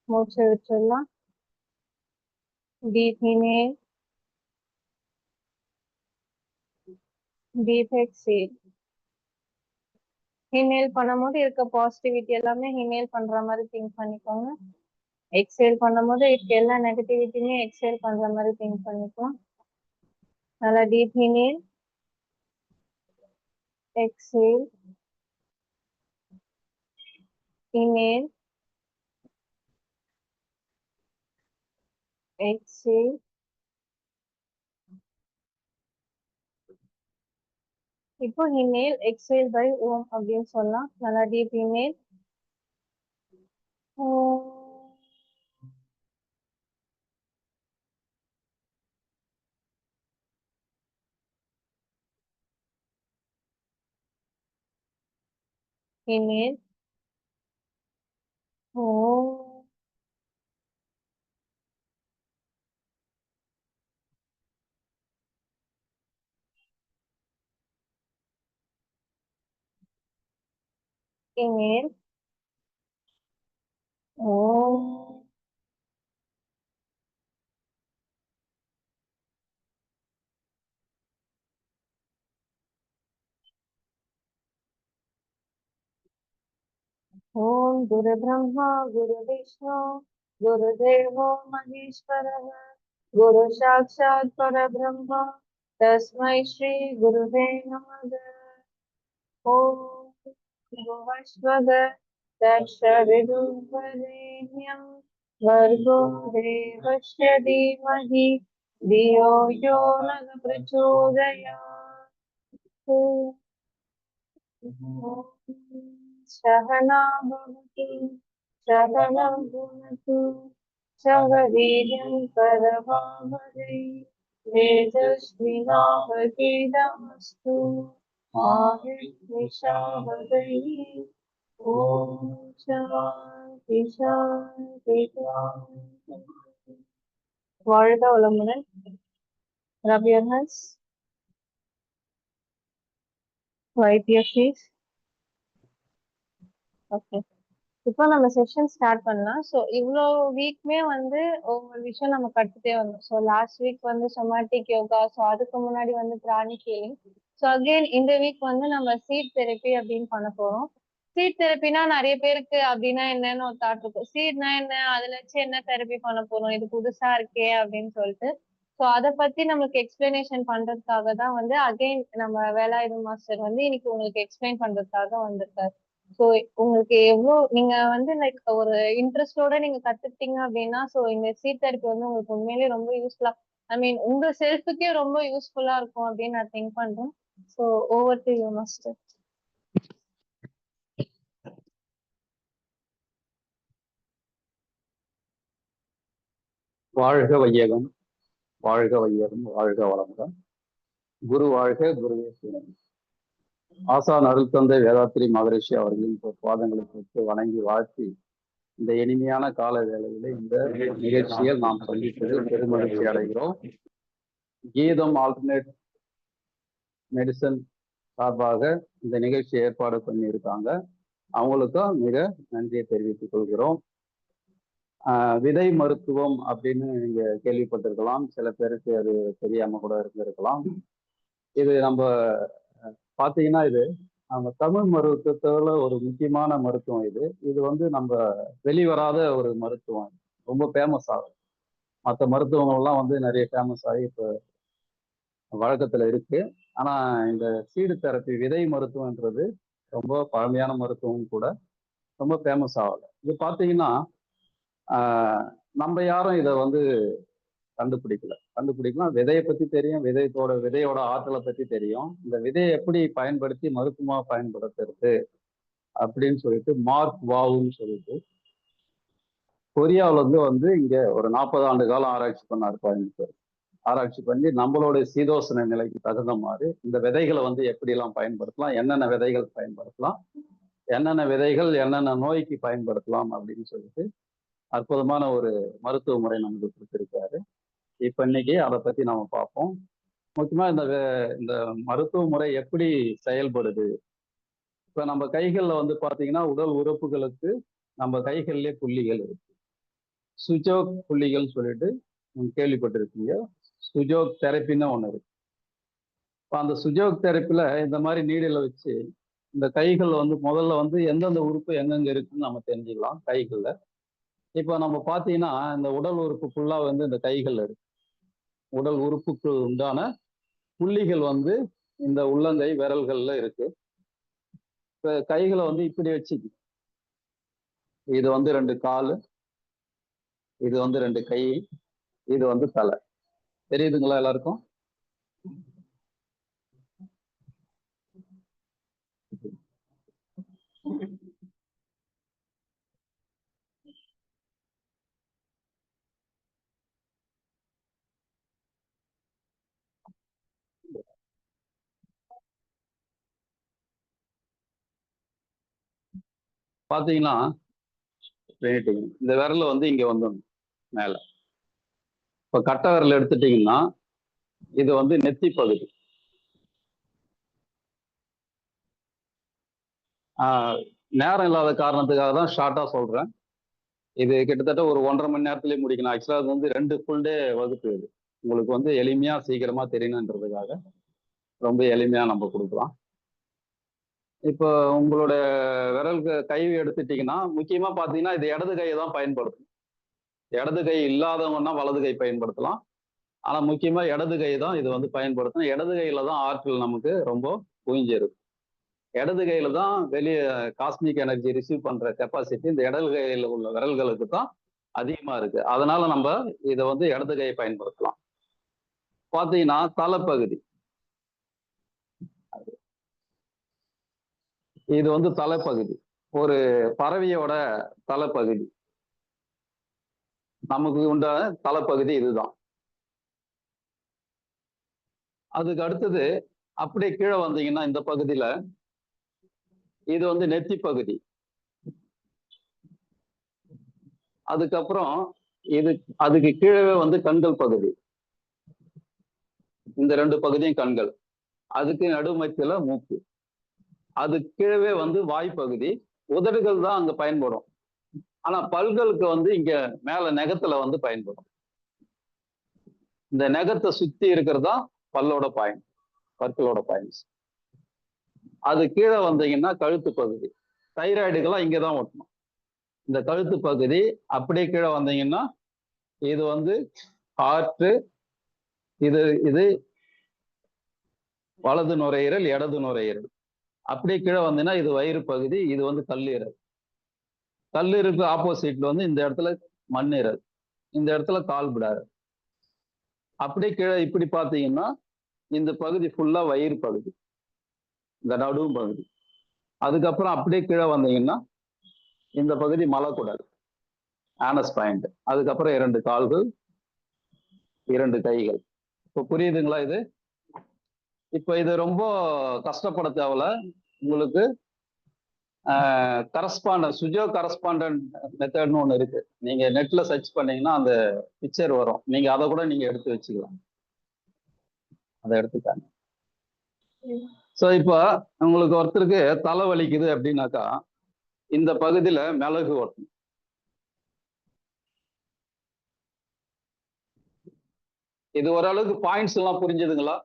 மூச்சை விட்டுடலாம். Deep inhale, deep exhale. Inhale பண்ணும்போது இருக்க பாசிட்டிவிட்டி எல்லாமே இன்ஹேல் பண்ற மாதிரி திங்க் பண்ணிக்கோங்க. எக்ஸேல் பண்ணும்போது இருக்க எல்லா நெகட்டிவிட்டியுமே எக்ஸேல் பண்ற மாதிரி திங்க் பண்ணிக்கலாம். நல்லா deep inhale, exhale, inhale, exhale, இப்போ inhale exhale by ஓம் அப்படின்னு சொல்லலாம். நல்லா டீப் inhale, inhale, inhale, ओम गुरु ब्रह्मा गुरु विष्णु गुरुदेवो महेश्वरः गुरु साक्षात् परब्रह्म तस्मै श्री गुरुवे नमः। ओम भुवस्वः तत्सवितुर्वरेण्यं भर्गो देवस्य धीमहि धियो यो नः प्रचोदयात्। सहना भवतु सहनौ भुनक्तु सह वीर्यं करवावहै तेजस्विनावधीतमस्तु मा विद्विषावहै। ॐ शान्ति शान्ति शान्ति। வாழ்க வளமுடன். Rub your hands. Wipe your face. Okay. இப்போ நம்ம செஷன் ஸ்டார்ட் பண்ணலாம். ஸோ இவ்வளோ வீக்மே வந்து ஒவ்வொரு விஷயம் நம்ம கற்றுட்டே வந்தோம். ஸோ லாஸ்ட் வீக் வந்து சொமாட்டிக் யோகா, ஸோ அதுக்கு முன்னாடி வந்து பிராணிக் ஹீலிங். ஸோ அகெயின் இந்த வீக் வந்து நம்ம சீட் தெரப்பி அப்படின்னு பண்ண போறோம். சீட் தெரப்பினா நிறைய பேருக்கு அப்படின்னா என்னன்னு ஒரு தாட் இருக்கும். சீட்னா என்ன, அதுல வச்சு என்ன தெரப்பி பண்ண போறோம், இது புதுசா இருக்கே அப்படின்னு சொல்லிட்டு. ஸோ அதை பத்தி நம்மளுக்கு எக்ஸ்பிளனேஷன் பண்றதுக்காக தான் வந்து அகெயின் நம்ம வேலாயுதம் மாஸ்டர் வந்து இன்னைக்கு உங்களுக்கு எக்ஸ்பிளைன் பண்றதுக்காக வந்திருக்காரு. ஸோ உங்களுக்கு எவ்வளோ நீங்க வந்து லைக் ஒரு இன்ட்ரெஸ்டோட நீங்க கத்துக்கிட்டீங்க அப்படின்னா, ஸோ இந்த சீட் தெரப்பி வந்து உங்களுக்கு உண்மையிலேயே ரொம்ப யூஸ்ஃபுல்லா, ஐ மீன் உங்க செல்ஃபுக்கே ரொம்ப யூஸ்ஃபுல்லா இருக்கும் அப்படின்னு நான் திங்க் பண்றேன். So over to you master. வாழ்க வையகம், வாழ்க வையகம், வாழ்க வளமுடன். குரு வாழ்க, குருவே துணை. ஆசான் அருள் தந்தை வேதாத்திரி மகரிஷி அவர்களின் பாதங்களை கொடுத்து வணங்கி வாழ்த்தி இந்த இனிமையான கால வேளையில இந்த நிகழ்ச்சியில் நாம் சந்திப்பது பெருமகிழ்ச்சி அடைகிறோம். கீதம் ஆல்டர்னேட் மெடிசன் சார்பாக இந்த நிகழ்ச்சி ஏற்பாடு பண்ணியிருக்காங்க. அவங்களுக்கும் மிக நன்றியை தெரிவித்துக் கொள்கிறோம். விதை மருத்துவம் அப்படின்னு நீங்க கேள்விப்பட்டிருக்கலாம், சில பேருக்கு அது தெரியாம கூட இருந்திருக்கலாம். இது நம்ம பார்த்தீங்கன்னா இது நம்ம தமிழ் மருத்துவத்துல ஒரு முக்கியமான மருத்துவம். இது வந்து நம்ம வெளிவராத ஒரு மருத்துவம், ரொம்ப ஃபேமஸ் ஆகும். மற்ற மருத்துவங்கள்லாம் வந்து நிறைய ஃபேமஸ் ஆகி இப்போ வழக்கத்துல இருக்கு. ஆனா இந்த சீடு தெரப்பி விதை மருத்துவம்ன்றது ரொம்ப பழமையான மருத்துவம் கூட, ரொம்ப ஃபேமஸ் ஆகலை. இது பார்த்தீங்கன்னா நம்ம யாரும் இதை வந்து கண்டுபிடிக்கலாம். விதையை பத்தி தெரியும், விதையோட ஆற்றலை பத்தி தெரியும். இந்த விதையை எப்படி பயன்படுத்தி மருத்துவமா பயன்படுத்துறது அப்படின்னு சொல்லிட்டு மார்க் வாவுன்னு சொல்லிட்டு கொரியாவில இருந்து வந்து இங்க ஒரு 40 ஆண்டு காலம் ஆராய்ச்சி பண்ணார். ஆராய்ச்சி பண்ணி நம்மளுடைய சீதோசன நிலைக்கு தகுந்த மாதிரி இந்த விதைகளை வந்து எப்படி எல்லாம் பயன்படுத்தலாம், என்னென்ன விதைகள் பயன்படுத்தலாம், என்னென்ன விதைகள் என்னென்ன நோய்க்கு பயன்படுத்தலாம் அப்படின்னு சொல்லிட்டு அற்புதமான ஒரு மருத்துவ முறை நமக்கு கொடுத்திருக்காரு. இப்ப இன்னைக்கு அதை பத்தி நாம பார்ப்போம். முக்கியமா இந்த மருத்துவ முறை எப்படி செயல்படுது. இப்ப நம்ம கைகள்ல வந்து பாத்தீங்கன்னா உடல் உறுப்புகளுக்கு நம்ம கைகள்லயே புள்ளிகள் இருக்கு. சுஜோக் புள்ளிகள் சொல்லிட்டு கேள்விப்பட்டிருக்கீங்க. சுஜோக் தெரப்பின்னு ஒன்று இருக்கு. இப்போ அந்த சுஜோக் தெரப்பில இந்த மாதிரி நீடில வச்சு இந்த கைகள் வந்து முதல்ல வந்து எந்தெந்த உறுப்பு எங்கெங்க இருக்குன்னு நம்ம தெரிஞ்சுக்கலாம் கைகள்ல. இப்போ நம்ம பார்த்தீங்கன்னா இந்த உடல் உறுப்பு ஃபுல்லாக வந்து இந்த கைகள் இருக்கு. உடல் உறுப்புக்கு உண்டான புள்ளிகள் வந்து இந்த உள்ளங்கை விரல்கள்ல இருக்கு. இப்போ கைகளை வந்து இப்படி வச்சுக்கு, இது வந்து 2 கால், இது வந்து 2 கை, இது வந்து தலை. தெரியுதுங்களா எல்லாருக்கும்? பாத்தீங்கன்னா இந்த விரல் வந்து இங்க வந்து மேல. இப்ப கட்டை விரல் எடுத்துட்டீங்கன்னா இது வந்து நெத்தி பகுதி. நேரம் இல்லாத காரணத்துக்காக தான் ஷார்ட்டா சொல்றேன். இது கிட்டத்தட்ட ஒரு 1.5 மணி நேரத்திலேயே முடிக்கணும். ஆக்சுவலா அது வந்து 2 ஃபுல் டே வகுப்பு. இது உங்களுக்கு வந்து எளிமையா சீக்கிரமா தெரியணுன்றதுக்காக ரொம்ப எளிமையா நம்ம கொடுக்கலாம். இப்போ உங்களோட விரலுக்கு கை எடுத்துட்டீங்கன்னா முக்கியமா பாத்தீங்கன்னா இது இடது கையை தான் பயன்படுத்தணும். இடது கை இல்லாதவங்கன்னா வலது கை பயன்படுத்தலாம். ஆனா முக்கியமா இடது கை தான் இது வந்து பயன்படுத்தணும். இடது கையில தான் ஆற்றல் நமக்கு ரொம்ப குவிஞ்சிருக்கு. இடது கையில தான் வெளியே காஸ்மிக் எனர்ஜி ரிசீவ் பண்ற கெப்பாசிட்டி இந்த இடது கையில உள்ள விரல்களுக்கு தான் அதிகமா இருக்கு. அதனால நம்ம இதை வந்து இடது கையை பயன்படுத்தலாம். பாத்தீங்கன்னா தலைப்பகுதி, இது வந்து தலைப்பகுதி. ஒரு பறவையோட தலைப்பகுதி, நமக்கு உண்டான தலைப்பகுதி இதுதான். அதுக்கு அடுத்தது அப்படியே கீழே வந்தீங்கன்னா இந்த பகுதியில இது வந்து நெத்தி பகுதி. அதுக்கப்புறம் இது அதுக்கு கீழே வந்து கண்கள் பகுதி. இந்த 2 பகுதியும் கண்கள். அதுக்கு நடுமத்தில மூக்கு. அது கீழே வந்து வாய்ப்பகுதி. உதடுகள் தான் அங்க பயன்படும். ஆனா பல்களுக்கு வந்து இங்க மேல நெகத்துல வந்து பயன்படும். இந்த நெகத்தை சுத்தி இருக்கிறதா பல்லோட பாயிண்ட், பற்களோட பாயிண்ட்ஸ். அது கீழே வந்தீங்கன்னா கழுத்து பகுதி. தைராய்டுகள்லாம் இங்கதான் ஒட்டணும். இந்த கழுத்து பகுதி. அப்படியே கீழே வந்தீங்கன்னா இது வந்து ஹார்ட், இது இது வலது நுரையீரல், இடது நுரையீரல். அப்படியே கீழே வந்தீங்கன்னா இது வயிறு பகுதி, இது வந்து கல்லீரல். கல்லீரலுக்கு ஆப்போசிட்ல வந்து இந்த இடத்துல மண்ணீரல், இந்த இடத்துல கால் பிடாரு. அப்படியே கீழே இப்படி பார்த்தீங்கன்னா இந்த பகுதி ஃபுல்லா வயிறு பகுதி, இந்த நடுவு பகுதி. அதுக்கப்புறம் அப்படியே கீழே வந்தீங்கன்னா இந்த பகுதி மலக்குடல், ஆனஸ் பாயிண்ட். அதுக்கப்புறம் 2 கால்கள், 2 கைகள். இப்போ புரியுதுங்களா இது? இப்போ இது ரொம்ப கஷ்டப்பட தேவையில்ல. உங்களுக்கு கரஸ்பாண்டன்ட், சுஜோ கரஸ்பாண்டன்ட் மெத்தட்னு ஒன்று இருக்கு. நீங்க நெட்ல சர்ச் பண்ணீங்கன்னா அந்த பிக்சர் வரும். நீங்க அதை கூட நீங்க எடுத்து வச்சுக்கலாம். அதை எடுத்துக்காங்க. ஸோ இப்போ உங்களுக்கு ஒருத்தருக்கு தலை வலிக்குது அப்படின்னாக்கா இந்த பகுதியில மிளகு ஓட்டணும். இது ஓரளவுக்கு பாயிண்ட்ஸ் எல்லாம் புரிஞ்சுதுங்களா?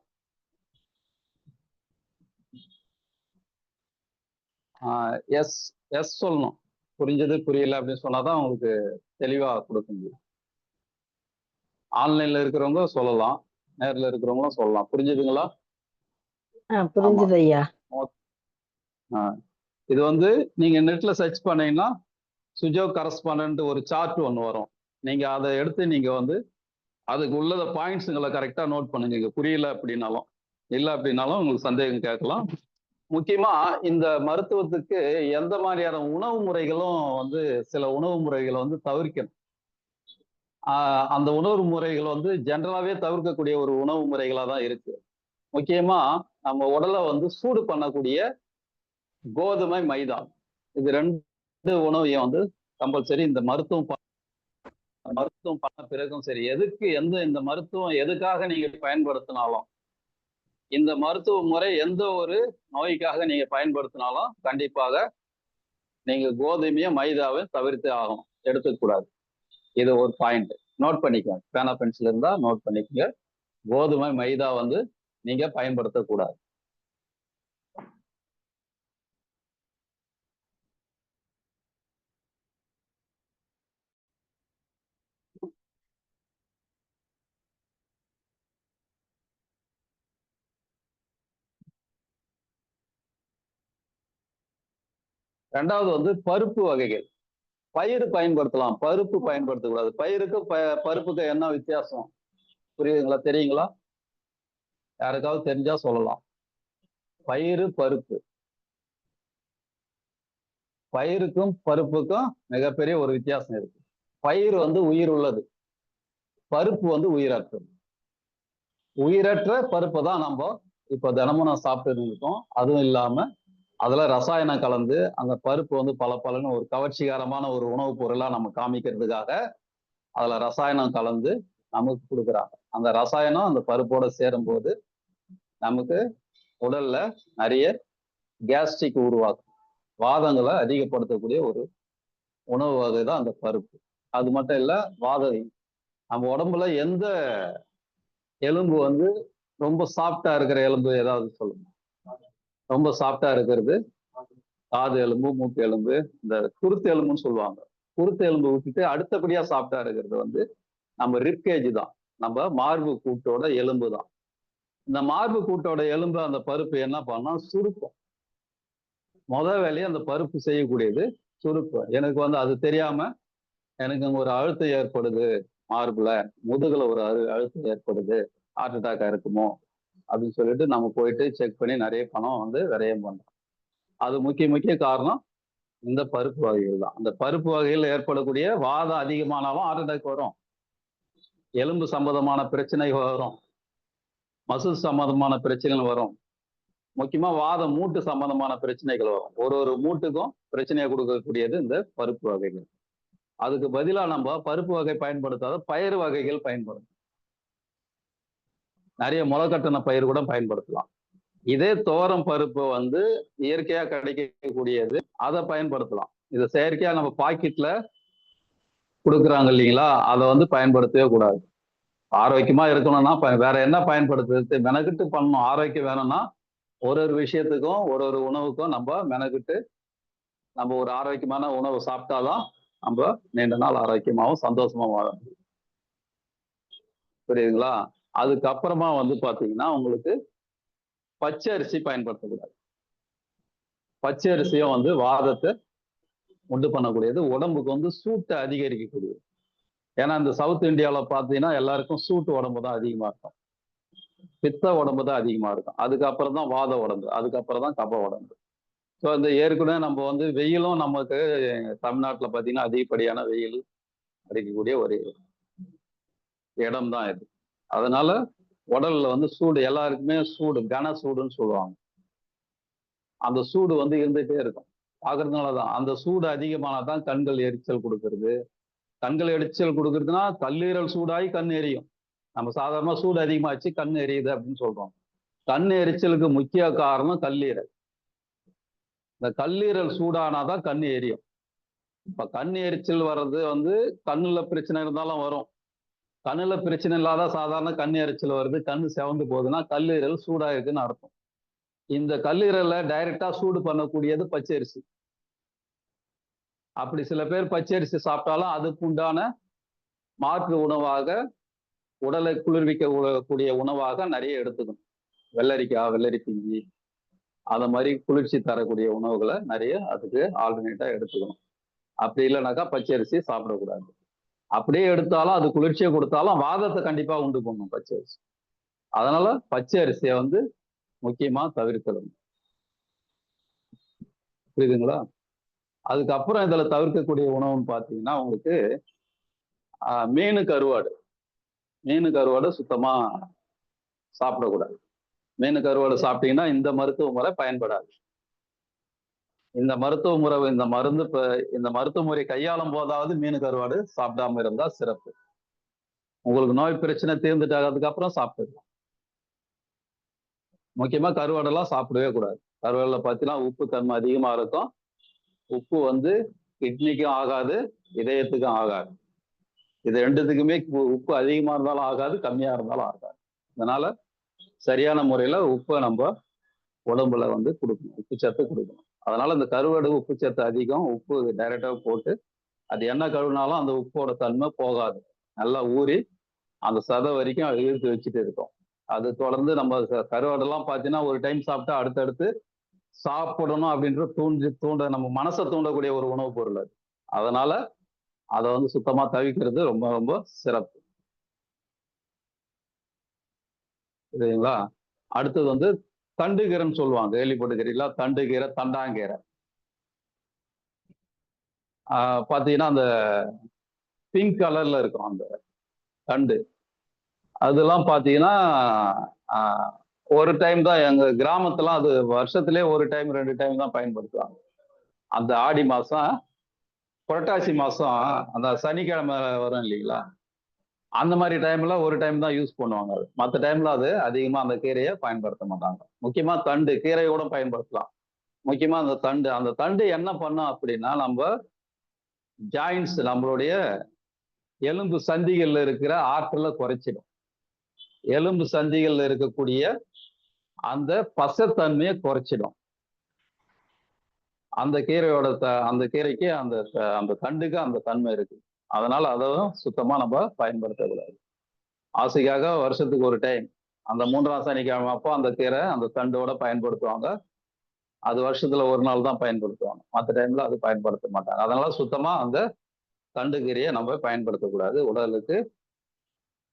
எஸ் எஸ் சொல்லணும். புரிஞ்சது புரியல அப்படின்னு சொன்னாதான் உங்களுக்கு தெளிவா கொடுக்க முடியும். ஆன்லைன்ல இருக்கிறவங்க சொல்லலாம், நேர்ல இருக்கிறவங்களும் சொல்லலாம். புரிஞ்சுதுங்களா? புரிஞ்சுது ஐயா. இது வந்து நீங்க நெட்ல சர்ச் பண்ணீங்கன்னா சுஜோ கரஸ்பாண்டன்ட் ஒரு சார்ட் ஒன்று வரும். நீங்க அதை எடுத்து நீங்க வந்து அதுக்கு உள்ளத பாயிண்ட்ஸுங்களை கரெக்டா நோட் பண்ணுங்க. இங்க புரியல அப்படின்னாலும், இல்லை அப்படின்னாலும் உங்களுக்கு சந்தேகம் கேட்கலாம். முக்கியமா இந்த மருத்துவத்துக்கு எந்த மாதிரியான உணவு முறைகளும் வந்து சில உணவு முறைகளை வந்து தவிர்க்கணும். அந்த உணவு முறைகள் வந்து ஜென்ரலாவே தவிர்க்கக்கூடிய ஒரு உணவு முறைகளா தான் இருக்கு. முக்கியமா நம்ம உடலை வந்து சூடு பண்ணக்கூடிய கோதுமை, மைதா, இது 2 உணவையும் வந்து கம்பல்சரி இந்த மருத்துவம் பண்ண பிறகும் சரி, எதுக்கு இந்த மருத்துவம் எதுக்காக நீங்க பயன்படுத்தினாலும், இந்த மருத்துவ முறை எந்த ஒரு நோய்க்காக நீங்க பயன்படுத்தினாலும் கண்டிப்பாக நீங்க கோதுமையை மைதாவை தவிர்த்து ஆகணும், எடுத்துக்கூடாது. இது ஒரு பாயிண்ட். நோட் பண்ணிக்கோங்க. பேனா பென்சில் இருந்தா நோட் பண்ணிக்கோங்க. கோதுமை மைதா வந்து நீங்க பயன்படுத்தக்கூடாது. ரெண்டாவது வந்து பருப்பு வகைகள். பயிறு பயன்படுத்தலாம், பருப்பு பயன்படுத்தக்கூடாது. பயிருக்கு பருப்புக்கு என்ன வித்தியாசம் புரியுதுங்களா? தெரியுங்களா? யாருக்காவது தெரிஞ்சா சொல்லலாம். பயிறு பருப்பு, பயிருக்கும் பருப்புக்கும் மிகப்பெரிய ஒரு வித்தியாசம் இருக்கு. பயிர் வந்து உயிர் உள்ளது, பருப்பு வந்து உயிரற்றது. உயிரற்ற பருப்பை தான் நம்ம இப்ப தினமும் நான் சாப்பிட்டு இருக்கோம். அதுவும் இல்லாம அதுல ரசாயனம் கலந்து அந்த பருப்பு வந்து பல ஒரு கவர்ச்சிகரமான ஒரு உணவுப் பொருளா நம்ம காமிக்கிறதுக்காக அதுல ரசாயனம் கலந்து நமக்கு கொடுக்குறாங்க. அந்த ரசாயனம் அந்த பருப்போட சேரும் போது நமக்கு உடல்ல நிறைய கேஸ்ட்ரிக் உருவாக்கும், வாதங்களை அதிகப்படுத்தக்கூடிய ஒரு உணவு வகை தான் அந்த பருப்பு. அது மட்டும் இல்ல, வாதம் நம்ம உடம்புல எந்த எலும்பு வந்து ரொம்ப சாஃப்டா இருக்கிற எலும்பு ஏதாவது சொல்லுங்க. ரொம்ப சாஃப்டா இருக்கிறது காது எலும்பு, மூக்கு எலும்பு, இந்த குருத்து எலும்புன்னு சொல்லுவாங்க. குருத்து எலும்பு விட்டுட்டு அடுத்தபடியா சாஃப்டா இருக்கிறது வந்து நம்ம ரிப்கேஜ் தான், நம்ம மார்பு கூட்டோட எலும்பு தான். இந்த மார்பு கூட்டோட எலும்பு அந்த பருப்பு என்ன பண்ணா சுருக்கம். வேலையை அந்த பருப்பு செய்யக்கூடியது சுருக்கம். எனக்கு வந்து அது தெரியாம எனக்கு ஒரு அழுத்தம் ஏற்படுது மார்புல, முதுகுல ஒரு அழுத்தம் ஏற்படுது, ஹார்ட் அட்டாக்கா இருக்குமோ அப்படின்னு சொல்லிட்டு நம்ம போயிட்டு செக் பண்ணி நிறைய பணம் வந்து விரயம் பண்றோம். அது முக்கிய காரணம் இந்த பருப்பு வகைகள் தான். அந்த பருப்பு வகையில் ஏற்படக்கூடிய வாதம் அதிகமானாலும் ஹார்ட் அட்டாக் வரும், எலும்பு சம்பந்தமான பிரச்சனை வரும், மசில் சம்பந்தமான பிரச்சனைகள் வரும், முக்கியமா வாதம் மூட்டு சம்பந்தமான பிரச்சனைகள் வரும். ஒரு மூட்டுக்கும் பிரச்சனையை கொடுக்கக்கூடியது இந்த பருப்பு வகைகள். அதுக்கு பதிலா நம்ம பருப்பு வகை பயன்படுத்தாத பயிர் வகைகள் பயன்படுத்தும். நிறைய முளைக்கட்டின பயிர் கூட பயன்படுத்தலாம். இதே துவரம் பருப்பு வந்து இயற்கையா கிடைக்கக்கூடியது, அதை பயன்படுத்தலாம். இதை செயற்கையா நம்ம பாக்கெட்ல கொடுக்குறாங்க இல்லைங்களா, அதை வந்து பயன்படுத்தவே கூடாது. ஆரோக்கியமா இருக்கணும்னா வேற என்ன பயன்படுத்துறது? மெனக்கிட்டு பண்ணணும். ஆரோக்கியம் வேணும்னா ஒரு விஷயத்துக்கும் ஒரு உணவுக்கும் நம்ம மெனக்கிட்டு நம்ம ஒரு ஆரோக்கியமான உணவு சாப்பிட்டாதான் நம்ம நீண்ட நாள் ஆரோக்கியமாகவும் சந்தோஷமாவும் வாழ முடியும். புரியுதுங்களா? அதுக்கப்புறமா வந்து பாத்தீங்கன்னா உங்களுக்கு பச்சை அரிசி பயன்படுத்தக்கூடாது. பச்சை அரிசியும் வந்து வாதத்தை உண்டு பண்ணக்கூடியது, உடம்புக்கு வந்து சூட்டை அதிகரிக்கக்கூடியது. ஏன்னா இந்த சவுத் இந்தியாவில் பார்த்தீங்கன்னா எல்லாருக்கும் சூட்டு உடம்பு தான் அதிகமா இருக்கும், பித்த உடம்பு தான் அதிகமா இருக்கும். அதுக்கப்புறம் தான் வாத உடம்பு, அதுக்கப்புறம் தான் கப உடம்பு. ஸோ இந்த ஏற்கனவே நம்ம வந்து வெயிலும் நமக்கு தமிழ்நாட்டில் பார்த்தீங்கன்னா அதிகப்படியான வெயில் அடிக்கக்கூடிய ஒரு இடம் தான் இது. அதனால உடல்ல வந்து சூடு, எல்லாருக்குமே சூடு, கன சூடுன்னு சொல்லுவாங்க. அந்த சூடு வந்து இருந்துகிட்டே இருக்கும். பார்க்கறதுனாலதான் அந்த சூடு அதிகமானதான் கண்கள் எரிச்சல் கொடுக்கறது. கண்கள் எரிச்சல் கொடுக்கறதுன்னா கல்லீரல் சூடாகி கண் எரியும். நம்ம சாதாரண சூடு அதிகமாச்சு கண் எரியுது அப்படின்னு சொல்றோம். கண் எரிச்சலுக்கு முக்கிய காரணம் கல்லீரல். இந்த கல்லீரல் சூடானாதான் கண் எரியும். இப்ப கண் எரிச்சல் வர்றது வந்து கண்ணுல பிரச்சனை இருந்தாலும் வரும். கண்ணுல பிரச்சனை இல்லாத சாதாரண கண் எரிச்சல் வருது, கண்ணு செவந்து போகுதுன்னா கல்லீரல் சூடா இருக்குன்னு அர்த்தம். இந்த கல்லீரலை டைரக்டா சூடு பண்ணக்கூடியது பச்சரிசி. அப்படி சில பேர் பச்சரிசி சாப்பிட்டாலும் அதுக்கு உண்டான மாற்று உணவாக, உடலை குளிர்விக்க கூடிய உணவாக நிறைய எடுத்துக்கணும். வெள்ளரிக்காய், வெள்ளரி பிஞ்சி, அந்த மாதிரி குளிர்ச்சி தரக்கூடிய உணவுகளை நிறைய அதுக்கு ஆல்டர்னேட்டா எடுத்துக்கணும். அப்படி இல்லைனாக்கா பச்சரிசி சாப்பிடக்கூடாது. அப்படியே எடுத்தாலும் அது குளிர்ச்சியை கொடுத்தாலும் வாதத்தை கண்டிப்பா உண்டு பண்ணும் பச்சை அரிசி. அதனால பச்சை அரிசியை வந்து முக்கியமா தவிர்க்கணும். புரியுதுங்களா? அதுக்கப்புறம் இதுல தவிர்க்கக்கூடிய உணவுன்னு பார்த்தீங்கன்னா உங்களுக்கு மீன் கருவாடு. மீன் கருவாடு சுத்தமா சாப்பிடக்கூடாது. மீன் கருவாடு சாப்பிட்டீங்கன்னா இந்த மருத்துவ முறை பயன்படாது. இந்த மருத்துவ முறை, இந்த மருத்துவ முறை கையாளும் போதாவது மீன் கருவாடு சாப்பிடாம இருந்தா சிறப்பு. உங்களுக்கு நோய் பிரச்சனை தீர்ந்துட்டாகிறதுக்கு அப்புறம் சாப்பிட்டுக்கலாம். முக்கியமா கருவாடெல்லாம் சாப்பிடவே கூடாது. கருவாடுல பார்த்தீங்கன்னா உப்பு தன்மை அதிகமா இருக்கும். உப்பு வந்து கிட்னிக்கும் ஆகாது, இதயத்துக்கும் ஆகாது. இது ரெண்டுத்துக்குமே உப்பு அதிகமா இருந்தாலும் ஆகாது, கம்மியா இருந்தாலும் ஆகாது. அதனால சரியான முறையில உப்பை நம்ம உடம்புல வந்து கொடுக்கணும், உப்பு சத்து கொடுக்கணும். அதனால இந்த கருவாடு உப்பு சத்து அதிகம். உப்பு டைரக்டா போட்டு அது என்ன கழுவினாலும் அந்த உப்போட தன்மை போகாது, நல்லா ஊறி அந்த சதை வரைக்கும் அது இழுத்து வச்சுட்டு இருக்கும். அது தொடர்ந்து நம்ம கருவாடெல்லாம் பார்த்தீங்கன்னா ஒரு டைம் சாப்பிட்டா அடுத்தடுத்து சாப்பிடணும் அப்படின்ற தூண்ட நம்ம மனசை தூண்டக்கூடிய ஒரு உணவுப் பொருள் அது. அதனால அதை வந்து சுத்தமா தவிக்கிறது ரொம்ப ரொம்ப சிறப்பு. சரிங்களா? அடுத்தது வந்து தண்டுகீரைன்னு சொல்லுவாங்க, கேள்விப்பட்டுக்கிறீங்களா? தண்டுகீரை, தண்டாங்கீரை. பார்த்தீங்கன்னா அந்த பிங்க் கலர்ல இருக்கும் அந்த தண்டு. அதெல்லாம் பார்த்தீங்கன்னா ஒரு டைம் தான் எங்க கிராமத்துல, அது வருஷத்திலே ஒரு டைம் 2 டைம் தான் பயன்படுத்துவாங்க. அந்த ஆடி மாசம், புரட்டாசி மாசம் அந்த சனிக்கிழமை வரும் இல்லைங்களா, அந்த மாதிரி டைம்ல ஒரு டைம் தான் யூஸ் பண்ணுவாங்க. அது மற்ற டைம்ல அது அதிகமா அந்த கீரையை பயன்படுத்த மாட்டாங்க. முக்கியமா தண்டு கீரையோட பயன்படுத்தலாம். முக்கியமா அந்த தண்டு என்ன பண்ணும் அப்படின்னா, நம்ம ஜாயின்ஸ், நம்மளுடைய எலும்பு சந்திகள்ல இருக்கிற ஆற்றலை குறைச்சிடும். எலும்பு சந்திகள்ல இருக்கக்கூடிய அந்த பசத்தன்மையை குறைச்சிடும். அந்த கீரையோட அந்த கீரைக்கு அந்த தண்டுக்கு அந்த தன்மை இருக்கு. அதனால அதுவும் சுத்தமா நம்ம பயன்படுத்தக்கூடாது. ஆசைக்காக வருஷத்துக்கு ஒரு டைம் அந்த 3ஆம் சனிக்கிழமை அப்போ அந்த கீரை அந்த தண்டோட பயன்படுத்துவாங்க. அது வருஷத்துல ஒரு நாள் தான் பயன்படுத்துவாங்க, மற்ற டைம்ல அது பயன்படுத்த மாட்டாங்க. அதனால சுத்தமா அந்த தண்டு கீரையை நம்ம பயன்படுத்தக்கூடாது. உடலுக்கு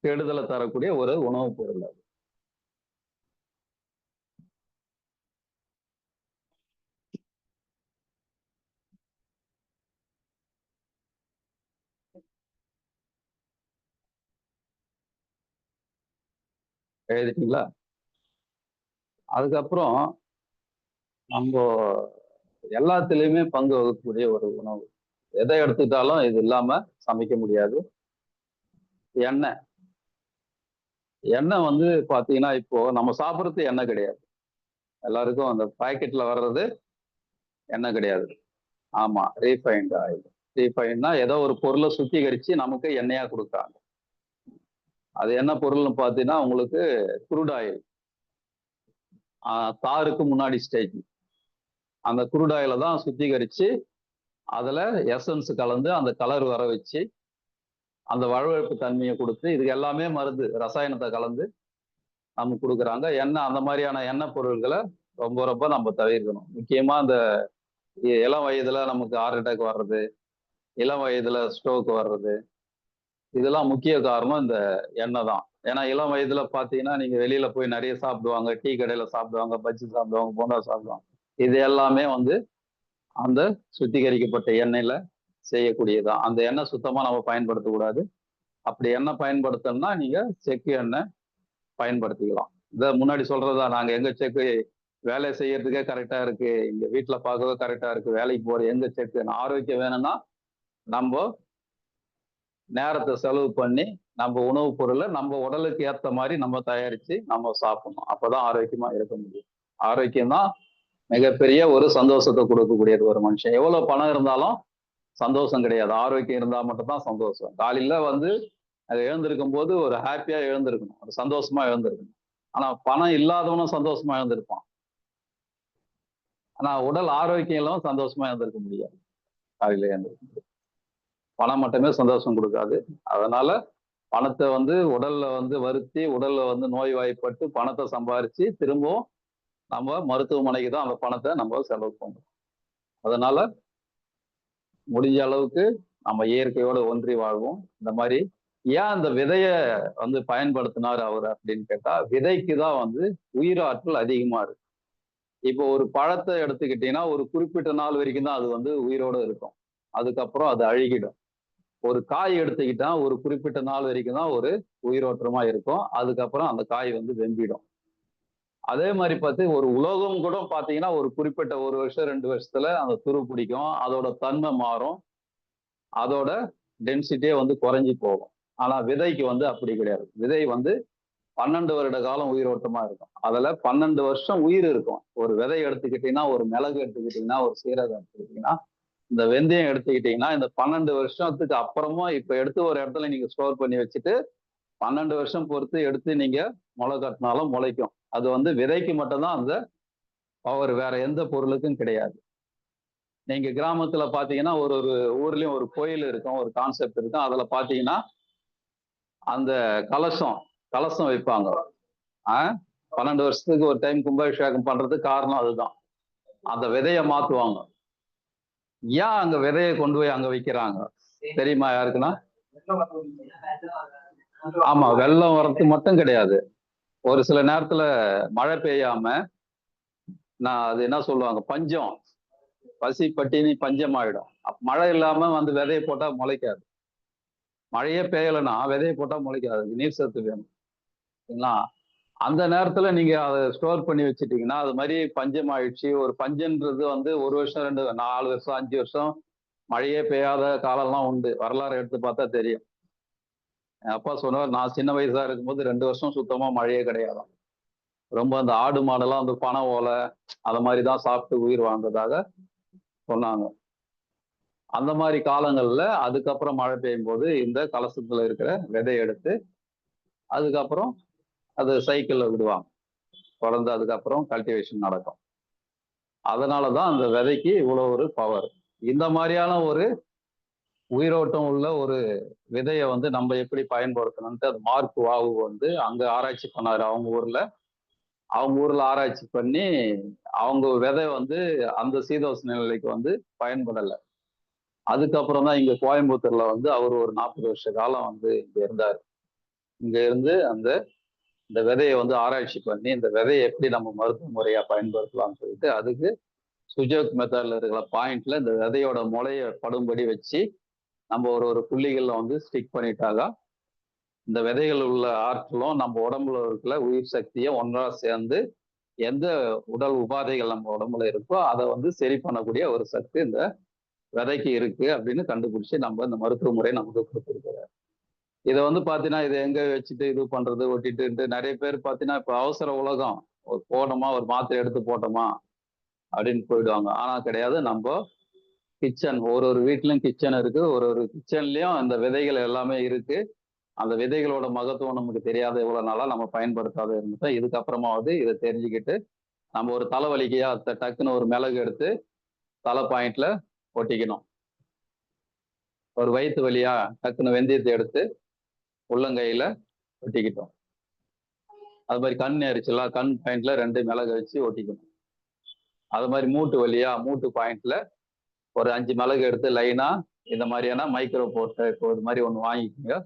கெடுதலை தரக்கூடிய ஒரு உணவுப் பொருள் அது. எழுதிட்டீங்களா? அதுக்கப்புறம் நம்ம எல்லாத்துலேயுமே பங்கு வகுக்கக்கூடிய ஒரு உணவு, எதை எடுத்துக்கிட்டாலும் இது இல்லாம சமைக்க முடியாது, எண்ணெய். எண்ணெய் வந்து பார்த்தீங்கன்னா இப்போ நம்ம சாப்பிட்றது எண்ணெய் கிடையாது. எல்லாருக்கும் அந்த பாக்கெட்ல வர்றது எண்ணெய் கிடையாது. ஆமா, ரீஃபைண்ட் ஆயில். ரீஃபைண்ட்னா ஏதோ ஒரு பொருளை சுத்திகரிச்சு நமக்கு எண்ணெயா கொடுக்குறாங்க. அது என்ன பொருள்னு பார்த்தீங்கன்னா உங்களுக்கு குரூட் ஆயில். தாருக்கு முன்னாடி ஸ்டேஜ் அந்த குரூட் ஆயிலை தான் சுத்திகரிச்சு அதுல எசன்ஸ் கலந்து அந்த கலர் வர வச்சு அந்த வழவழப்பு தன்மையை கொடுத்து, இதுக்கு எல்லாமே மருந்து ரசாயனத்தை கலந்து நமக்கு கொடுக்குறாங்க. எண்ணெய், அந்த மாதிரியான எண்ணெய் பொருட்களை ரொம்ப ரொம்ப நம்ம தவிர்க்கணும். முக்கியமா இந்த இளம் வயதுல நமக்கு ஹார்ட் அட்டாக் வர்றது, இளம் வயதுல ஸ்ட்ரோக் வர்றது, இதெல்லாம் முக்கிய காரணம் இந்த எண்ணெய் தான். ஏன்னா இளம் வயதுல பார்த்தீங்கன்னா நீங்க வெளியில போய் நிறைய சாப்பிடுவாங்க, டீ கடையில சாப்பிடுவாங்க, பஜ்ஜி சாப்பிடுவாங்க, போண்டா சாப்பிடுவாங்க. இது எல்லாமே வந்து அந்த சுத்திகரிக்கப்பட்ட எண்ணெயில செய்யக்கூடியதுதான். அந்த எண்ணெய் சுத்தமா நம்ம பயன்படுத்தக்கூடாது. அப்படி எண்ணெய் பயன்படுத்தணும்னா நீங்க செக்கு எண்ணெய் பயன்படுத்திக்கலாம். இதை முன்னாடி சொல்றதா, நாங்க எங்க செக்கு வேலை செய்யறதுக்கே கரெக்டா இருக்கு, இங்க வீட்டுல பார்க்கவே கரெக்டா இருக்கு, வேலைக்கு போற எங்க செக்கு. ஆரோக்கியம் வேணும்னா நம்ம நேரத்தை செலவு பண்ணி நம்ம உணவுப் பொருளை நம்ம உடலுக்கு ஏற்ற மாதிரி நம்ம தயாரிச்சு நம்ம சாப்பிடணும். அப்பதான் ஆரோக்கியமா இருக்க முடியும். ஆரோக்கியம் தான் மிகப்பெரிய ஒரு சந்தோஷத்தை கொடுக்கக்கூடியது. ஒரு மனுஷன் எவ்வளவு பணம் இருந்தாலும் சந்தோஷம் கிடையாது, ஆரோக்கியம் இருந்தா மட்டும்தான் சந்தோஷம். காலையில வந்து அதை எழுந்திருக்கும் போது ஒரு ஹாப்பியா எழுந்திருக்கணும், ஒரு சந்தோஷமா எழுந்திருக்கணும். ஆனா பணம் இல்லாதவனும் சந்தோஷமா எழுந்திருப்பான், ஆனா உடல் ஆரோக்கியம் இல்லாம சந்தோஷமா எழுந்திருக்க முடியாது. காலையில எழுந்திருக்க முடியாது. பணம் மட்டுமே சந்தோஷம் கொடுக்காது. அதனால பணத்தை வந்து உடல்ல வந்து வருத்தி, உடல்ல வந்து நோய்வாய்ப்பட்டு பணத்தை சம்பாரிச்சு திரும்பவும் நம்ம மருத்துவமனைக்கு தான் அந்த பணத்தை நம்ம செலவு பண்ணுறோம். அதனால முடிஞ்ச அளவுக்கு நம்ம இயற்கையோட ஒன்றி வாழ்வோம். இந்த மாதிரி ஏன் அந்த விதைய வந்து பயன்படுத்தினார் அவர் அப்படின்னு கேட்டா, விதைக்கு தான் வந்து உயிராற்றல் அதிகமா இருக்கு. இப்போ ஒரு பழத்தை எடுத்துக்கிட்டீங்கன்னா ஒரு குறிப்பிட்ட நாள் வரைக்கும் தான் அது வந்து உயிரோட இருக்கும், அதுக்கப்புறம் அது அழுகிடும். ஒரு காய் எடுத்துக்கிட்டா ஒரு குறிப்பிட்ட நாள் வரைக்கும் தான் ஒரு உயிரோட்டமா இருக்கும், அதுக்கப்புறம் அந்த காய் வந்து வெம்பிடும். அதே மாதிரி பார்த்து ஒரு உலோகம் கூட பார்த்தீங்கன்னா ஒரு குறிப்பிட்ட 1 வருஷம் 2 வருஷத்துல அந்த துரு பிடிக்கும், அதோட தன்மை மாறும், அதோட டென்சிட்டியே வந்து குறைஞ்சி போகும். ஆனா விதைக்கு வந்து அப்படி கிடையாது. விதை வந்து 12 வருட காலம் உயிரோட்டமா இருக்கும். அதுல 12 வருஷம் உயிர் இருக்கும். ஒரு விதை எடுத்துக்கிட்டீங்கன்னா, ஒரு மிளகு எடுத்துக்கிட்டீங்கன்னா, ஒரு சீரகம் எடுத்துக்கிட்டீங்கன்னா, இந்த வெந்தயம் எடுத்துக்கிட்டீங்கன்னா இந்த 12 வருஷத்துக்கு அப்புறமும் இப்ப எடுத்து ஒரு இடத்துல நீங்க ஸ்டோர் பண்ணி வச்சுட்டு 12 வருஷம் பொறுத்து எடுத்து நீங்க முளை கட்டினாலும் முளைக்கும். அது வந்து விதைக்கு மட்டும்தான் அந்த பவர், வேற எந்த பொருளுக்கும் கிடையாது. நீங்க கிராமத்துல பாத்தீங்கன்னா ஒரு ஒரு ஊர்லயும் ஒரு கோயில் இருக்கும், ஒரு கான்செப்ட் இருக்கும். அதுல பாத்தீங்கன்னா அந்த கலசம் கலசம் வைப்பாங்க. 12 வருஷத்துக்கு ஒரு டைம் கும்பாபிஷேகம் பண்றதுக்கு காரணம் அதுதான். அந்த விதையை மாத்துவாங்க. ஏன் அங்க விதையை கொண்டு போய் அங்க வைக்கிறாங்க தெரியுமா யாருக்குன்னா? ஆமா, வெள்ளம் வரது மட்டும் கிடையாது. ஒரு சில நேரத்துல மழை பெய்யாம நான் அது என்ன சொல்லுவாங்க, பஞ்சம், பசி பட்டினி பஞ்சம் ஆயிடும். மழை இல்லாம வந்து விதையை போட்டா முளைக்காது. மழையே பெய்யலைன்னா விதையை போட்டா முளைக்காது, நீர் சத்து வேணும். சரிங்களா? அந்த நேரத்துல நீங்க அதை ஸ்டோர் பண்ணி வச்சுட்டீங்கன்னா அது மாதிரி பஞ்சம் ஆயிடுச்சு. ஒரு பஞ்சன்றது வந்து 1 வருஷம் 2 4 வருஷம் 5 வருஷம் மழையே பெய்யாத காலம்லாம் உண்டு. வரலாறு எடுத்து பார்த்தா தெரியும். என் அப்பா சொன்னார், நான் சின்ன வயசா இருக்கும்போது 2 வருஷம் சுத்தமா மழையே கிடையாது. ரொம்ப அந்த ஆடு மாடெல்லாம் வந்து பனை ஓலை அதை மாதிரி தான் சாப்பிட்டு உயிர் வாழ்ந்ததாக சொன்னாங்க. அந்த மாதிரி காலங்கள்ல அதுக்கப்புறம் மழை பெய்யும் போது இந்த கலசத்துல இருக்கிற விதை எடுத்து அதுக்கப்புறம் அது சைக்கிள்ல விடுவாங்க. தொடர்ந்து அதுக்கப்புறம் கல்டிவேஷன் நடக்கும். அதனாலதான் அந்த விதைக்கு இவ்வளவு ஒரு பவர். இந்த மாதிரியான ஒரு உயிரோட்டம் உள்ள ஒரு விதையை வந்து நம்ம எப்படி பயன்படுத்தணும்ட்டு அது மார்க் வாவு வந்து அங்க ஆராய்ச்சி பண்ணாரு. அவங்க ஊர்ல ஆராய்ச்சி பண்ணி அவங்க விதை வந்து அந்த சீதோஷ்ண நிலைக்கு வந்து பயன்படலை. அதுக்கப்புறம் தான் இங்க கோயம்புத்தூர்ல வந்து அவர் ஒரு 40 வருஷ காலம் வந்து இங்க இருந்தார். இங்க இருந்து இந்த விதையை வந்து ஆராய்ச்சி பண்ணி இந்த விதையை எப்படி நம்ம மருத்துவ முறையா பயன்படுத்தலாம்னு சொல்லிட்டு அதுக்கு சுஜோக் மெத்தட்ல இருக்கிற பாயிண்ட்ல இந்த விதையோட முளைய படும்படி வச்சு நம்ம ஒரு ஒரு புள்ளிகள்ல வந்து ஸ்டிக் பண்ணிட்டாக இந்த விதைகள் உள்ள ஆற்றலும் நம்ம உடம்புல இருக்கிற உயிர் சக்தியை ஒன்றா சேர்ந்து எந்த உடல் உபாதைகள் நம்ம உடம்புல இருக்கோ அதை வந்து சரி பண்ணக்கூடிய ஒரு சக்தி இந்த விதைக்கு இருக்கு அப்படின்னு கண்டுபிடிச்சு நம்ம இந்த மருத்துவ முறை நமக்கு கொடுத்துருக்கிறார். இதை வந்து பாத்தீங்கன்னா இதை எங்க வச்சுட்டு இது பண்றது ஒட்டிட்டு நிறைய பேர் பாத்தீங்கன்னா இப்ப அவசர உலகம், ஒரு போனோமா ஒரு மாத்திரை எடுத்து போட்டோமா அப்படின்னு போயிடுவாங்க. ஆனா கிடையாது, நம்ம கிச்சன் ஒரு ஒரு வீட்லயும் கிச்சன் இருக்கு. ஒரு ஒரு கிச்சன்லயும் அந்த விதைகள் எல்லாமே இருக்கு. அந்த விதைகளோட மகத்துவம் நமக்கு தெரியாத இவ்வளவு நாளா நம்ம பயன்படுத்தாத இருந்துட்டோம். இதுக்கப்புறமாவது இதை தெரிஞ்சுக்கிட்டு நம்ம ஒரு தலைவலிக்கையா டக்குன்னு ஒரு மிளகு எடுத்து தலை பாயிண்ட்ல ஒட்டிக்கணும். ஒரு வயிற்று வலியா டக்குன்னு வெந்தயத்தை எடுத்து உள்ளங்கையில ஒட்டிக்கிட்டோம். அது மாதிரி கண் எரிச்சலா கண் பாயிண்ட்ல 2 மிளகு வச்சு ஒட்டிக்கணும். அது மாதிரி மூட்டு வலியா மூட்டு பாயிண்ட்ல ஒரு 5 மிளகு எடுத்து லைனா இந்த மாதிரியான மைக்ரோ போர்ட் இப்போ இது மாதிரி ஒன்று வாங்கிக்கோங்க.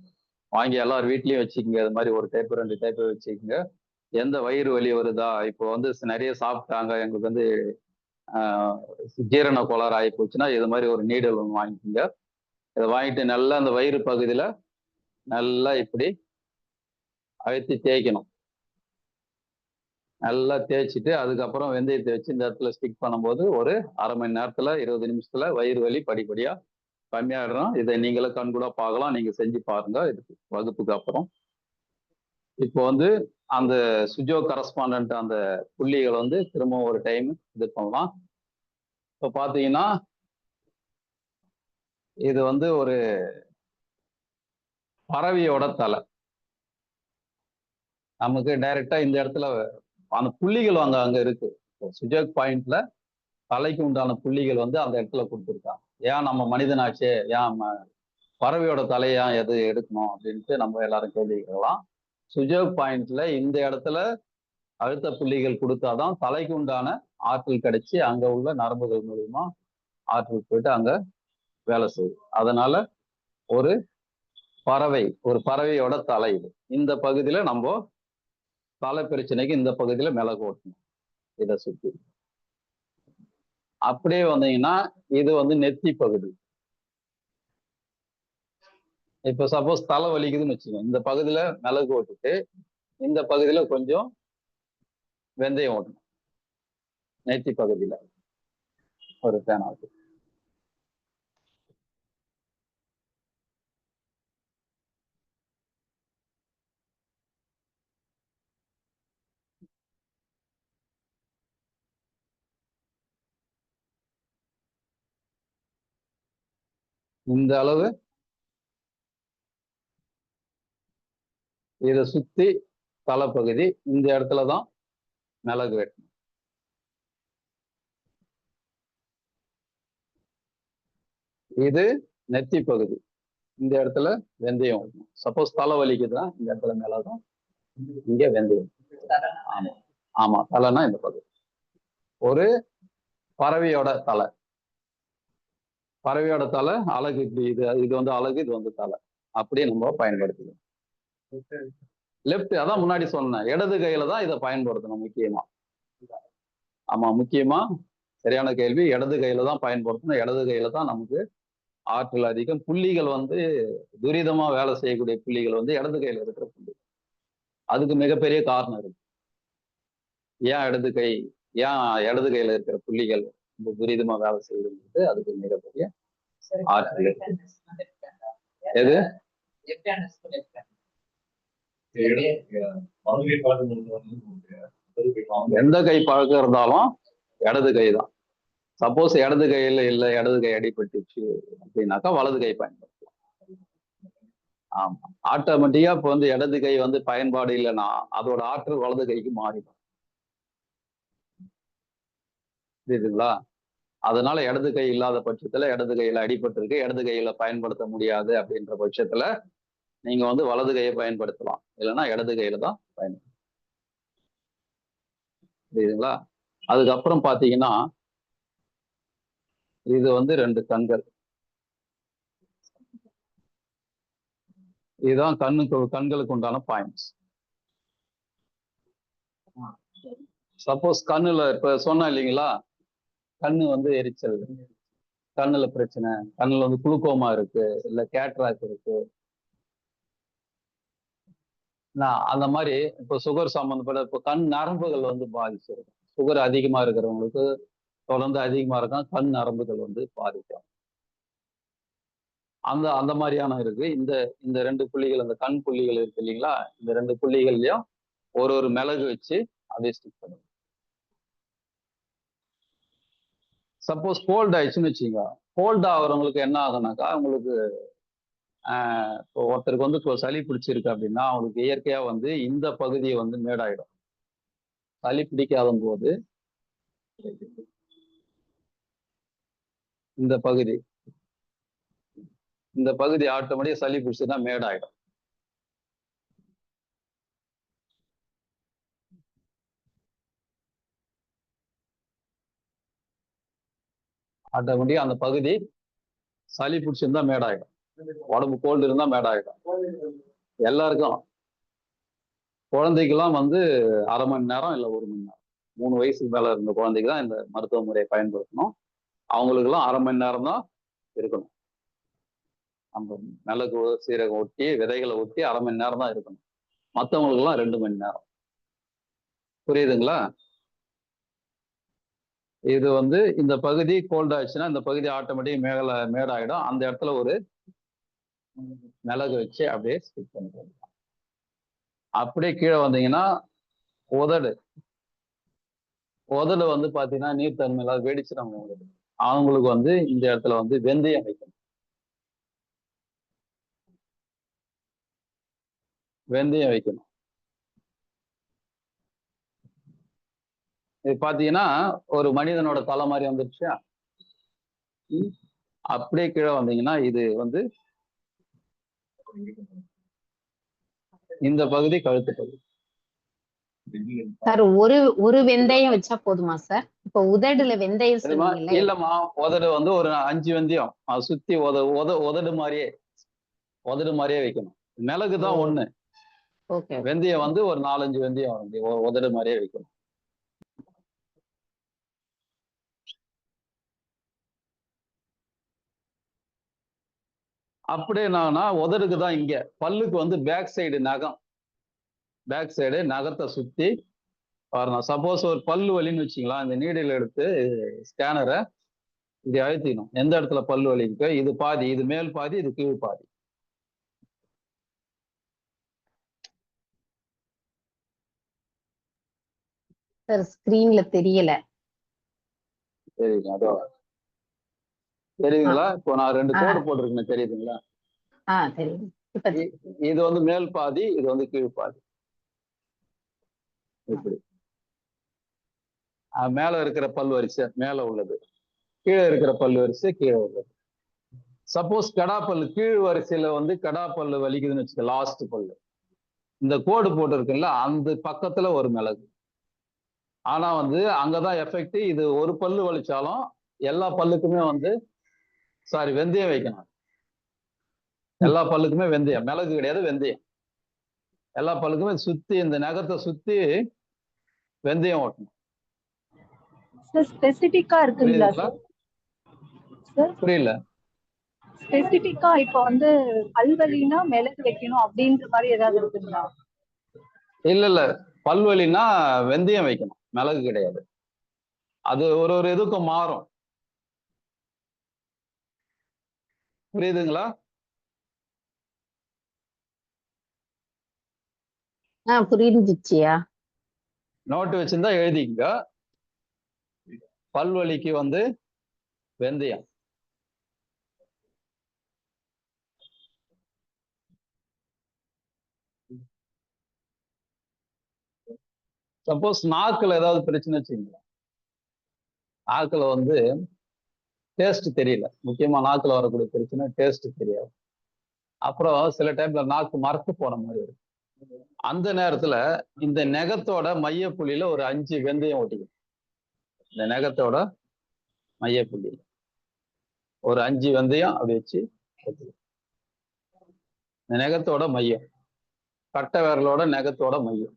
வாங்கி எல்லார் வீட்லயும் வச்சுக்கோங்க. இது மாதிரி ஒரு டைப் 2 டைப் வச்சுக்கோங்க. எந்த வயிறு வலி வருதா, இப்போ வந்து நிறைய சாப்பிட்டாங்க எங்களுக்கு வந்து ஜீரண கோளாறு ஆகி போச்சுன்னா இது மாதிரி ஒரு நீடல் ஒன்று வாங்கிக்கோங்க. இதை வாங்கிட்டு நல்லா அந்த வயிறு பகுதியில நல்லா இப்படி அழுத்தி தேய்க்கணும். நல்லா தேய்ச்சிட்டு அதுக்கப்புறம் வெந்தயத்தை வச்சு இந்த இடத்துல ஸ்டிக் பண்ணும்போது ஒரு அரை மணி நேரத்துல 20 நிமிஷத்துல வயிறு வலி படிப்படியா கம்மியாயிடும். இதை நீங்களும் கண்கூட பார்க்கலாம். நீங்க செஞ்சு பாருங்க இதுக்கு வகுப்புக்கு அப்புறம். இப்போ வந்து அந்த சுஜோ கரஸ்பாண்டன்ட் அந்த புள்ளிகள் வந்து திரும்ப ஒரு டைம் இது பண்ணலாம். இப்போ பாத்தீங்கன்னா இது வந்து ஒரு பறவையோட தலை. நமக்கு டைரக்டா இந்த இடத்துல அந்த புள்ளிகள் அங்க இருக்கு. சுஜோக் பாயிண்ட்ல தலைக்கு உண்டான புள்ளிகள் வந்து அந்த இடத்துல கொடுத்துருக்காங்க. ஏன் நம்ம மனிதனாச்சே ஏன் பறவையோட தலையா எது எடுக்கணும் அப்படின்ட்டு நம்ம எல்லாரும் கேள்வி கேட்கலாம். சுஜோக் பாயிண்ட்ல இந்த இடத்துல அழுத்த புள்ளிகள் கொடுத்தாதான் தலைக்கு உண்டான ஆற்றல் கிடைச்சி அங்க உள்ள நரம்புகள் மூலியமா ஆற்றல் போயிட்டு அங்க வேலை செய்யுது. அதனால ஒரு பறவையோட தலை இது. இந்த பகுதியில நம்ம தலை பிரச்சனைக்கு இந்த பகுதியில மிளகு ஓட்டணும். இதை சுத்தி அப்படியே வந்தீங்கன்னா இது வந்து நெத்தி பகுதி. இப்ப சப்போஸ் தலை வலிக்குதுன்னு வச்சுக்கோங்க, இந்த பகுதியில மிளகு ஓட்டுட்டு இந்த பகுதியில கொஞ்சம் வெந்தயம் ஓட்டணும். நெத்தி பகுதியில ஒரு பேனாவுக்கு. இந்த அளவு இதை சுத்தி தலைப்பகுதி, இந்த இடத்துலதான் மிளகு வெட்டணும். இது நெத்தி பகுதி, இந்த இடத்துல வெந்தயம் வைக்கணும். சப்போஸ் தலை வலிக்குதுன்னா இந்த இடத்துல மிளகும், இங்க வெந்தயம். ஆமா ஆமா, தலைனா இந்த பகுதி. ஒரு பறவையோட தலை, பறவையோட தலை அழகு இப்படி, இது வந்து அழகு, இது வந்து தலை, அப்படியே நம்ம பயன்படுத்திக்கணும். லெப்ட், அதான் முன்னாடி சொன்னேன், இடது கையில தான் இதை பயன்படுத்தணும் முக்கியமா. ஆமா, முக்கியமா சரியான கேள்வி. இடது கையில தான் பயன்படுத்தணும். இடது கையில தான் நமக்கு ஆற்றல் அதிகம். புள்ளிகள் வந்து துரிதமா வேலை செய்யக்கூடிய புள்ளிகள் வந்து இடது கையில இருக்கிற புள்ளி. அதுக்கு மிகப்பெரிய காரணம் இருக்கு. ஏன் இடது கையில இருக்கிற புள்ளிகள் இந்த துரிதமா வேலை செய்யுது, அதுக்கு மிகப்பெரிய ஆற்றல் இருக்கு. எது எந்த கை பழக்கம் இருந்தாலும் இடது கை தான். சப்போஸ் இடது கையில இல்ல, இடது கை அடிபட்டுச்சு அப்படின்னாக்கா வலது கை பயன்படுத்தலாம். ஆமா, ஆட்டோமேட்டிக்கா இப்ப வந்து இடது கை வந்து பயன்பாடு இல்லைன்னா அதோட ஆற்றல் வலது கைக்கு மாறிடும். புரியுதுங்களா? அதனால இடது கை இல்லாத பட்சத்துல, இடது கையில அடிபட்டிருக்கு, இடது கையில பயன்படுத்த முடியாது அப்படின்ற பட்சத்துல நீங்க வந்து வலது கையை பயன்படுத்தலாம், இல்லைன்னா இடது கையில தான் பயன்படுத்தலாம். புரியுதுங்களா? அதுக்கப்புறம் பாத்தீங்கன்னா இது வந்து 2 கண்கள். இதுதான் கண்களுக்கு உண்டான பாயிண்ட்ஸ். சப்போஸ் கண்ணுல இப்ப சொன்ன இல்லைங்களா, கண்ணு வந்து எரிச்சல், கண்ணுல பிரச்சனை, கண்ணுல வந்து குளுக்கோமா இருக்கு, இல்ல கேட்ராக்ட் இருக்கு, அந்த மாதிரி இப்போ சுகர் சம்பந்தப்பட்ட இப்போ கண் நரம்புகள் வந்து பாதிச்சிருக்கும். சுகர் அதிகமா இருக்கிறவங்களுக்கு தொடர்ந்து அதிகமா இருக்கும், கண் நரம்புகள் வந்து பாதிக்கும். அந்த மாதிரியான இருக்கு. இந்த 2 புள்ளிகள், அந்த கண் புள்ளிகள் இருக்கு இல்லைங்களா, இந்த 2 புள்ளிகள்லயும் ஒரு மிளகு வச்சு அப்படியே ஸ்டிக் பண்ணுங்க. சப்போஸ் கோல்ட் ஆயிடுச்சுன்னு வச்சுங்க, கோல்ட் ஆகுறவங்களுக்கு என்ன ஆகுனாக்கா, உங்களுக்கு இப்போ ஒருத்தருக்கு வந்து இப்போ சளி பிடிச்சிருக்கு அப்படின்னா அவங்களுக்கு இயற்கையா வந்து இந்த பகுதியை வந்து மேடாயிடும். சளி பிடிக்காத போது இந்த பகுதி ஆட்டோமேட்டிக்கா சளி பிடிச்சதுன்னா மேடாயிடும். ஆட்டோமேட்டிக்கா அந்த பகுதி சளி பிடிச்சிருந்தா மேடாயிடும். உடம்பு கோல்டு இருந்தா மேடாயிடும். எல்லாருக்கும், குழந்தைக்கெல்லாம் வந்து அரை மணி நேரம் இல்லை 1 மணி நேரம், 3 வயசுக்கு மேல இருந்த குழந்தைக்கு தான் இந்த மருத்துவ முறையை பயன்படுத்தணும். அவங்களுக்கெல்லாம் அரை மணி நேரம் தான் இருக்கணும். அந்த மிளகு சீரகம் ஒட்டி விதைகளை ஒட்டி அரை மணி நேரம் தான் இருக்கணும். மற்றவங்களுக்கெல்லாம் 2 மணி நேரம். புரியுதுங்களா? இது வந்து இந்த பகுதி கோல்ட் ஆயிடுச்சுன்னா இந்த பகுதி ஆட்டோமேட்டிக் மேடாயிடும். அந்த இடத்துல ஒரு மிளகு வச்சு அப்படியே ஸ்டிக் பண்ணிக்கலாம். அப்படியே கீழே வந்தீங்கன்னா உதடு வந்து பாத்தீங்கன்னா நீர்த்தன்மையில வெடிச்சிடும். அவங்களுக்கு வந்து இந்த இடத்துல வந்து வெந்தயம் வைக்கணும். வெந்தயம் வைக்கணும். இது பாத்தீங்கன்னா ஒரு மனிதனோட தலை மாதிரி வந்துருச்சா, அப்படியே கீழே வந்தீங்கன்னா இது வந்து இந்த பகுதி கழுத்து பகுதி. சார் ஒரு வெந்தயம் வச்சா போதுமா சார்? இப்ப உதடுல வெந்தயம் சொன்னீங்கல்ல. இல்லம்மா, உதடு வந்து ஒரு 5 வெந்தயம் சுத்தி உதடு மாதிரியே வைக்கணும். மிளகு தான் 1, வெந்தயம் வந்து ஒரு 4-5 வெந்தயம் உதடு மாதிரியே வைக்கணும். அப்படியே நான் உதடுக்கு தான் இங்க, பல்லுக்கு வந்து பேக் சைடு நகத்தை சுத்தி வரணும். சப்போஸ் ஒரு பல்லு வலின்னு வச்சுக்கலாம், இந்த நீடில் எடுத்து ஸ்கேனரை இப்படி அழுத்திக்கணும். எந்த இடத்துல பல்லு வலிக்கு, இது பாதி, இது மேல் பாதி, இது கீழ் பாதி. சார் ஸ்கிரீன்ல தெரியல. சரிங்க, அதோ தெரியுதுங்களா? இப்போ நான் 2 ஆ கோடு போட்டிருக்கேன், தெரியுதுங்களா? தெரியும். இப்ப இது வந்து மேல் பாதி, இது வந்து கீழ் பாதி. இப்படி மேல இருக்கிற பல் வரிசை மேல உள்ளது, கீழே இருக்கிற பல் வரிசை கீழே உள்ளது. சப்போஸ் கடாப்பல்லு கீழ் வரிசையில வந்து கடாப்பல்லு வலிக்குதுன்னு வச்சுக்க, லாஸ்ட் பல்லு, இந்த கோடு போட்டு இருக்குல்ல அந்த பக்கத்துல ஒரு மிளகு. ஆனா வந்து அங்கதான் எஃபெக்ட். இது ஒரு பல்லு வலிச்சாலும் எல்லா பல்லுக்குமே வந்து வெந்தயம் வைக்கணும். எல்லா பல்லுக்குமே வெந்தயம், மிளகு கிடையாது, வெந்தயம். எல்லா பல்லுக்குமே சுத்தி இந்த நகத்தை சுத்தி வெந்தயம் ஓட்டணும். ஸ்பெசிபிக்கா இருக்குங்களா சார்? புரியல. ஸ்பெசிபிக்கா இப்ப வந்து பல்வலினா மிளகு வைக்கணும் அப்படின்ற மாதிரி ஏதாவது இருக்குங்களா? இல்ல, பல்வலினா வெந்தயம் வைக்கணும், மிளகு கிடையாது. அது ஒரு இதுக்கும் மாறும். புரியுதுங்களா? புரிஞ்சிச்சியா? நோட்டு வச்சிருந்தா எழுதிங்க. பல்வலிக்கு வந்து வெந்தயம். சப்போஸ் நாக்குல ஏதாவது பிரச்சனை வச்சுங்களா, நாக்குல வந்து டேஸ்ட் தெரியல, முக்கியமா நாக்குல வரக்கூடிய பிரச்சனை டேஸ்ட் தெரியாது. அப்புறம் சில டைம்ல நாக்கு மரத்து போன மாதிரி இருக்கும். அந்த நேரத்துல இந்த நெகத்தோட மையப்புள்ளியில ஒரு 5 வெந்தயம் ஒட்டிக்கும். இந்த நெகத்தோட மையப்புள்ளியில ஒரு 5 வெந்தயம் அப்படி வச்சு ஒட்டிக்கும். இந்த நெகத்தோட மையம், கட்டை விரலோட நெகத்தோட மையம்.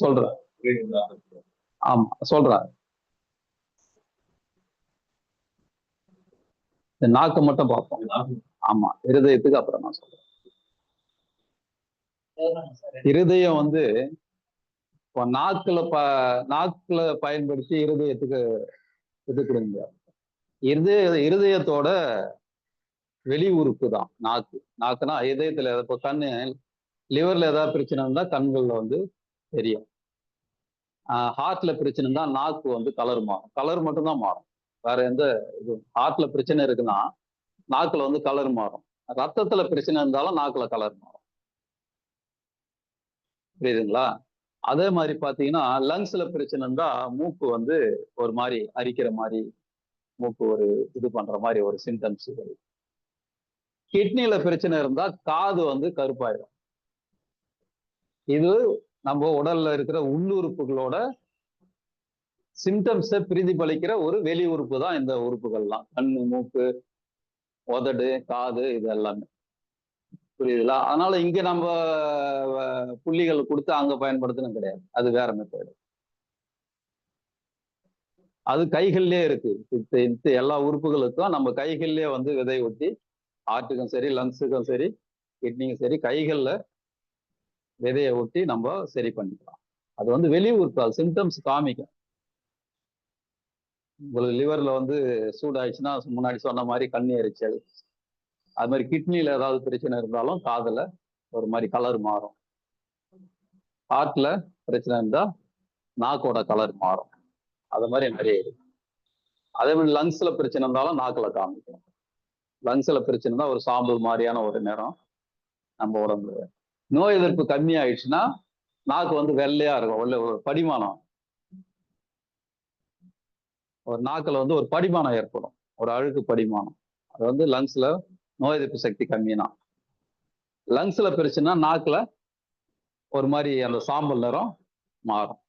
சொல்றேன். ஆமா சொல்றேன். இந்த நாக்கு மட்டும் பார்ப்போம். ஆமா, இருதயத்துக்கு அப்புறம் நான் சொல்றேன். இருதயம் வந்து இப்போ நாக்குல பயன்படுத்தி இருதயத்துக்கு இது கொடுங்க. இருதயத்தோட வெளி உறுப்பு தான் நாக்கு. நாக்குனா இதயத்துல இப்போ கண்ணு, லிவர்ல ஏதாவது பிரச்சனை இருந்தா கண்கள்ல வந்து தெரியும். ஹார்ட்ல பிரச்சனை இருந்தா நாக்கு வந்து கலர் மாறும். கலர் மட்டும்தான் மாறும், வேற எந்த இது. ஹார்ட்ல பிரச்சனை இருக்குன்னா நாக்குல வந்து கலர் மாறும். ரத்தத்துல பிரச்சனை இருந்தாலும் நாக்குல கலர் மாறும். புரியுதுங்களா? அதே மாதிரி பாத்தீங்கன்னா லங்ஸ்ல பிரச்சனை இருந்தா மூக்கு வந்து ஒரு மாதிரி அரிக்கிற மாதிரி, மூக்கு ஒரு இது பண்ற மாதிரி ஒரு சிம்டம்ஸ் வரும். கிட்னில பிரச்சனை இருந்தா காது வந்து கருப்பாயிடும். இது நம்ம உடல்ல இருக்கிற உள்ளுறுப்புகளோட சிம்டம்ஸை பிரதிபலிக்கிற ஒரு வெளி உறுப்பு தான் இந்த உறுப்புகள்லாம். கண்ணு, மூக்கு, உதடு, காது, இது எல்லாமே. புரியுதுங்களா? அதனால இங்க நம்ம புள்ளிகள் கொடுத்து அங்க பயன்படுத்தணும் கிடையாது, அது வேற மெத்தடு. அது கைகள்லயே இருக்கு. எல்லா உறுப்புகளுக்கும் நம்ம கைகள்லயே வந்து விதை ஒட்டி, ஹார்ட்டுக்கும் சரி, லங்ஸுக்கும் சரி, கிட்னிக்கும் சரி, கைகள்ல விதையை ஒட்டி நம்ம சரி பண்ணிக்கலாம். அது வந்து வெளி உறுப்பு, அது சிம்டம்ஸ் காமிக்கும். உங்களுக்கு லிவர்ல வந்து சூடாயிடுச்சுன்னா முன்னாடி சொன்ன மாதிரி கண்ணு எரிச்சல், அது மாதிரி கிட்னில ஏதாவது பிரச்சனை இருந்தாலும் காதுல ஒரு மாதிரி கலர் மாறும். ஹார்ட்ல பிரச்சனை இருந்தா நாக்கோட கலர் மாறும். அது மாதிரி நிறைய இருக்கு. அதே மாதிரி லங்ஸ்ல பிரச்சனை இருந்தாலும் நாக்குல காமிக்கும். லங்ஸ்ல பிரச்சனை தான் ஒரு சாம்பல் மாதிரியான ஒரு நிறம் நம்ம உடம்புல. நோய் எதிர்ப்பு கம்மி ஆயிடுச்சுன்னா நாக்கு வந்து வெள்ளையா இருக்கும், ஒரு படிமானம். ஒரு நாக்குல வந்து ஒரு படிமானம் ஏற்படும், ஒரு அழுக்கு படிமானம். அது வந்து லங்ஸ்ல நோய் எதிர்ப்பு சக்தி கம்மினா. லங்ஸ்ல பிரச்சனைனா நாக்குல ஒரு மாதிரி அந்த சாம்பல் நிறம் மாறும்.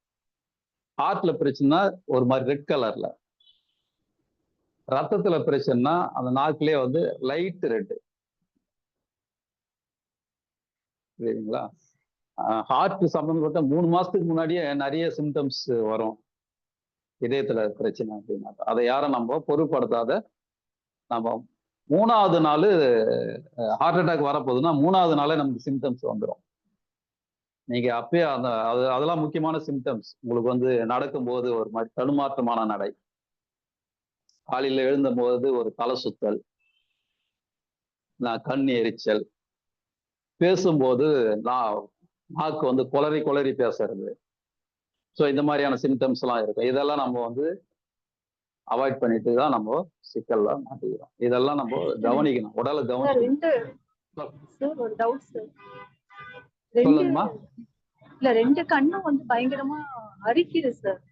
ஹார்ட்ல பிரச்சனைனா ஒரு மாதிரி ரெட் கலர்ல. ரத்தத்துல பிரச்சனைனா அந்த நாக்குலயே வந்து லைட் ரெட். சரிங்களா? ஹார்ட் சம்பந்தப்பட்ட 3 மாசத்துக்கு முன்னாடியே நிறைய சிம்டம்ஸ் வரும் இதயத்துல பிரச்சனை அப்படின்னா. அதை யாரும் நம்ம பொருட்படுத்தாத, நம்ம 3வது நாள் ஹார்ட் அட்டாக் வரப்போகுதுன்னா 3வது நாளே நமக்கு சிம்டம்ஸ் வந்துடும். நீங்க அப்பயே அதெல்லாம் முக்கியமான சிம்டம்ஸ். உங்களுக்கு வந்து நடக்கும்போது ஒரு மாதிரி தடுமாற்றமான நடை, காலையில எழுந்த போது ஒரு தலை சுத்தல், நான் கண் எரிச்சல், பேசும்போது நாக்கு வந்து குளறி குளறி பேசுறது. ஸோ இந்த மாதிரியான சிம்டம்ஸ் எல்லாம் இருக்கும். இதெல்லாம் நம்ம வந்து அவாய்ட் பண்ணிட்டு தான் நம்ம சிக்கல்ல மாட்டிக்கிறோம். இதெல்லாம் நம்ம கவனிக்கணும், உடலை சார் கவனிக்கணும். சார் ஒரு டவுட் சார். ரெண்டு சொல்லுங்கம்மா. இல்ல 2 கண்ணும் வந்து பயங்கரமா அரிக்குது சார்.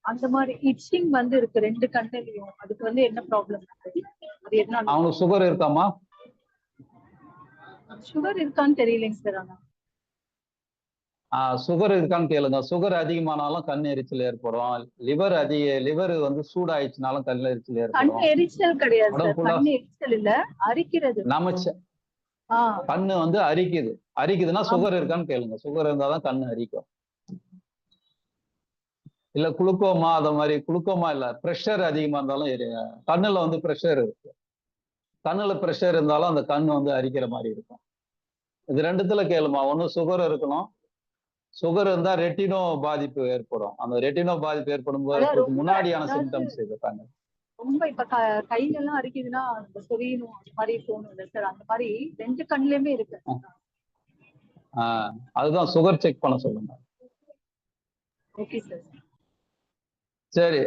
அந்த மாதிரி இச்சிங் வந்து இருக்கு 2 கண்ணுலயும். அதுக்கு வந்து என்ன ப்ராப்ளம்? அது என்ன? அவனுக்கு சுகர் இருக்காமா? சுகர் இருக்கான்னு தெரியலைங்க சார். ஆனா சுகர் இருக்கான்னு கேளுங்க. சுகர் அதிகமானாலும் கண் எரிச்சல் ஏற்படும். லிவர் வந்து சூடாயிடுச்சுனாலும் கண் எரிச்சல் கண் ஏற்படும். எரிச்சல் கிடையாது சார். உடம்புல கண் எரிச்சல் இல்ல, அரிக்கிறது. கண்ணு வந்து அரிக்குதுன்னா சுகர் இருக்கான்னு கேளுங்க. சுகர் இருந்தாதான் கண்ணு அரிக்கும். இல்ல குளுக்கோமா, அத மாதிரி குளுக்கோமா இல்ல, பிரஷர் அதிகமா இருந்தாலும் கண்ணுல வந்து பிரஷர் இருக்கு. கண்ணுல பிரஷர் இருந்தாலும் அந்த கண் வந்து அரிக்கிற மாதிரி இருக்கும். இது ரெண்டுத்துல கேளுமா. ஒண்ணு சுகர் இருக்கணும். சுகர் இருந்தா ரெட்டினோ பாதிப்பு ஏற்படும். அந்த ரெட்டினோ பாதிப்பு ஏற்படும் போது முன்னாடியான சிம்டம்ஸ் இது கண்ணு. ரொம்ப இப்ப கையில எல்லாம் அரிக்குதுன்னா சொரியணும் அந்த மாதிரி தோணும் சார். அந்த மாதிரி 2 கண்ணுலயுமே இருக்கு. அதுதான் சுகர் செக் பண்ண சொல்லுங்க. Okay sir. சரி,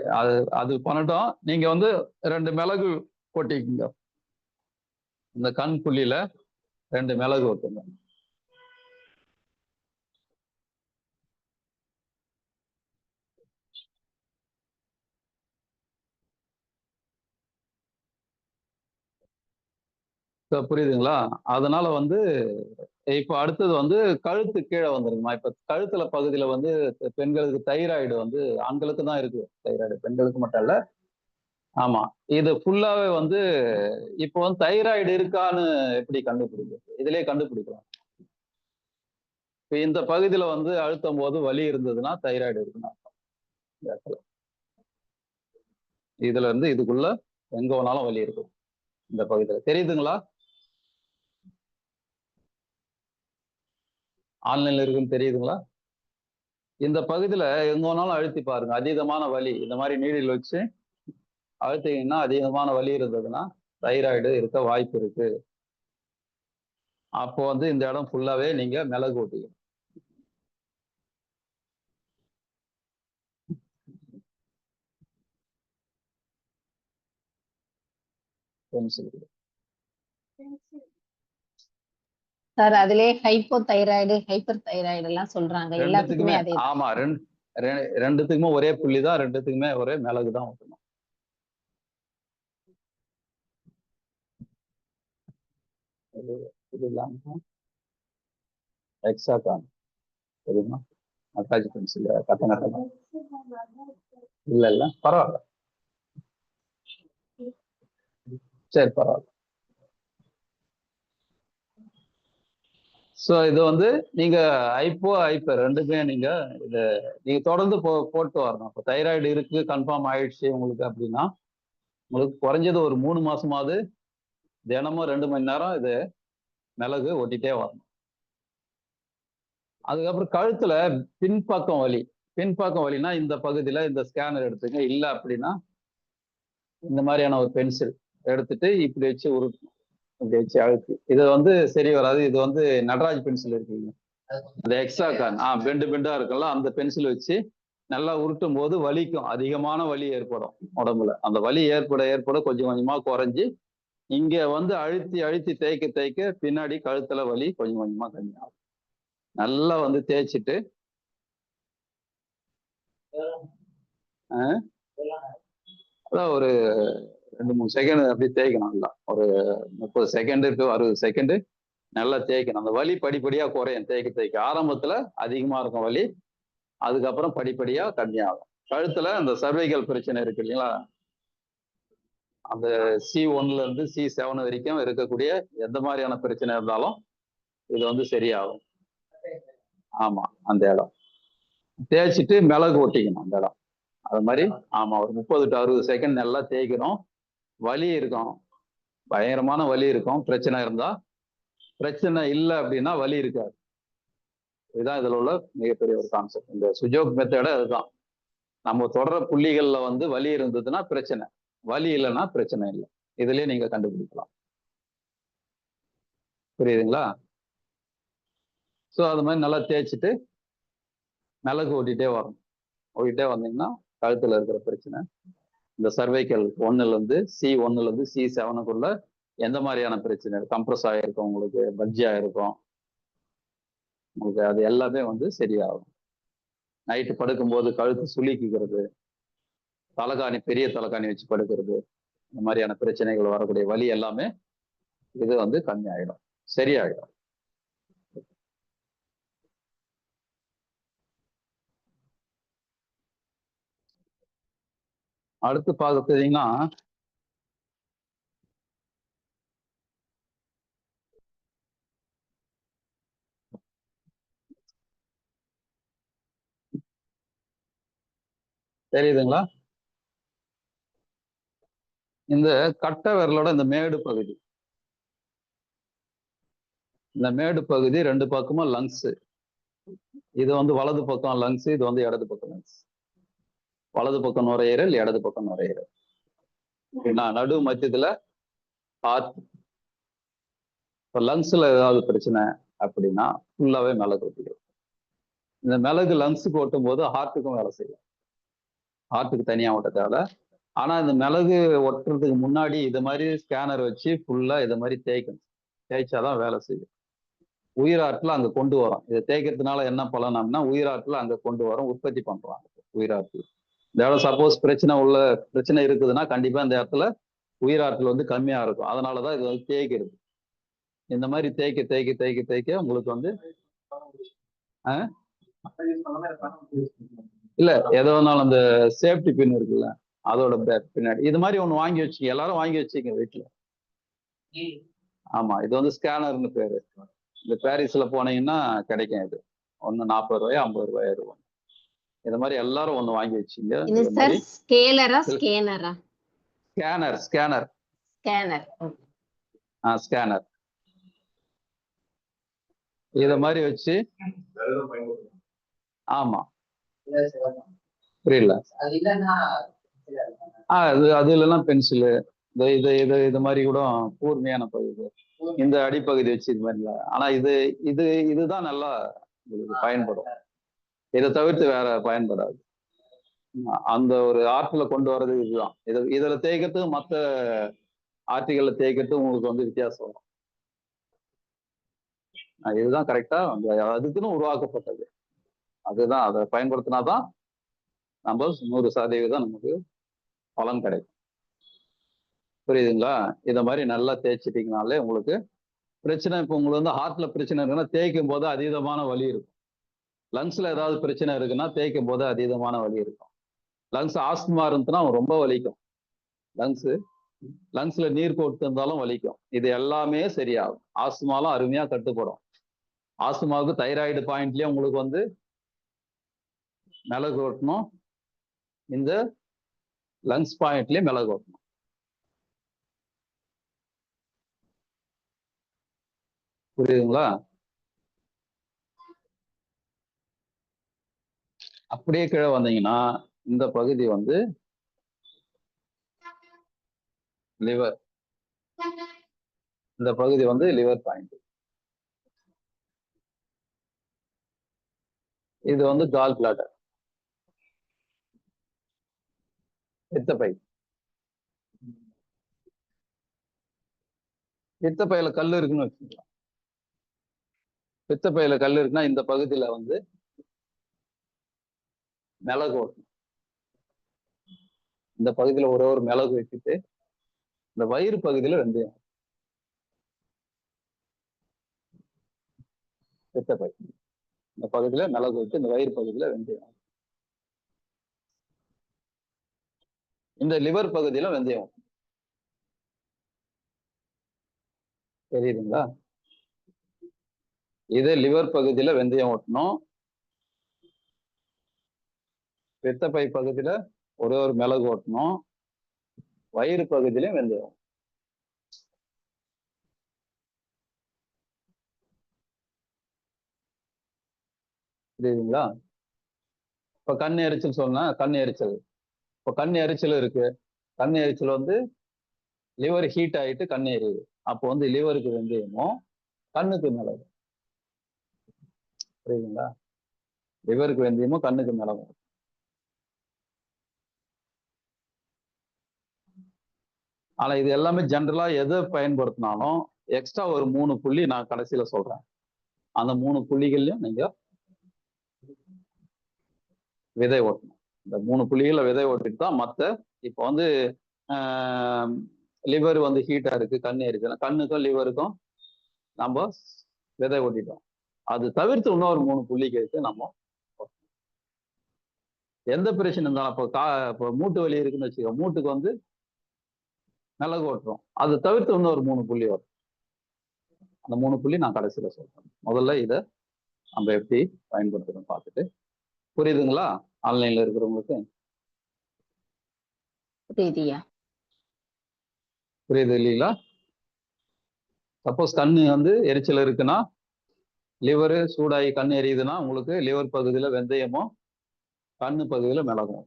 அது பண்ணட்டும். நீங்க வந்து 2 மிளகு கொட்டிக்கங்க. இந்த கண் புள்ளியில 2 மிளகு ஓட்டுங்க. புரியுதுங்களா? அதனால வந்து இப்ப அடுத்தது வந்து கழுத்து கீழே வந்துருங்கம்மா. இப்ப கழுத்துல பகுதியில வந்து பெண்களுக்கு தைராய்டு வந்து, ஆண்களுக்கு தான் இருக்கு தைராய்டு, பெண்களுக்கு மட்டும் இல்ல. ஆமா, இது ஃபுல்லாவே வந்து இப்போ வந்து தைராய்டு இருக்கான்னு எப்படி கண்டுபிடிக்கிறது? இதுலயே கண்டுபிடிக்கலாம். இப்ப இந்த பகுதியில வந்து அழுத்தும் போது வலி இருந்ததுன்னா தைராய்டு இருக்குன்னு அர்த்தம். இதுல இருந்து இதுக்குள்ள எங்க வேணாலும் வலி இருக்கும். இந்த பகுதியில தெரியுதுங்களா? ஆன்லைன்ல இருக்குன்னு தெரியுதுங்களா? இந்த பகுதியில எங்க வேணாலும் அழுத்தி பாருங்க. அதீதமான வலி, இந்த மாதிரி நீடில் வச்சு அழுத்தீங்கன்னா, அதிகமான வலி இருந்ததுன்னா தைராய்டு இருக்க வாய்ப்பு இருக்கு. அப்போ வந்து இந்த இடம் ஃபுல்லாவே நீங்க மிளகு ஓட்டிக்கணும். சார் அதுலயே ஹைப்போ தைராய்டு, ஹைப்பர் தைராய்டு எல்லாம் சொல்றாங்க. எல்லாத்துக்குமே அதே. ஆமா, ரெண்டுத்துக்குமே ஒரே புள்ளி தான். ரெண்டுத்துக்குமே ஒரே மிளகு தான் ஊற்றணும். இது இல்லாம எக்ஸாகான் தெரியுமா? நட்டாஜி பென்சில் கட்டணம் இல்ல பரவாயில்ல. சரி, பரவாயில்ல. ஸோ இது வந்து நீங்க ஹைப்போ ஹைப்பர் ரெண்டுமே நீங்க தொடர்ந்து போட்டு வரணும். இப்போ தைராய்டு இருக்கு, கன்ஃபார்ம் ஆயிடுச்சு உங்களுக்கு அப்படின்னா, உங்களுக்கு குறைஞ்சது ஒரு 3 மாசமாவது தினமும் 2 மணி நேரம் இது மிளகு ஒட்டிட்டே வரணும். அதுக்கப்புறம் கழுத்துல பின்பக்கம் வலினா இந்த பகுதியில இந்த ஸ்கேனர் எடுத்துங்க. இல்ல அப்படின்னா இந்த மாதிரியான ஒரு பென்சில் எடுத்துட்டு இப்படி வச்சு உருட்டணும். இப்படி வச்சு அழுத்தி. இது வந்து சரி வராது. இது வந்து நடராஜ் பென்சில் இருக்குங்க, அந்த எக்ஸாகான் பெண்டா இருக்குல்ல, அந்த பென்சில் வச்சு நல்லா உருட்டும் போது வலிக்கும். அதிகமான வலி ஏற்படும் உடம்புல. அந்த வலி ஏற்பட கொஞ்சம் கொஞ்சமா குறைஞ்சி இங்க வந்து அழுத்தி தேய்க்க பின்னாடி கழுத்துல வலி கொஞ்சம் கொஞ்சமா கம்மியாகும். நல்லா வந்து தேய்ச்சிட்டு அதான் ஒரு 2-3 செகண்ட் அப்படி தேய்க்கணும். நல்லா ஒரு 30 செகண்ட் டு 60 செகண்ட் நல்லா தேய்க்கணும். அந்த வலி படிப்படியா குறையும் தேய்க்க. ஆரம்பத்துல அதிகமா இருக்கும் வலி, அதுக்கப்புறம் படிப்படியா கம்மியாகும். கழுத்துல அந்த சர்வைக்கல் பிரச்சனை இருக்கு இல்லைங்களா, அந்த C1ல இருந்து C7 வரைக்கும் இருக்கக்கூடிய எந்த மாதிரியான பிரச்சனை இருந்தாலும் இது வந்து சரியாகும். ஆமா, அந்த இடம் தேய்ச்சிட்டு மிளகு ஒட்டிக்கணும் அந்த இடம். அது மாதிரி ஆமா, ஒரு 30 to 60 செகண்ட் நல்லா தேய்க்கணும். வலி இருக்கும், பயங்கரமான வலி இருக்கும். பிரச்சனை இருந்தா. பிரச்சனை இல்லை அப்படின்னா வலி இருக்காது. இதுதான் இதுல உள்ள மிகப்பெரிய ஒரு கான்செப்ட். இந்த சுஜோக் மெத்தட அதுதான். நம்ம தொடர புள்ளிகள்ல வந்து வலி இருந்ததுன்னா பிரச்சனை, வலி இல்லைன்னா பிரச்சனை இல்லை. இதுலயே நீங்க கண்டுபிடிக்கலாம். புரியுதுங்களா? ஸோ அது மாதிரி நல்லா தேய்ச்சிட்டு மிளகு ஓட்டிகிட்டே வரணும். ஓட்டிகிட்டே வந்தீங்கன்னா கழுத்தில் இருக்கிற பிரச்சனை, இந்த சர்வைக்கல் 1லேருந்து C1லேருந்து C7க்குள்ள எந்த மாதிரியான பிரச்சனை, கம்ப்ரஸ் ஆகிருக்கும், உங்களுக்கு பட்ஜி ஆகிருக்கும், உங்களுக்கு அது எல்லாமே வந்து சரியாகும். நைட்டு படுக்கும்போது கழுத்து சுளிக்கிறது, தலைகாணி பெரிய தலைகாணி வச்சு படுக்கிறது, இந்த மாதிரியான பிரச்சனைகள் வரக்கூடிய வலி எல்லாமே இது வந்து கம்மி ஆகிடும், சரியாயிடும். அடுத்து பார்த்தீங்கன்னா தெரியுதுங்களா, இந்த கட்டை விரலோட இந்த மேடு பகுதி, இந்த மேடு பகுதி 2 பக்கமும் லங்ஸ். இது வந்து வலது பக்கம் லங்ஸ், இது வந்து இடது பக்கம் லங்ஸ். வலது பக்கம் நுரையீரல், இடது பக்கம் நுரையீரல். நடு மத்தியத்துல ஹார்ட். இப்போ லங்ஸ்ல ஏதாவது பிரச்சனை அப்படின்னா ஃபுல்லாவே மிளகு ஊற்றிடும். இந்த மிளகு லங்ஸுக்கு ஓட்டும் போது ஹார்ட்டுக்கும் வேலை செய்யும், ஹார்ட்டுக்கு தனியா ஓட்ட தேவை. ஆனா இந்த மிளகு ஒட்டுறதுக்கு முன்னாடி இது மாதிரி ஸ்கேனர் வச்சு ஃபுல்லா இது மாதிரி தேய்க்கணும். தேய்ச்சாதான் வேலை செய்யும். உயிராற்றல அங்க கொண்டு வரும். இதை தேய்க்கிறதுனால என்ன பலனா, உயிராற்றல அங்க கொண்டு வரும், உற்பத்தி பண்றாங்க உயிராற்றல். இந்த இடத்துல சப்போஸ் பிரச்சனை இருக்குதுன்னா கண்டிப்பா இந்த இடத்துல உயிராற்றல் வந்து கம்மியா இருக்கும். அதனாலதான் இது வந்து தேய்க்கிறது. இந்த மாதிரி தேய்க்க தேய்க்க தேய்க்க தேய்க்க உங்களுக்கு வந்து இல்ல எதோ ஒன்றாலும் அந்த சேஃப்டி பின் இருக்குல்ல, அதோட பின்னாடி இது மாதிரி ஒண்ணு வாங்கி வச்சுக்க, எல்லாரும் வாங்கி வச்சுக்க வீட்டுல. ஆமா, இது வந்து ஸ்கேனர்னு பேரு. இந்த பாரிஸ்ல போனீங்கன்னா கிடைக்கும். இது ஒண்ணு 40 ரூபாயோ 50 ரூபாயோ இருக்கும். இது மாதிரி எல்லாரும் ஒண்ணு வாங்கி வச்சுங்க. ஸ்கேனர் இத மாதிரி வச்சு. ஆமா, புரியல. அது இல்லைன்னா பென்சிலு, இது மாதிரி கூட கூர்மையான பகுதி, இந்த அடிப்பகுதி வச்சு இது மாதிரி. ஆனா இதுதான் நல்லா உங்களுக்கு பயன்படும். இதை தவிர்த்து வேற பயன்படாது. அந்த ஒரு ஆற்றலை கொண்டு வர்றது இதுதான். இதுல தேய்க்கிறதுக்கு மற்ற ஆர்டிகல்ல தேய்க்கிறதுக்கு உங்களுக்கு வந்து வித்தியாசம் வரும். இதுதான் கரெக்டா அதுக்குன்னு உருவாக்கப்பட்டது. அதுதான், அதை பயன்படுத்தினாதான் நம்ம 100% நமக்கு பலன் கிடைக்கும். புரியுதுங்களா? இதை மாதிரி நல்லா தேய்ச்சிட்டிங்கனாலே உங்களுக்கு பிரச்சனை. இப்போ உங்களுக்கு வந்து ஹார்ட்ல பிரச்சனை இருக்குன்னா தேய்க்கும் போது அதீதமான வலி இருக்கும். லங்ஸ்ல ஏதாவது பிரச்சனை இருக்குன்னா தேய்க்கும் போது அதீதமான வலி இருக்கும். லங்ஸ் ஆஸ்துமா இருந்துச்சுன்னா ரொம்ப வலிக்கும். லங்ஸ்ல நீர் கோட்டு இருந்தாலும் வலிக்கும். இது எல்லாமே சரியாகும். ஆஸ்துமாலும் அருமையா கட்டுப்படும். ஆஸ்துமாவுக்கு தைராய்டு பாயிண்ட்லயே உங்களுக்கு வந்து மிளகு ஓட்டணும், இந்த லங்ஸ் பாயிண்ட்லயே மிளகு ஓட்டணும். புரியுதுங்களா? அப்படியே கீழே வந்தீங்கன்னா இந்த பகுதி வந்து லிவர். இந்த பகுதி வந்து லிவர் பாயிண்ட். இது வந்து கால் பிளாடர், பித்தப்பை. பித்தப்பையில கல் இருக்குன்னு வச்சுக்கலாம். பித்தப்பையில கல் இருக்குன்னா இந்த பகுதியில வந்து மிளகு ஓட்டணும். இந்த பகுதியில ஒரு மிளகு வச்சுட்டு இந்த வயிறு பகுதியில வெந்தயம். பித்தப்பை இந்த பகுதியில மிளகு வச்சு இந்த வயிறு பகுதியில வெந்தயம். இந்த லிவர் பகுதியில வெந்தயம். தெரியுதுங்களா? இது லிவர் பகுதியில வெந்தயம் ஓட்டணும். பித்தப்பை பகுதியில ஒரு மிளகு ஓட்டணும். வயிறு பகுதியிலும் வெந்தயம். புரியுதுங்களா? இப்ப கண் எரிச்சல் சொன்னா, கண் எரிச்சல். இப்போ கண் எரிச்சல் இருக்கு. கண் எரிச்சல் வந்து லிவர் ஹீட் ஆகிட்டு கண் எரியுது. அப்போ வந்து லிவருக்கு வெந்தயமும் கண்ணுக்கு மிளகு. புரியுதுங்களா? லிவருக்கு வெந்தயமும் கண்ணுக்கு மிளகும். ஆனா இது எல்லாமே ஜென்ரலா எதை பயன்படுத்தினாலும் எக்ஸ்ட்ரா ஒரு 3 புள்ளி நான் கடைசியில சொல்றேன். அந்த 3 புள்ளிகள்லயும் நீங்க விதை ஓட்டணும். இந்த 3 புள்ளிகளை விதை ஓட்டிட்டு தான் மற்ற இப்போ வந்து லிவர் வந்து ஹீட்டா இருக்கு, கண் எரிச்சல், கண்ணுக்கும் லிவருக்கும் நம்ம விதை ஓட்டிட்டோம். அது தவிர்த்து இன்னொரு 3 புள்ளிகளுக்கு நம்ம எந்த பிரச்சனை இருந்தாலும் இப்போ மூட்டு வலி இருக்குன்னு வச்சுக்கோ, மூட்டுக்கு வந்து மிளகு ஓட்டுறோம். அது தவிர்த்து இன்னொரு 3 புள்ளி வரும். அந்த 3 புள்ளி நான் கடைசியில சொல்றேன். முதல்ல இதை நம்ம எப்படி பயன்படுத்தணும் பார்த்துட்டு. புரியுதுங்களா? ஆன்லைன்ல இருக்கிறவங்களுக்கு புரியுதுயா. புரியுது இல்லைங்களா? சப்போஸ் கண்ணு வந்து எரிச்சல் இருக்குன்னா, லிவரு சூடாகி கண் எரியுதுன்னா உங்களுக்கு லிவர் பகுதியில வெந்தயமும் கண்ணு பகுதியில மிளகும்.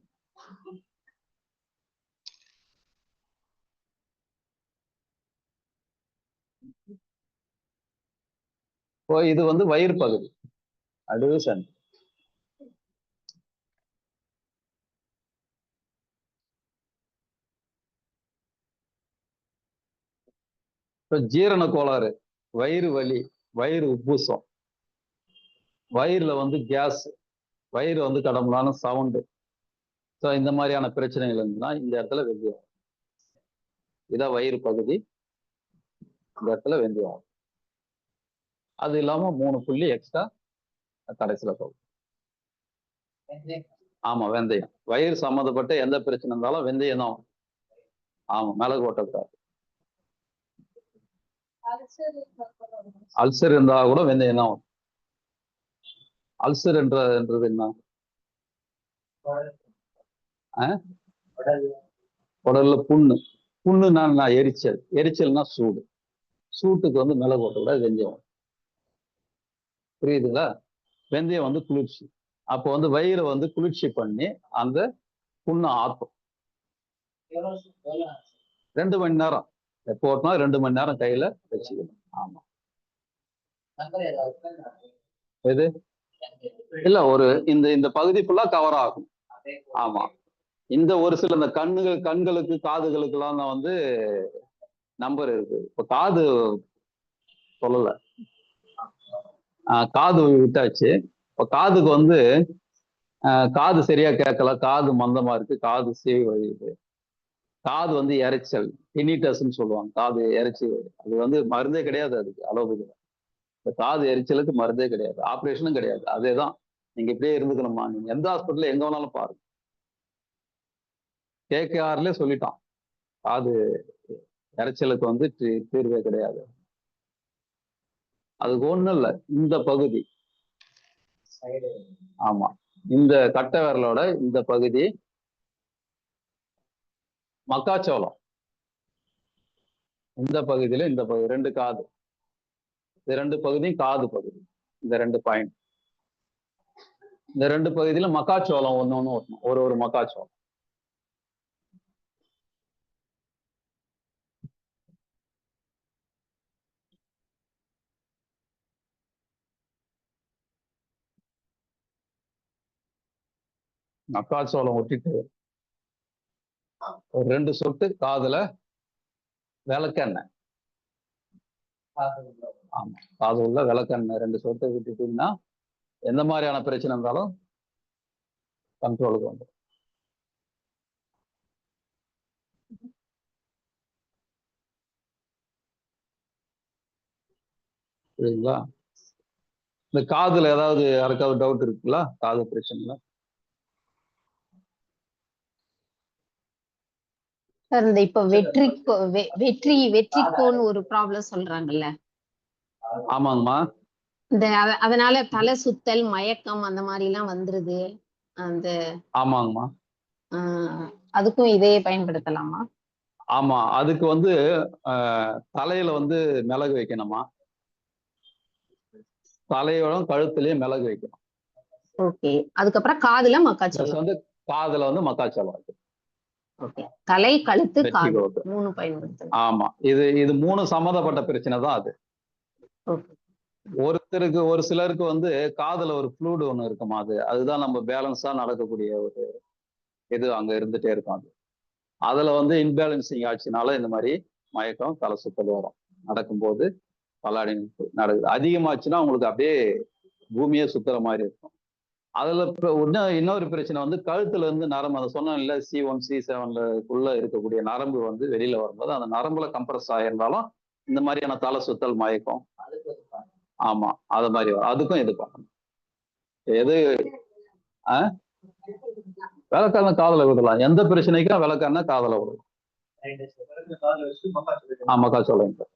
இப்போ இது வந்து வயிறு பகுதி, அடிஷன். இப்போ ஜீரண கோளாறு, வயிறு வலி, வயிறு உப்புசம், வயிறுல வந்து கேஸ், வயிறு வந்து கடம்பலான சவுண்டு, ஸோ இந்த மாதிரியான பிரச்சனைகள் இருந்துன்னா இந்த இடத்துல வெந்தயம். இதான் வயிறு பகுதி, இந்த இடத்துல வெந்தயம். அது இல்லாம 3 புள்ளி எக்ஸ்ட்ரா கடைசியில சொல்றோம். ஆமா, வெந்தயம். வயிறு சம்மந்தப்பட்ட எந்த பிரச்சனை இருந்தாலும் வெந்தயம் தான். ஆமா, மிளகு ஓட்டக்கூடாது. அல்சர் இருந்தா கூட வெந்தயம் தான். அல்சர் என்றது என்ன? உடல்ல புண்ணு, புண்ணுன்னா எரிச்சல், எரிச்சல்னா சூடு, சூட்டுக்கு வந்து மிளகு ஓட்டக்கூடாது, வெந்தயம். புரியுதுங்களா? வெந்தயம் வந்து குளிர்ச்சி. அப்போ வந்து வயிறை வந்து குளிர்ச்சி பண்ணி அந்த புண்ணை ஆற்றும். 2 மணி நேரம் எப்போ ஓட்டினா 2 மணி நேரம் கையில வச்சுக்கணும். ஆமா. எது இல்ல, ஒரு இந்த பகுதி ஃபுல்லா கவர் ஆகும். ஆமா, இந்த ஒரு சில இந்த கண்களுக்கு காதுகளுக்கு எல்லாம் வந்து நம்பர் இருக்கு. இப்ப காது சொல்லல, காது விட்டாச்சு. இப்ப காதுக்கு வந்து காது சரியா கேட்கல, காது மந்தமா இருக்கு, காது சீவி வழியுது, காது வந்து இறைச்சல், டினிட்டஸ்ன்னு சொல்லுவாங்க, காது இறைச்சி. அது வந்து மருந்தே கிடையாது, அதுக்கு அலோபதி. இந்த காது எரிச்சலுக்கு மருந்தே கிடையாது, ஆப்ரேஷனும் கிடையாது. அதேதான், நீங்க இப்படியே இருந்துக்கணுமா, நீங்க எந்த ஹாஸ்பிட்டல்ல எங்க வேணாலும் பாருங்க. KKRல சொல்லிட்டான், காது இறைச்சலுக்கு வந்து தீர்வே கிடையாது. அதுக்கு ஒண்ணும் இல்லை, இந்த பகுதி, ஆமா, இந்த கட்டை விரலோட இந்த பகுதி மக்காச்சோளம், இந்த பகுதியில இந்த பகுதி 2 காது, இந்த 2 பகுதியும் காது பகுதி, இந்த 2 பாயிண்ட், இந்த 2 பகுதியில மக்காச்சோளம் ஒண்ணு ஓட்டணும், ஒரு மக்காச்சோளம். மக்காச்சோளம் ஒட்டிட்டு ஒரு 2 சொட்டு காதுல விளக்கெண்ணெய், ஆமா, காது உள்ள விளக்கெண்ணெய் 2 சொட்டு விட்டுட்டீங்கன்னா எந்த மாதிரியான பிரச்சனை இருந்தாலும் கண்ட்ரோலுக்கு வந்துடும். சரிங்களா? இந்த காதுல ஏதாவது யாருக்காவது டவுட் இருக்குல்ல, காது பிரச்சனைல? சார், இந்த இப்ப வெற்றிக்கோன்னு ஒரு ப்ராப்ளம் சொல்றாங்கல்ல. ஆமாங்கம்மா. இந்த அதனால தலை சுத்தல், மயக்கம் அந்த மாதிரி எல்லாம் வந்துருது. அந்த ஆமாங்கம்மா, அதுக்கும் இதே பயன்படுத்தலாமா? ஆமா, அதுக்கு வந்து தலையில வந்து மிளகு வைக்கணுமா, தலையோட கழுத்துலயும் மிளகு வைக்கணும். ஓகே. அதுக்கப்புறம் காதுல மக்காச்சோளம் வந்து காதுல வந்து மக்காச்சோளம் வைக்கணும். ஓகே. தலை, கழுத்து, காது 3 பயன்படுத்தலாம். ஆமா, இது 3 சம்மந்தப்பட்ட பிரச்சனை தான் அது. ஓகே. ஒருத்தருக்கு ஒரு சிலருக்கு வந்து காதுல ஒரு ஃப்ளூடு ஒண்ணு இருக்குமா, அதுதான் நம்ம பேலன்ஸா நடக்கக்கூடிய ஒரு இது அங்க இருந்துட்டே இருக்கும். அதுல வந்து இன்பேலன்சிங் ஆச்சுனால இந்த மாதிரி மயக்கம், தலை சுத்தல் வரும். நடக்கும்போது பல்லாடி நடக்குது. அதிகமாச்சுன்னா உங்களுக்கு அப்படியே பூமியே சுத்துற மாதிரி இருக்கும். அதுல இன்னொரு பிரச்சனை வந்து கழுத்துல இருந்து நரம்பு, அதை சொன்னேன்ல, C1 C7 இருக்கக்கூடிய நரம்பு வந்து வெளியில வரும்போது அந்த நரம்புல கம்ப்ரஸ் ஆயிருந்தாலும் இந்த மாதிரியான தலை சுத்தல், மயக்கம், ஆமா, அது மாதிரி வரும். அதுக்கும் இது பண்ணணும். எது விளக்கெண்ண காதல விடலாம். எந்த பிரச்சனைக்கும் விளக்கெண்ண காதல விடலாம். ஆமாக்கா, சொல்லுங்க.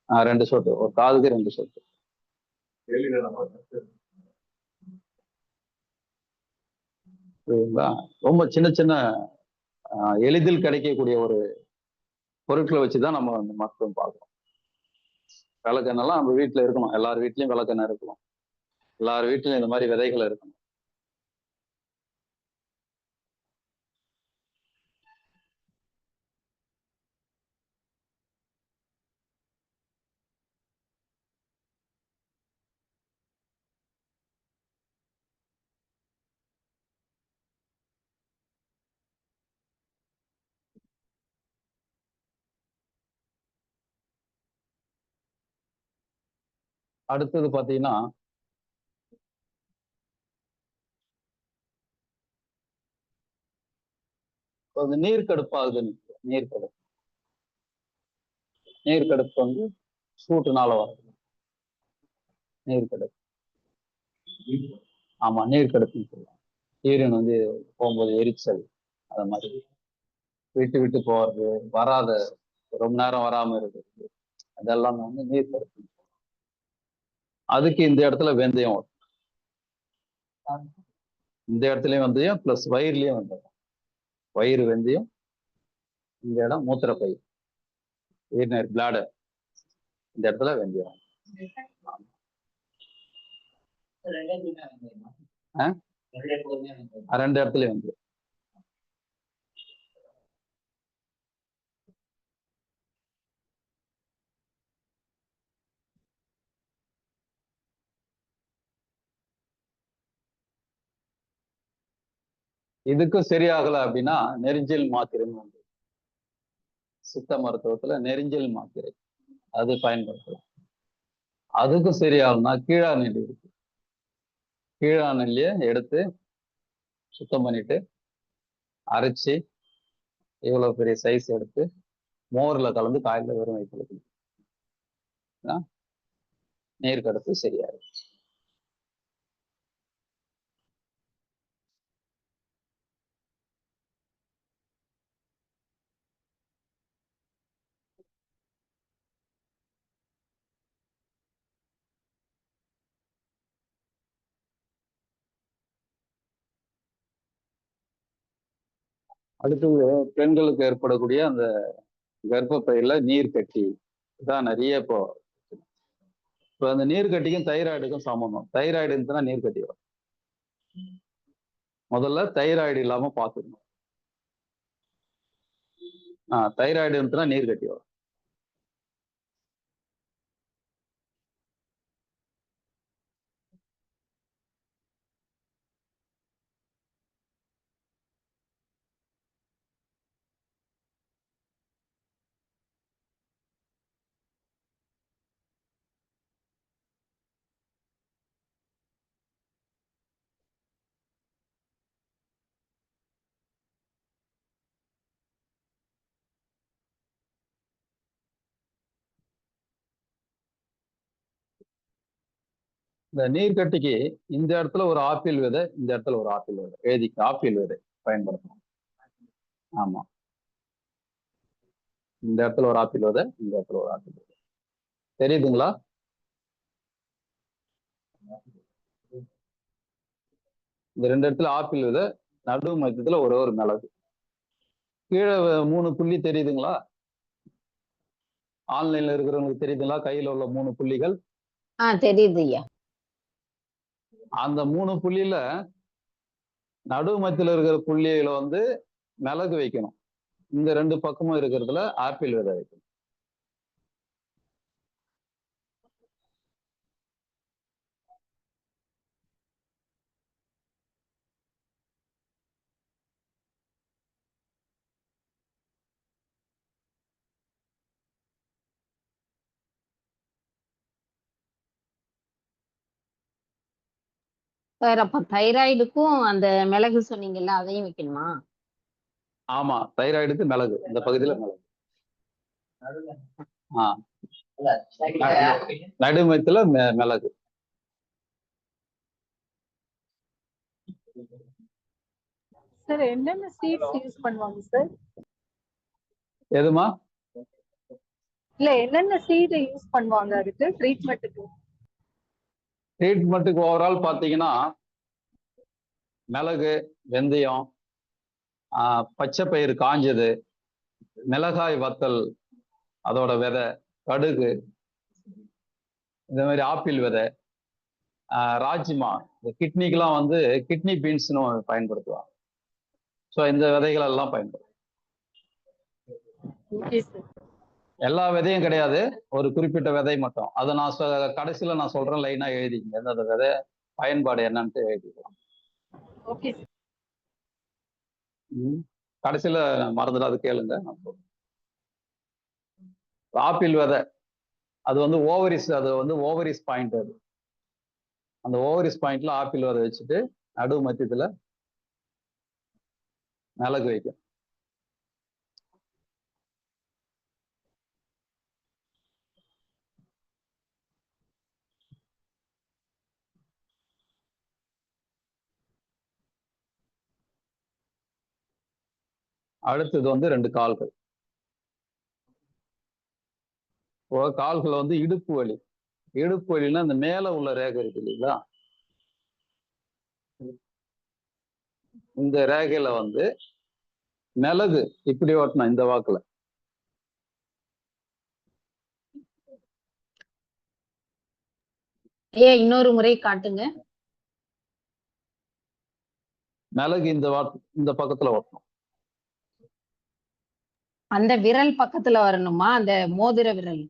2 சொட்டு, ஒரு காதுக்கு 2 சொட்டு. ரொம்ப சின்ன சின்ன எளிதில் கிடைக்கக்கூடிய ஒரு பொருட்களை வச்சுதான் நம்ம வந்து மருத்துவம் பார்க்கணும். விளக்கெண்ணெல்லாம் நம்ம வீட்டுல இருக்கணும். எல்லார் வீட்லயும் விளக்கெண்ணெய் இருக்கணும். எல்லார் வீட்லயும் இந்த மாதிரி விதைகள் இருக்கணும். அடுத்தது பாத்தீங்கன்னா, நீர்க்கடுப்பாகுது. நீர்க்கடுப்பு வந்து சூட்டுனால வரும். நீர்க்கடுப்பு, ஆமா, நீர்க்கடுப்புன்னு சொல்லுவாங்க. யூரின் வந்து போகும்போது எரிச்சல், அது மாதிரி விட்டு விட்டு போறது, வராத, ரொம்ப நேரம் வராம இருக்குது, அதெல்லாம் வந்து நீர்க்கடுப்பு. அதுக்கு இந்த இடத்துல வெந்தயம் வரும். இந்த இடத்துலயும் வெந்தயம் பிளஸ் வயிறுலயும் வெந்தயம். வயிறு வெந்தயம், இந்த இடம் மூத்திரப்பை, யூரினரி பிளாடர், இந்த இடத்துல வெந்தயம். 2 இடத்துலயும் வெந்தயம். இதுக்கும் சரியாகல அப்படின்னா நெரிஞ்சல் மாத்திரைன்னு உண்டு. சித்த மருத்துவத்துல நெரிஞ்சல் மாத்திரை அது பயன்படுத்தலாம். அதுக்கும் சரியாகணும்னா கீழா நெல்லி இருக்கு. கீழா நெல்லிய எடுத்து சுத்தம் பண்ணிட்டு அரைச்சி இவ்வளவு பெரிய சைஸ் எடுத்து மோர்ல கலந்து காலையில வெறும் வயிற்றுல நீர்க்கடுப்பு சரியாயிடும். அடுத்தது பெண்களுக்கு ஏற்படக்கூடிய அந்த கர்ப்பப்பையில நீர் கட்டி தான் நிறைய. இப்போ அந்த நீர் கட்டிக்கும் தைராய்டுக்கும் சம்பந்தம். தைராய்டு இருந்துச்சுன்னா நீர் கட்டி வரும். முதல்ல தைராய்டு இல்லாம பார்த்துக்கணும். தைராய்டு இருந்துச்சுன்னா நீர் கட்டி வரும். இந்த நீர்க்கட்டிக்கு இந்த இடத்துல ஒரு ஆப்பிள் விதை, இந்த இடத்துல ஒரு ஆப்பிள் விதை எழுதிக்க. ஆப்பிள் விதை பயன்படுத்தணும். ஆமா, இந்த இடத்துல ஒரு ஆப்பிள் விதை, இந்த இடத்துல ஒரு ஆப்பிள் விதை. தெரியுதுங்களா? இந்த 2 இடத்துல ஆப்பிள் விதை, நடு மத்தியத்துல ஒரு மிளகு. கீழே 3 புள்ளி தெரியுதுங்களா? ஆன்லைன்ல இருக்கிறவங்களுக்கு தெரியுதுங்களா? கையில உள்ள 3 புள்ளிகள் தெரியுது ஐயா. அந்த 3 புள்ளியில நடு மத்தியில இருக்கிற புள்ளியில வந்து மிளகு வைக்கணும். இந்த 2 பக்கமும் இருக்கிறதுல ஆப்பிள் விதை வைக்கணும். சார் அப்ப தைராய்டுக்கும் அந்த மிளகு சொன்னீங்கல்ல அதையும் வைக்கணுமா? ஆமா, தைராய்டுக்கு மிளகு, இந்த பகுதியில மிளகு. நடுமயத்துல மிளகு. சார் என்னென்ன சீட்ஸ் யூஸ் பண்ணுவாங்க சார்? எதுமா? இல்ல என்னென்ன சீட் யூஸ் பண்ணுவாங்க அதுக்கு ட்ரீட்மெண்ட்டுக்கு? ட்ரீட்மெண்ட்டுக்கு ஓவரால் பாத்தீங்கன்னா மிளகு, வெந்தயம், பச்சை பயிறு காஞ்சது, மிளகாய் வத்தல், அதோட விதை, கடுகு, இந்த மாதிரி ஆப்பிள் விதை, ராஜ்மா, இந்த கிட்னிக்கெல்லாம் வந்து கிட்னி பீன்ஸ்னு பயன்படுத்துவாங்க. ஸோ இந்த விதைகள் எல்லாம் பயன்படுத்தும். எல்லா விதையும் கிடையாது, ஒரு குறிப்பிட்ட விதை மட்டும். அதை நான் கடைசியில நான் சொல்றேன், லைனா எழுதிக்கங்க அந்த விதை பயன்பாடு என்னன்ட்டு எழுதிக்கலாம். கடைசியில மறந்துடாது கேளுங்க. ஆப்பிள் விதை அது வந்து ஓவரிஸ், அது வந்து ஓவரிஸ் பாயிண்ட். அது அந்த ஓவரிஸ் பாயிண்ட்ல ஆப்பிள் விதை வச்சுட்டு நடு மத்தியத்துல மிளகு வைக்கும். அடுத்தது வந்து 2 கால்கள். கால்கள் வந்து இடுப்பு வலி. இடுப்பு வலின்னா இந்த மேல உள்ள ரேகை இருக்கு இல்லைங்களா, இந்த ரேகையில வந்து மிளகு இப்படி ஓட்டணும், இந்த வாக்குல. இன்னொரு முறை காட்டுங்க. மிளகு இந்த பக்கத்துல ஓட்டணும். அந்த விரல் பக்கத்துல வரணுமா? அந்த மோதிர விரல்?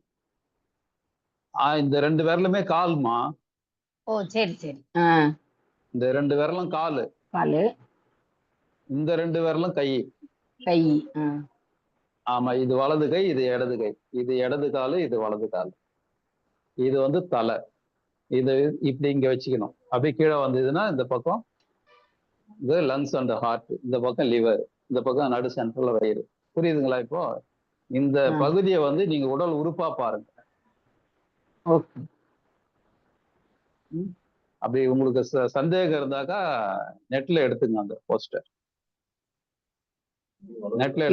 இந்த 2 விரலுமே கால்மா. ஓ சரி சரி. இந்த 2 விரலும் காலு. இந்த 2 விரலும் கை. ஆமா, இது வலது கை, இது இடது கை. இது இடது காலு, இது வலது காலு. இது வந்து தலை. இது இப்படி இங்க வச்சுக்கணும். அப்படியே கீழே வந்ததுன்னா இந்த பக்கம் இது லங்ஸ் அண்ட் ஹார்ட், இந்த பக்கம் லிவர், இந்த பக்கம் நடு சென்ட்ரல்ல வயிறு. புரியுதுங்களா? இப்போ இந்த பகுதியை வந்து நீங்க உடல் உறுப்பா பாருங்க. அப்படி உங்களுக்கு சந்தேகம் இருந்தாக்கா நெட்ல எடுத்துங்க அந்த போஸ்டர். நெட்ல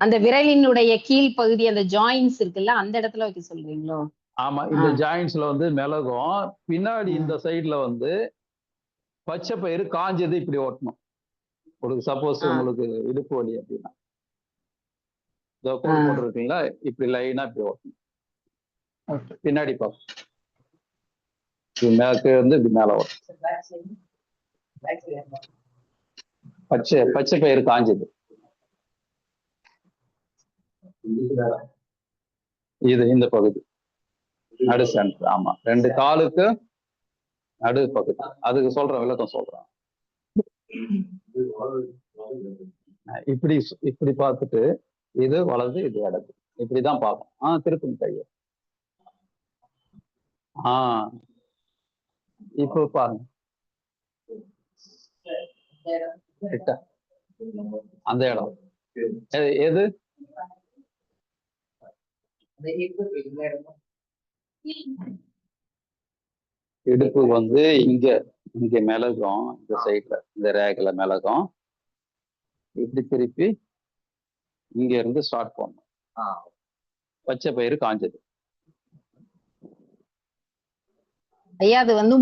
அந்த விரலினுடைய கீழ் பகுதி, அந்த ஜாயின்ஸ் இருக்குல்ல, அந்த இடத்துல வைக்க சொல்றீங்களோ? ஆமா, இந்த ஜாயின்ஸ்ல வந்து மிளகும், பின்னாடி இந்த சைட்ல வந்து பச்சை பயிறு காஞ்சது இப்படி ஓட்டணும். ஒரு சப்போஸ் உங்களுக்கு இடுப்பு வலி அப்படின்னா கோடு போட்டுருக்கீங்களா, இப்படி லைனா இப்படி ஓட்டணும். பின்னாடி பார்ப்போம், வந்து இப்படி மேல ஓட்டணும். பச்சை பயிறு காஞ்சது இது இந்த பகுதி நடு சென்டர். ஆமா, 2 காலுக்கு நடு பகுதி. அதுக்கு சொல்றேன், விளக்கம் சொல்றேன். இப்படி பார்த்துட்டு இது வலது, இது இடது, இப்படிதான் பார்ப்போம். திருப்புங்க கையை. இப்போ பாருங்க, அந்த இடம் எது? இடுப்பு வந்து இங்க மிளகும், இந்த சைட்ல இந்த ரேக்ல மிளகும். இப்படி திருப்பி இங்க இருந்து ஸ்டார்ட் பண்ணணும். பச்சை பயிறு காஞ்சது. ஐயா அது வந்து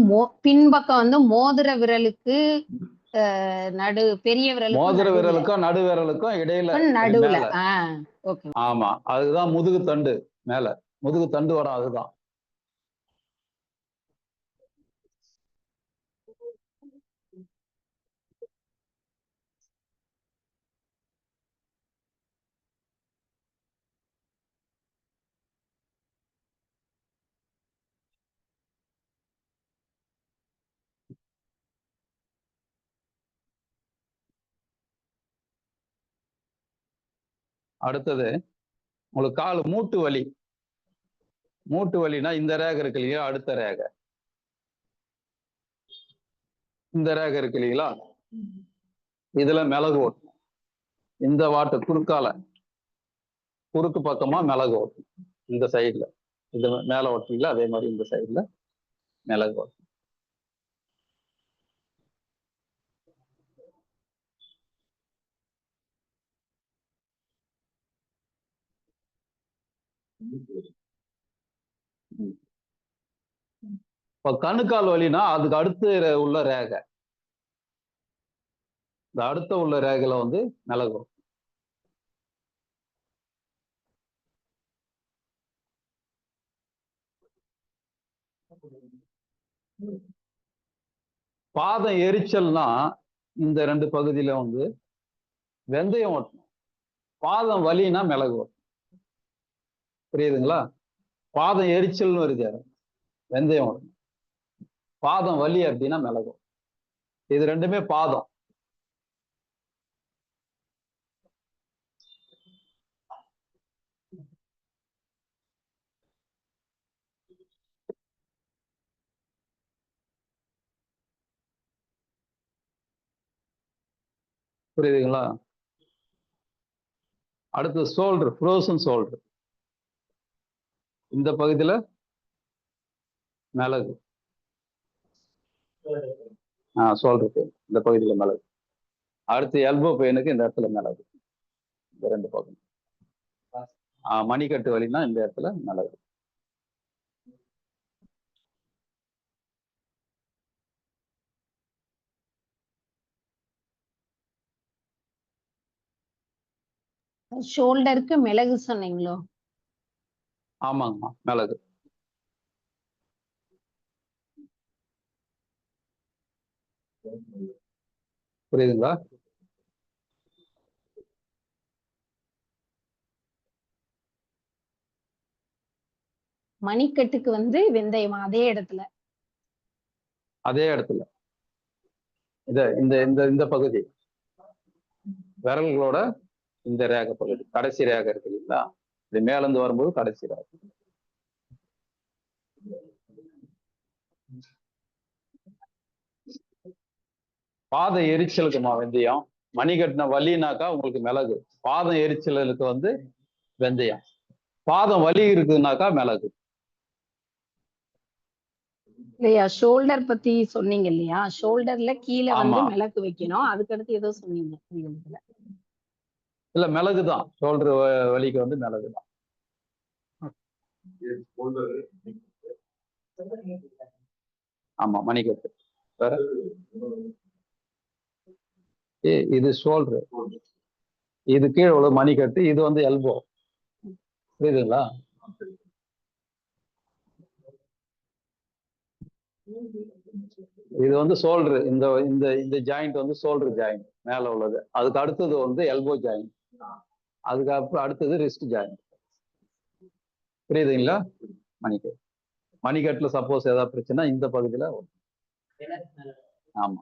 பின்பக்கம் வந்து மோதிர விரலுக்கு பெரிய விரல், மோதிர விரலுக்கும் நடு விரலுக்கும் இடையில நடுவுல. ஆமா, அதுதான் முதுகு தண்டு. மேல முதுகு தண்டு வரும், அதுதான். அடுத்தது உங்களுக்கு கால் மூட்டு வலி. மூட்டு வலினா இந்த ரேகை இருக்கு இல்லையா, அடுத்த ரேகை. இந்த ரேகை இருக்கு இல்லைங்களா, இதுல மிளகு ஓட்டணும். இந்த வாட்டு குறுக்கு பக்கமா மிளகு ஓட்டணும். இந்த சைட்ல இது மேல ஓட்டுறீங்களா, அதே மாதிரி இந்த சைட்ல மிளகு ஓட்டணும். இப்ப கணுக்கால் வலினா அதுக்கு அடுத்து உள்ள ரேகை, இந்த அடுத்த உள்ள ரேகையில வந்து மிளகு. பாதம் எரிச்சல்னா இந்த 2 பகுதியில வந்து வெந்தயம் ஓட்டணும். பாதம் வலினா மிளகு ஓட்டணும். புரியுதுங்களா? பாதம் எரிச்சல்னு வருது, வெந்தயம் ஓட்டணும். பாதம் வலி அப்படின்னா மிளகு. இது ரெண்டுமே பாதம். புரியுதுங்களா? அடுத்து ஷோல்டர், ஃப்ரோசன் ஷோல்டர். இந்த பகுதியில மிளகு. ஷோல்டர் பெயின் இந்த பகுதியில மிளகு. அடுத்து எல்போ பெயினுக்கு இந்த இடத்துல மிளகு. இந்த 2 பகுதி. மணிக்கட்டு வலினா இந்த இடத்துல மிளகு. ஷோல்டருக்கு மிளகு சொன்னீங்களோ? ஆமாங்கம்மா, மிளகு. புரியுதுங்களா? மணிக்கட்டுக்கு வந்து வெந்தயம் அதே இடத்துல இந்த இந்த இந்த பகுதி விரல்களோட இந்த ரேகை பகுதி, கடைசி ரேகை இருக்கு இல்லைங்களா, இது மேலிருந்து வரும்போது கடைசி ரேகை. பாத எரிச்சலுக்குமா வெந்தயம், மணிக்கட்டின வலினாக்கா உங்களுக்கு மிளகு. பாதம் எரிச்சலுக்கு வந்து வெந்தயம், பாதம் வலி இருக்குனாக்கா மிளகு. இல்லையா? ஷோல்டர் பத்தி சொன்னீங்க இல்லையா? ஷோல்டர்ல கீழே வந்து மிளகு வைக்கணும், அதுக்கு அடுத்து ஏதோ சொன்னீங்க. இல்ல மிளகுதான், ஷோல்டர் வலிக்கு வந்து மிளகுதான். ஆமா, மணிக்கட்டு. வேற இது ஷோல்டர், இது கீழே உள்ள மணிக்கட்டு, இது வந்து எல்போ. புரியுதுங்களா? இது வந்து ஷோல்டர், இந்த இந்த இந்த ஜாயிண்ட் வந்து ஷோல்டர் ஜாயிண்ட் மேல உள்ளது. அதுக்கு அடுத்தது வந்து எல்போ ஜாயிண்ட், அதுக்கு அடுத்தது ரிஸ்ட் ஜாயிண்ட். புரியுதுங்களா? மணிக்கட்டுல சப்போஸ் ஏதாவது பிரச்சனை இந்த பகுதியில. ஆமா.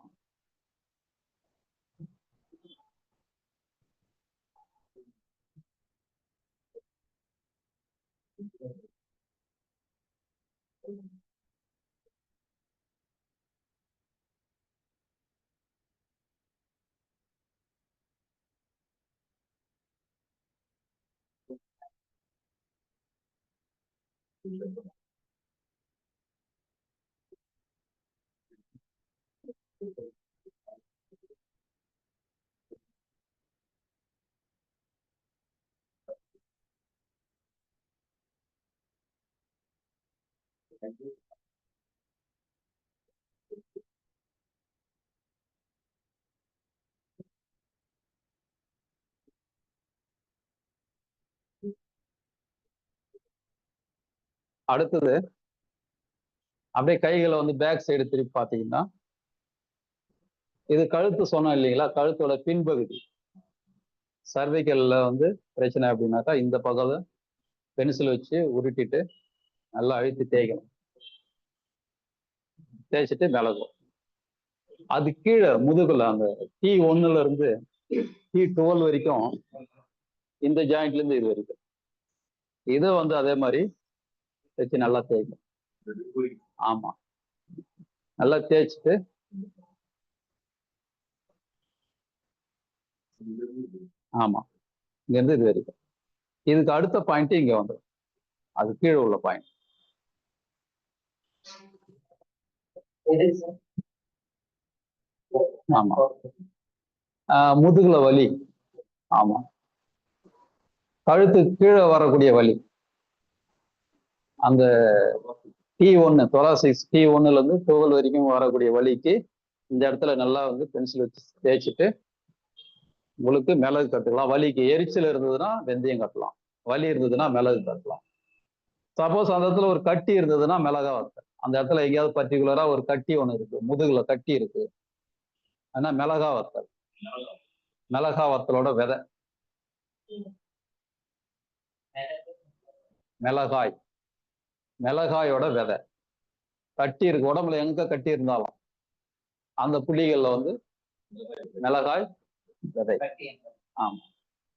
அடுத்தது அப்படியே கைகளை வந்து பேக் சைடு திருப்பி பார்த்தீங்கன்னா, இது கழுத்து சொன்னோம் இல்லைங்களா, கழுத்தோட பின்பகுதி சர்வைக்கல்ல வந்து பிரச்சனை அப்படின்னாக்கா இந்த பக்கம் பென்சில் வச்சு உருட்டிட்டு நல்லா அழுத்தி தேய்க்கணும். தேய்ச்சிட்டு மிளகும். அது கீழே முதுகுல அந்த T1 இருந்து T12 வரைக்கும், இந்த ஜாயிண்ட்ல இருந்து இது வரைக்கும், இதை வந்து அதே மாதிரி வச்சு நல்லா தேய்க்கணும். ஆமா, நல்லா தேய்ச்சிட்டு ஆமா, இங்க இருந்து இது வரைக்கும். இதுக்கு அடுத்த பாயிண்ட் இங்க வந்துடும், அது கீழே உள்ள பாயிண்ட். ஆமா, முதுகுல வலி. ஆமா, கழுத்து கீழே வரக்கூடிய வலி, அந்த T1 தொலாசிஸ் T1ல இருந்து தோல் வரைக்கும் வரக்கூடிய வலிக்கு இந்த இடத்துல நல்லா வந்து பென்சில் வச்சு தேய்ச்சிட்டு உங்களுக்கு மிளகு கட்டுக்கலாம். வலிக்கு எரிச்சல் இருந்ததுன்னா வெந்தயம் கட்டலாம், வலி இருந்ததுன்னா மிளகு கட்டலாம். சப்போஸ் அந்த இடத்துல ஒரு கட்டி இருந்ததுன்னா மிளகா வத்தல். அந்த இடத்துல எங்கேயாவது பர்டிகுலரா ஒரு கட்டி ஒன்று இருக்கு, முதுகுல கட்டி இருக்கு, ஆனா மிளகா வத்தல். மிளகா வத்தலோட விதை மிளகாய், மிளகாயோட விதை. கட்டி இருக்கு உடம்புல, எங்க கட்டி இருந்தாலும் அந்த புள்ளிகள்ல வந்து மிளகாய் விதை. ஆமா,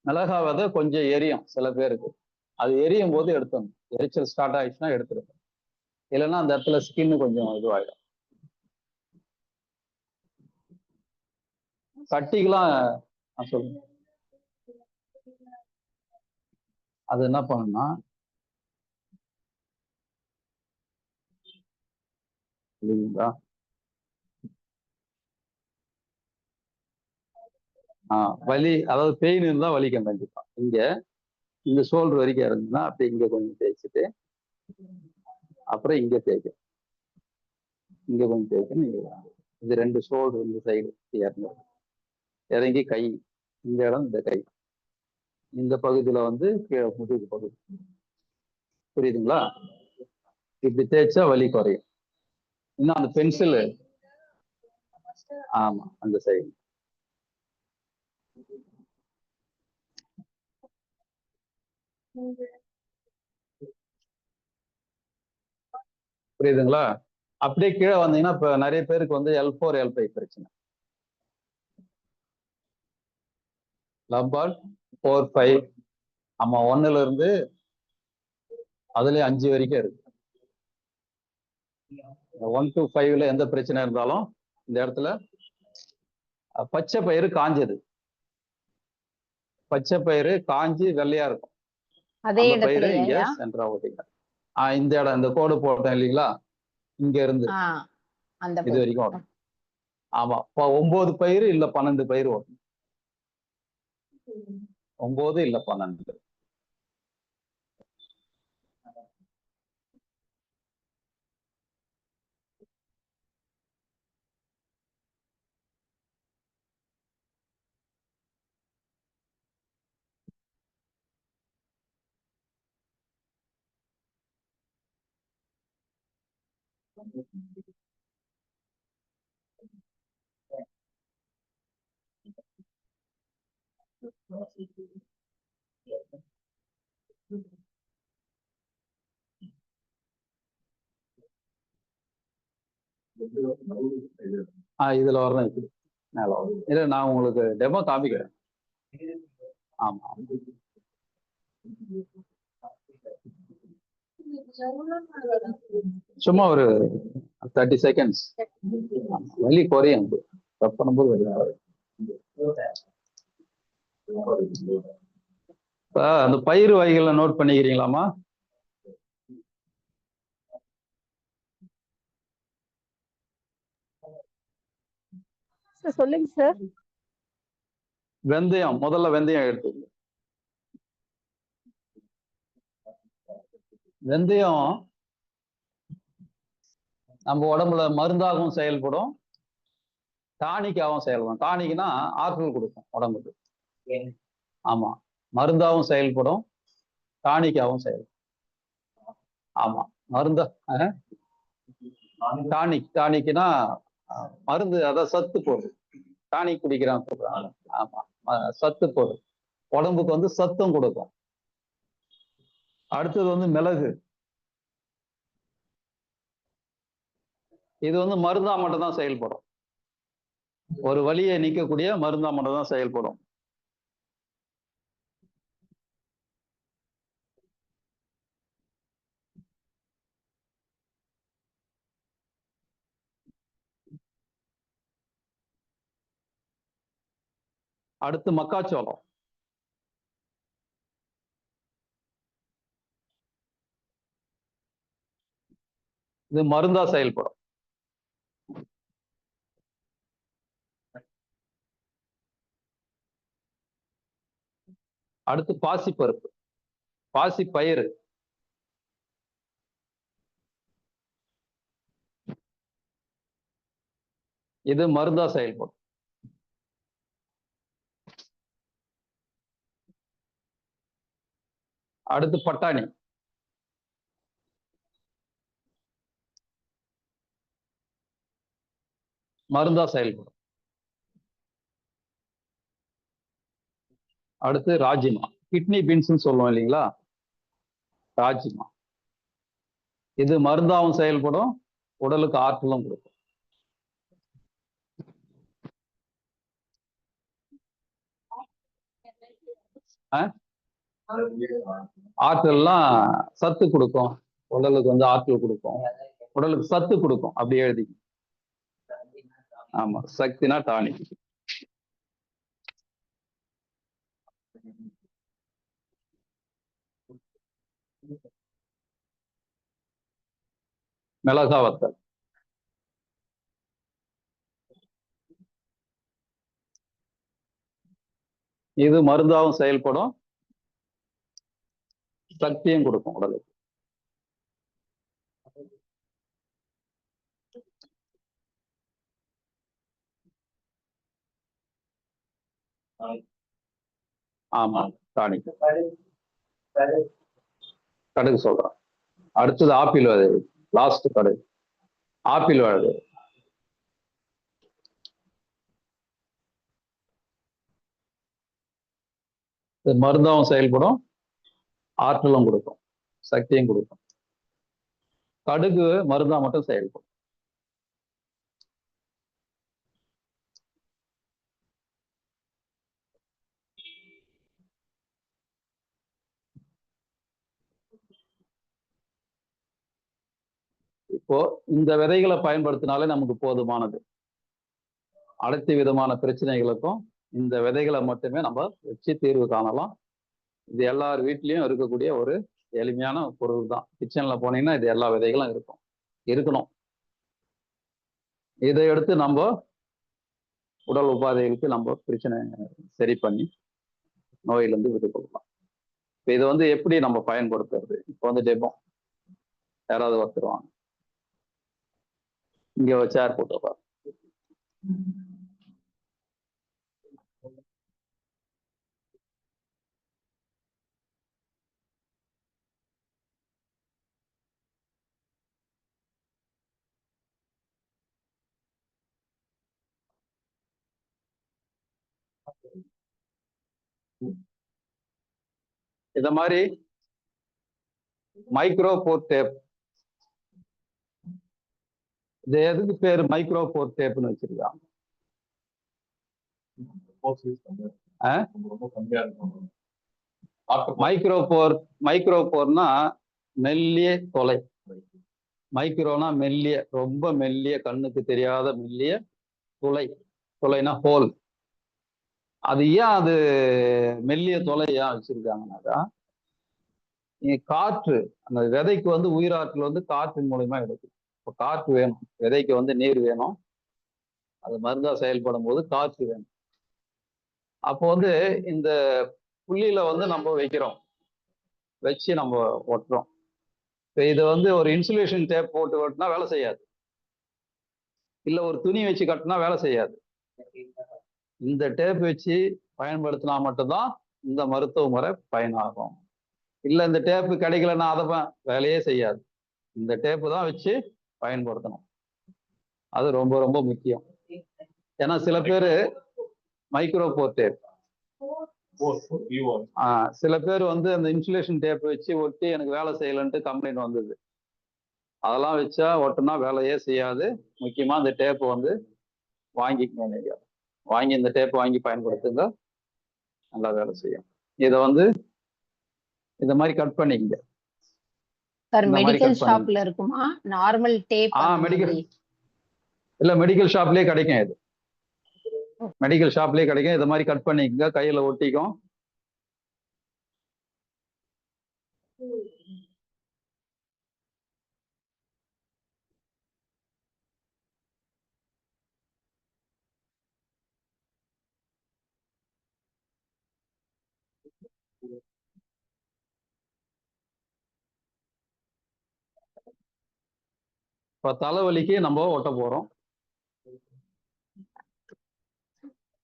மிளகாய் விதை கொஞ்சம் எரியும் சில பேருக்கு, அது எரியும் போது எடுத்துடணும். எரிச்சல் ஸ்டார்ட் ஆயிடுச்சுன்னா எடுத்துருக்கும், இல்லைன்னா அந்த இடத்துல ஸ்கின் கொஞ்சம் இதுவாயிடும். கட்டிக்கெல்லாம் சொல்லுங்க. அது என்ன பண்ணுன்னா, இல்லைங்களா, வலி, அதாவது பெயின் இருந்தா வலிக்கும் கண்டிப்பா. இங்க இந்த ஷோல்டர் வரைக்கும் இருந்துன்னா அப்படி இங்க கொஞ்சம் தேய்ச்சிட்டு அப்புறம் இங்க தேய்க்கும், இங்க கொஞ்சம் தேய்க்கணும். இது ரெண்டு ஷோல்டர் இந்த சைடு இறங்கி கை, இந்த இடம் இந்த கை, இந்த பகுதியில வந்து கீழே முதுகு பகுதி. புரியுதுங்களா? இப்படி தேய்ச்சா வலி குறையும். இன்னும் அந்த பென்சில், ஆமா அந்த சைடு. புரியுதுங்களா? அப்படியே கீழே வந்தீங்கன்னா இப்ப நிறைய பேருக்கு வந்து L4 L5 பிரச்சனை. லம்பார் 4 5, ஆமா 1ல இருந்து அதுல 5 வரைக்கும் இருக்கு. 1 to 5ல எந்த பிரச்சனை இருந்தாலும் இந்த இடத்துல பச்சை பயிறு காஞ்சது, பச்சை பயிறு காஞ்சி வெள்ளையா இருக்கும், அதே அந்த பயிறு இங்க இடத்துலயா? சென்டரா ஓட்டிங்க. இந்த இடம், இந்த கோடு போட்டோம் இல்லைங்களா, இங்க இருந்து அந்த இது வரைக்கும் ஓடும். ஆமா, 9 பயிறு இல்ல 12 பயிறு ஓடும். 9 இல்ல 12. இதுல வரணும், இப்படி மேல வரும். இல்ல நான் உங்களுக்கு டெமோ காமிக்கிறேன். ஆமா, சும்மா ஒரு 30 செகண்ட்ஸ் வலி குறையும். ரப் பண்ணும்போது வலி குறையும். இப்ப அந்த பயிர் வகைகளை நோட் பண்ணிக்கிறீங்களாமா? சொல்லுங்க சார். வெந்தயம், முதல்ல வெந்தயம் எடுத்து. வெந்தயம் நம்ம உடம்புல மருந்தாகவும் செயல்படும், டானிக்காகவும் செயல்படும். டானிக்னா ஆற்றல் கொடுக்கும் உடம்புக்கு. ஆமா, மருந்தாகவும் செயல்படும், டானிக்காகவும் செயல்படும். ஆமா, மருந்தா டானிக்னா மருந்து, அதான் சத்து பொருள். டானிக் குடிக்கிறான் சொல்றாங்க. ஆமா, சத்து பொருள், உடம்புக்கு வந்து சத்தும் கொடுக்கும். அடுத்தது வந்து மிளகு. இது வந்து மருந்தா மட்டும் தான் செயல்படும், ஒரு வலியை நீக்கக்கூடிய மருந்தா மட்டும் தான் செயல்படும். அடுத்து மக்காச்சோளம். இது மருந்தா செயல்படும். அடுத்து பாசிப்பருப்பு, பாசி பயிறு. இது மருந்தா செயல்படும். அடுத்து பட்டாணி, மருந்தா செயல்படும். அடுத்து ராஜிமா, கிட்னி பீன்ஸ் சொல்லுவோம் இல்லைங்களா, ராஜிமா. இது மருந்தாவும் செயல்படும், உடலுக்கு ஆற்றலும் கொடுக்கும். ஆற்றல்லாம் சத்து கொடுக்கும், உடலுக்கு வந்து ஆற்றல் கொடுக்கும், உடலுக்கு சத்து கொடுக்கும். அப்படி எழுதி. ஆமா, சக்தினா டானிக். மிளகா வத்தல், இது மருந்தாவும் செயல்படும், சக்தியும் கொடுக்கும் உடலுக்கு. ஆமா, டானிக். கடுகு சொல்றேன். அடுத்தது ஆப்பிள் விதை, லாஸ்ட் கடுகு. ஆப்பிள் விதை இது மருந்தாவும் செயல்படும், ஆற்றலும் கொடுக்கும், சக்தியும் கொடுக்கும். கடுகு மருந்தா மட்டும் செயல்படும். இப்போ இந்த விதைகளை பயன்படுத்தினாலே நமக்கு போதுமானது. அனைத்து விதமான பிரச்சனைகளுக்கும் இந்த விதைகளை மட்டுமே நம்ம வச்சு தீர்வு காணலாம். இது எல்லார் வீட்லயும் இருக்கக்கூடிய ஒரு எளிமையான பொருள் தான். கிச்சன்ல போனீங்கன்னா இது எல்லா விதைகளும் இருக்கணும். இதை எடுத்து நம்ம உடல் உபாதைகளுக்கு நம்ம பிரச்சனை சரி பண்ணி நோயிலிருந்து விடுபடலாம். இப்போ இதை வந்து எப்படி நம்ம பயன்படுத்துறது? இப்போ வந்து டெமோ யாராவது ஒருத்தருவாங்க, இங்க ஒரு சேர் போட்டு. இந்த மாதிரி மைக்ரோ போர் டேப், இது எதுக்கு பேரு மைக்ரோ போர் டேப்னு வச்சிருக்காங்க? மைக்ரோ போர்னா மெல்லிய தொலை, மைக்ரோனா மெல்லிய, ரொம்ப மெல்லிய, கண்ணுக்கு தெரியாத மெல்லிய துளை. துளைனா ஹோல். அது ஏன் அது மெல்லிய தொலை ஏன் வச்சிருக்காங்கன்னாக்கா, காற்று, அந்த விதைக்கு வந்து உயிராற்றல் வந்து காற்றின் மூலமா எடுக்கும். இப்போ காற்று வேணும், விதைக்கு வந்து நீர் வேணும், அது மருந்தா செயல்படும் போது காற்று வேணும். அப்போ வந்து இந்த புள்ளியில வந்து நம்ம வைக்கிறோம், வச்சு நம்ம ஒட்டுறோம். இப்போ இதை வந்து ஒரு இன்சுலேஷன் டேப் போட்டு கட்டினா வேலை செய்யாது, இல்லை ஒரு துணி வச்சு கட்டினா வேலை செய்யாது. இந்த டேப் வச்சு பயன்படுத்தினா மட்டும்தான் இந்த மருத்துவ முறை பயனாகும். இல்லை இந்த டேப்பு கிடைக்கலன்னா அதை வேலையே செய்யாது. இந்த டேப்பு தான் வச்சு பயன்படுத்தணும். அது ரொம்ப ரொம்ப முக்கியம். ஏன்னா சில பேர் மைக்ரோ போர் டேப், சில பேர் வந்து அந்த இன்சுலேஷன் டேப் வச்சு ஒட்டி எனக்கு வேலை செய்யலன்ட்டு கம்ப்ளைண்ட் வந்தது. அதெல்லாம் வச்சா ஒட்டுனா வேலையே செய்யாது. முக்கியமா இந்த டேப் வந்து வாங்கிக்கணும். நீங்க வாங்கி இந்த டேப் வாங்கி பயன்படுத்துங்க, நல்லா வேலை செய்யும். இதை வந்து இந்த மாதிரி கட் பண்ணிங்க. சார் மெடிக்கல் ஷாப்ல இருக்குமா நார்மல் டேப்? மெடிக்கல் இல்ல, மெடிக்கல் ஷாப்லயே கிடைக்கும். இது மெடிக்கல் ஷாப்லயே கிடைக்கும். இது மாதிரி கட் பண்ணிக்கங்க, கையில ஒட்டிக்கும். இப்ப தலைவலிக்கு நம்ம ஒட்ட போறோம்.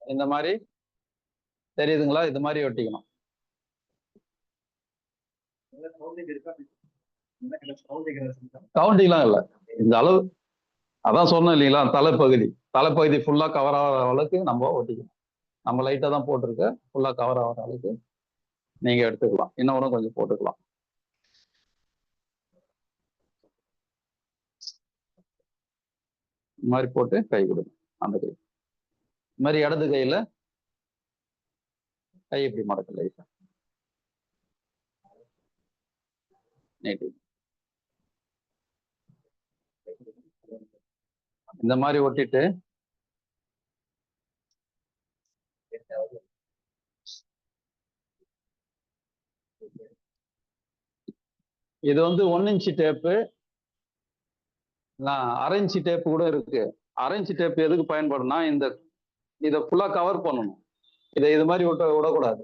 இந்த மாதிரி தெரியுதுங்களா? இது மாதிரி ஒட்டிக்கணும். கவுண்டிங்லாம் இல்லை, இந்த அளவு. அதான் சொன்னேன் இல்லைங்களா, தலைப்பகுதி ஃபுல்லா கவர் ஆகிற அளவுக்கு நம்ம ஒட்டிக்கணும். நம்ம லைட்டா தான் போட்டிருக்க, ஃபுல்லா கவர் ஆகிற அளவுக்கு நீங்க எடுத்துக்கலாம். இன்னொன்னு கொஞ்சம் போட்டுக்கலாம். இந்த மாதிரி போட்டு கை கொடுங்க. அந்த கை இந்த மாதிரி இடது கையில கை இப்படி மடக்கு லைட்டா நீட்டி. இந்த மாதிரி ஒட்டிட்டு இது வந்து 1 இன்ச் டேப்பு, 1/2 இன்ச் டேப்பு கூட இருக்கு. 1/2 இன்ச் டேப் எதுக்கு பயன்படும்னா, இதை ஃபுல்லா கவர் பண்ணணும். இதை இது மாதிரி விடக்கூடாது.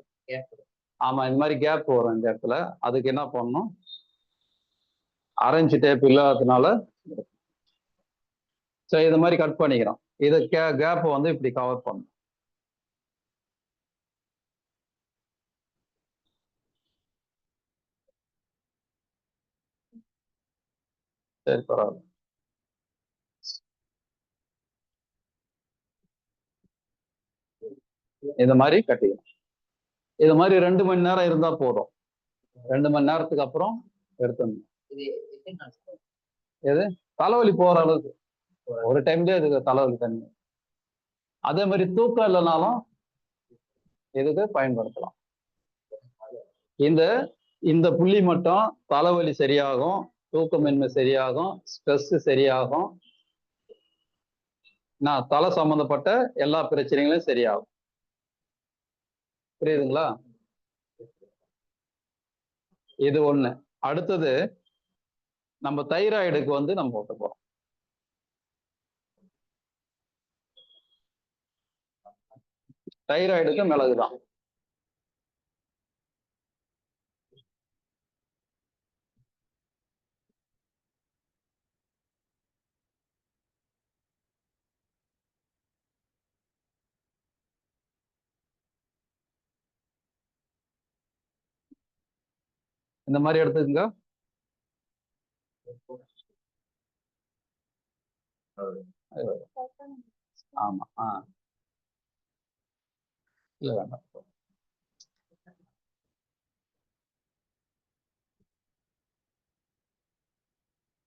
ஆமா, இந்த மாதிரி கேப் வரும் இந்த இடத்துல. அதுக்கு என்ன பண்ணணும், 1/2 இன்ச் டேப் இல்லாததுனால சரி இது மாதிரி கட் பண்ணிக்கிறோம். இதை கேப்பை வந்து இப்படி கவர் பண்ணணும். சரி, பரவாயில்ல. இந்த மாதிரி கட்டிக்கணும். இது மாதிரி 2 மணி நேரம் இருந்தா போதும். 2 மணி நேரத்துக்கு அப்புறம் எடுத்துடணும். எது தலைவலி போற அளவுக்கு ஒரு டைம்லயே இதுக்கு தலைவலி தண்ணி. அதே மாதிரி தூக்கம் இல்லைனாலும் இதுக்கு பயன்படுத்தலாம். இந்த புள்ளி மட்டும் தலைவலி சரியாகும், தூக்கமின்மை சரியாகும், ஸ்ட்ரெஸ் சரியாகும், தலை சம்பந்தப்பட்ட எல்லா பிரச்சனைகளும் சரியாகும். புரியுதுங்களா? இது ஒண்ணு. அடுத்தது நம்ம தைராய்டுக்கு வந்து நம்ம ஓட்ட போறோம். தைராய்டுக்கு மிளகுதான். இந்த மாதிரி எடுத்துக்கங்க. ஆமா. இல்ல வேண்டாம்.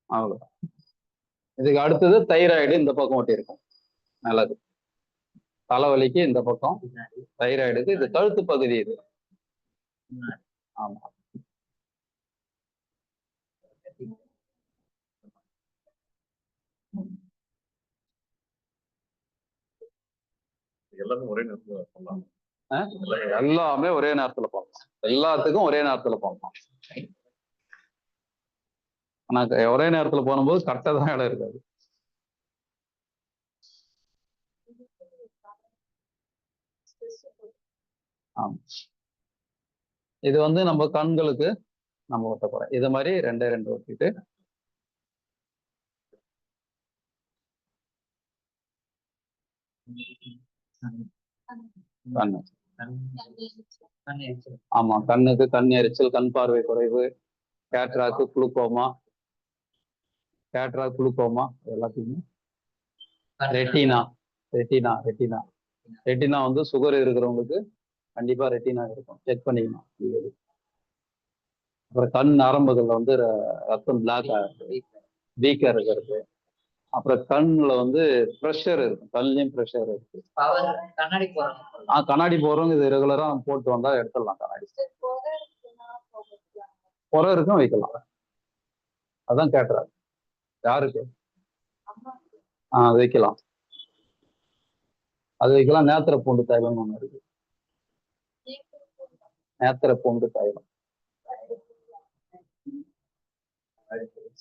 அவ்வளவுதான். இதுக்கு அடுத்தது தைராய்டு இந்த பக்கம் ஒட்டி இருக்கும். நல்லது. தலைவலிக்கு இந்த பக்கம், தைராய்டுக்கு இது கழுத்து பகுதி. இது ஆமா. எல்லாமே ஒரே நேரத்துல பண்ணலாம். எல்லாமே ஒரே நேரத்துல பண்ணலாம். எல்லாத்துக்கும் ஒரே நேரத்துல பண்ணலாம். ஆனா ஒரே நேரத்துல போகும்போது கரெக்டா தான் இடம் இருக்காது. ஆமா. இது வந்து நம்ம கண்களுக்கு நம்ம ஒட்ட போறோம். இது மாதிரி 2 ஒட்டிட்டு கண்ணு. ஆமா, கண்ணுக்கு கண் எரிச்சல், கண் பார்வை குறைவு, கேட்ராக்கு, குளுக்கோமா எல்லாத்தையுமே. ரெட்டினா வந்து சுகர் இருக்கிறவங்களுக்கு கண்டிப்பா ரெட்டினா இருக்கும், செக் பண்ணிக்கணும். அப்புறம் கண் நரம்புகள்ல வந்து ரத்தம் பிளாக் ஆகுது, வீக்கா இருக்கிறது. அப்புறம் கண்ணுல வந்து ப்ரெஷர் இருக்கும், கண்லயும் ப்ரெஷர் இருக்கு. கண்ணாடி போறவங்க இது ரெகுலரா போட்டு வந்தா எடுத்துடலாம். கண்ணாடி புறம் இருக்கும், வைக்கலாம். அதான் கேட்டுறாரு. யாருக்கு? வைக்கலாம். அது வைக்கலாம். நேத்திர பூண்டு தைலம் ஒண்ணு இருக்கு. நேத்திர பூண்டு தைலம்.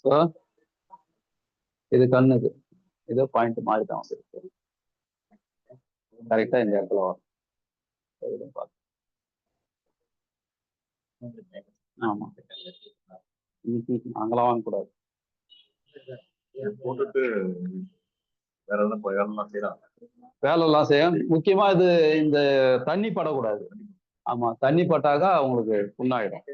ஸோ இது கண்ணுக்கு இதோ பாயிண்ட் மாதிரி தான் வந்துருக்கு. கரெக்டா இந்த இடத்துல வரும். ஆமா, அங்கெல்லாம் வாங்கக்கூடாது. போட்டுட்டு வேற என்ன வேலைலாம் செய்யறாங்க. வேலைலாம் செய்ய முக்கியமா இது இந்த தண்ணி படக்கூடாது. ஆமா, தண்ணி பட்டாக்கா அவங்களுக்கு புண்ணாயிடும்.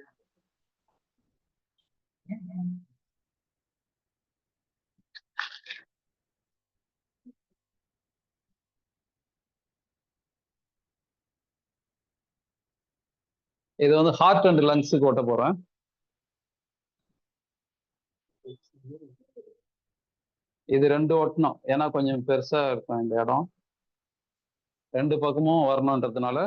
இது வந்து ஹார்ட் அண்ட் லங்ஸுக்கு ஓட்ட போறேன். இது 2 ஓட்டணும், ஏன்னா கொஞ்சம் பெருசா இருக்கும் இந்த இடம். 2 பக்கமும் வரணுன்றதுனால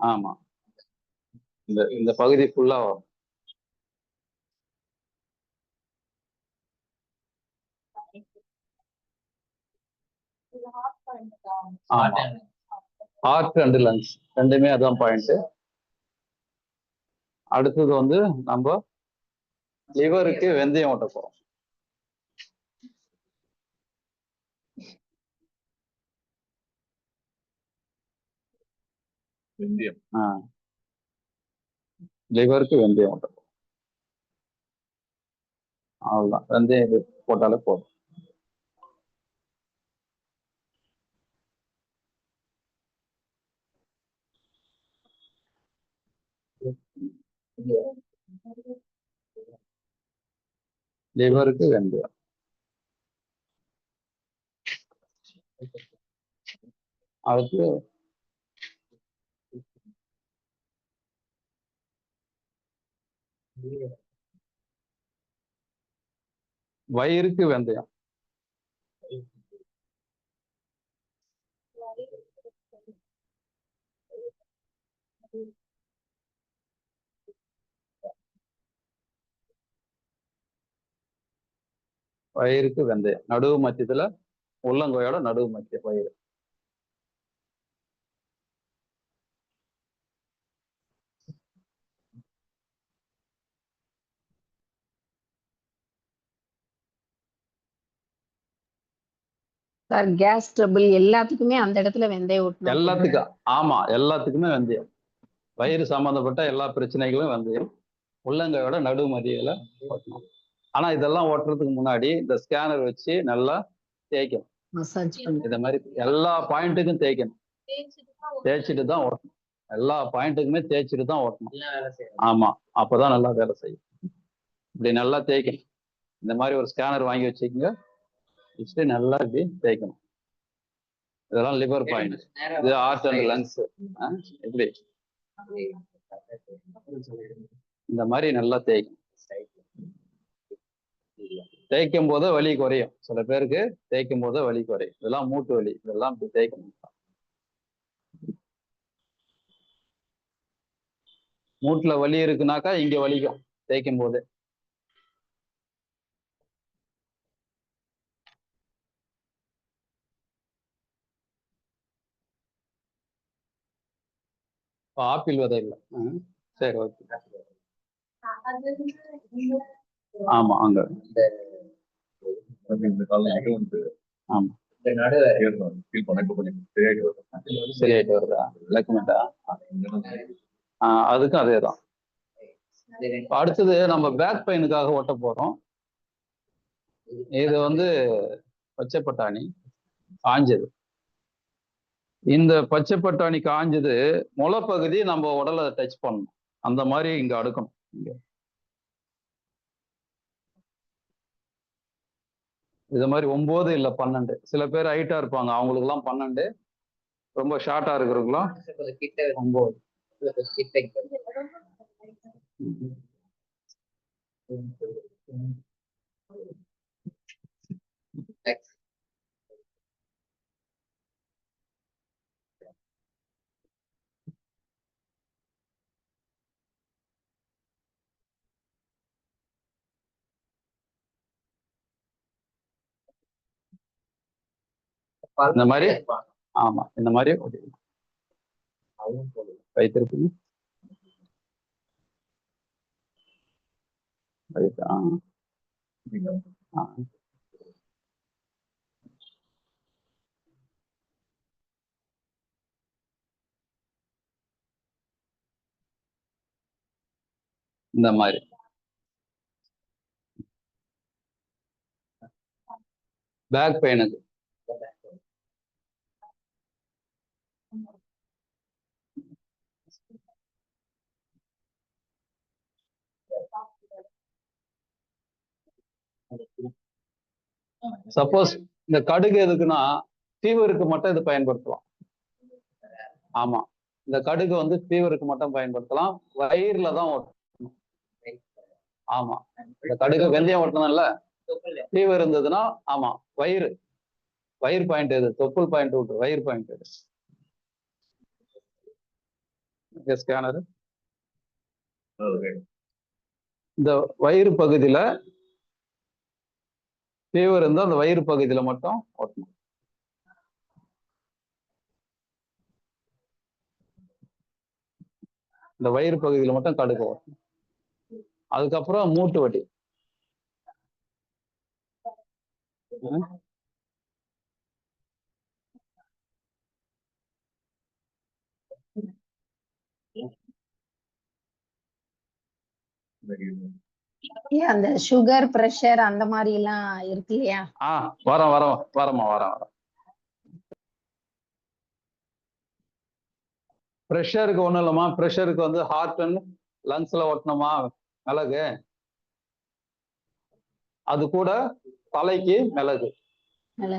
ஆமா, இந்த பகுதி ஃபுல்லா வரும். ஆமா, ஹார்ட் அண்ட் லங்ஸ் ரெண்டுமே அதான் பாயிண்ட். அடுத்தது வந்து நம்ம லிவருக்கு வெந்தயம் ஓட்ட போறோம். வெந்தயம். லிவருக்கு வெந்தயம் ஓட்ட போறோம். அவ்வளவுதான், வெந்தயம் இது போட்டாலே போதும். லிவருக்கு வெந்தயம். அடுத்து வயிறுக்கு வெந்தயம். வயிறுக்கு வெந்தயம் நடுவு மத்தியத்துல, உள்ளங்கையோட நடுவு மத்திய வயிறு. சார் கேஸ் ட்ரபிள் எல்லாத்துக்குமே அந்த இடத்துல வெந்தயம் ஊட்டணும். எல்லாத்துக்கும், ஆமா, எல்லாத்துக்குமே வெந்தயம். வயிறு சம்பந்தப்பட்ட எல்லா பிரச்சனைகளும் வெந்தயம் உள்ளங்கையோட நடு மதியில ஓட்டணும். ஆனா இதெல்லாம் ஓட்டுறதுக்கு முன்னாடி இந்த ஸ்கேனர் வச்சு நல்லா தேய்க்கணும். மசாஜ் பண்ணி இந்த மாதிரி எல்லா பாயிண்ட்டுக்கும் தேய்க்கணும். தேய்ச்சிட்டு தான் ஓட்டணும். எல்லா பாயிண்ட்டுக்குமே தேய்ச்சிட்டு தான் ஓட்டணும். ஆமா, அப்பதான் நல்லா வேலை செய்யும். இப்படி நல்லா தேய்க்கணும். இந்த மாதிரி ஒரு ஸ்கேனர் வாங்கி வச்சுக்கோங்க, வச்சுட்டு நல்லா இப்படி தேய்க்கணும். இதெல்லாம் லிவர் பாயிண்ட், இது ஹார்ட் அண்ட் லங்ஸ். எப்படி இந்த மாதிரி நல்லா தேய்க்கணும். தேய்க்கும் போது வலி குறையும். சில பேருக்கு தேய்க்கும் போது வலி குறையும். இதெல்லாம் மூட்டு வலி, இதெல்லாம் இப்படி தேய்க்கணும். மூட்டுல வலி இருக்குனாக்கா இங்க வலிக்கும் தேய்க்கும் போது. ஆப்பிள் விதை இல்லை. சரி, ஓகே. ஆமா, அங்க இந்த காலையில வந்து ஆமா ஃபீல் பண்ண இப்போ கொஞ்சம் சரியாயிட்டு சரியாயிட்டு வருதா லக்குமெண்டா? அதுக்கும் அதே தான். அடுத்தது நம்ம பேக் பெயினுக்காக ஓட்ட போறோம். இது வந்து பச்சை பட்டாணி காஞ்சது. இந்த பச்சை பட்டாணி காஞ்சது முளைப்பகுதி நம்ம உடலை டச் பண்ணணும். அந்த மாதிரி இங்க அடுக்கணும். இங்க இது மாதிரி 9 இல்ல 12. சில பேர் ஹைட்டா இருப்பாங்க, அவங்களுக்கு எல்லாம் 12. ரொம்ப ஷார்ட்டா இருக்கிறவங்களும் 9. இந்த மாதிரி ஆமா இந்த மாதிரி வைத்திருப்பீங்க. இந்த மாதிரி பேக் பெயினுக்கு சப்போஸ் இந்த கடுகு எதுக்குன்னா ஃபீவருக்கு மட்டும் இது பயன்படுத்தலாம். ஆமா இந்த கடுகு வந்து ஃபீவருக்கு மட்டும் பயன்படுத்தலாம். வயிறுல தான் ஓட்டணும். ஆமா இந்த கடுகு வெந்தயம் ஓட்டணும்ல, ஃபீவர் இருந்ததுன்னா ஆமா வயிறு பாயிண்ட் எது, தொப்புள் பாயிண்ட் விட்டு வயிறு பாயிண்ட் எது. ஸ்கேனர் இந்த வயிறு பகுதியில ஃபீவர் இருந்தா அந்த வயிறு பகுதியில மட்டும் ஓட்டணும். இந்த வயிறு பகுதியில மட்டும் கடுகு ஓட்டணும். அதுக்கப்புறம் மூட்டு வலி. அந்த சுகர் பிரஷர் அந்த மாதிரி எல்லாம் இருக்கு இல்லையா? வரேன். ப்ரெஷருக்கு ஒண்ணும் இல்லைம்மா. ப்ரெஷருக்கு வந்து ஹார்ட் அண்ட் லங்ஸ்ல ஓட்டணுமா மிளகு, அது கூட தலைக்கு மிளகு.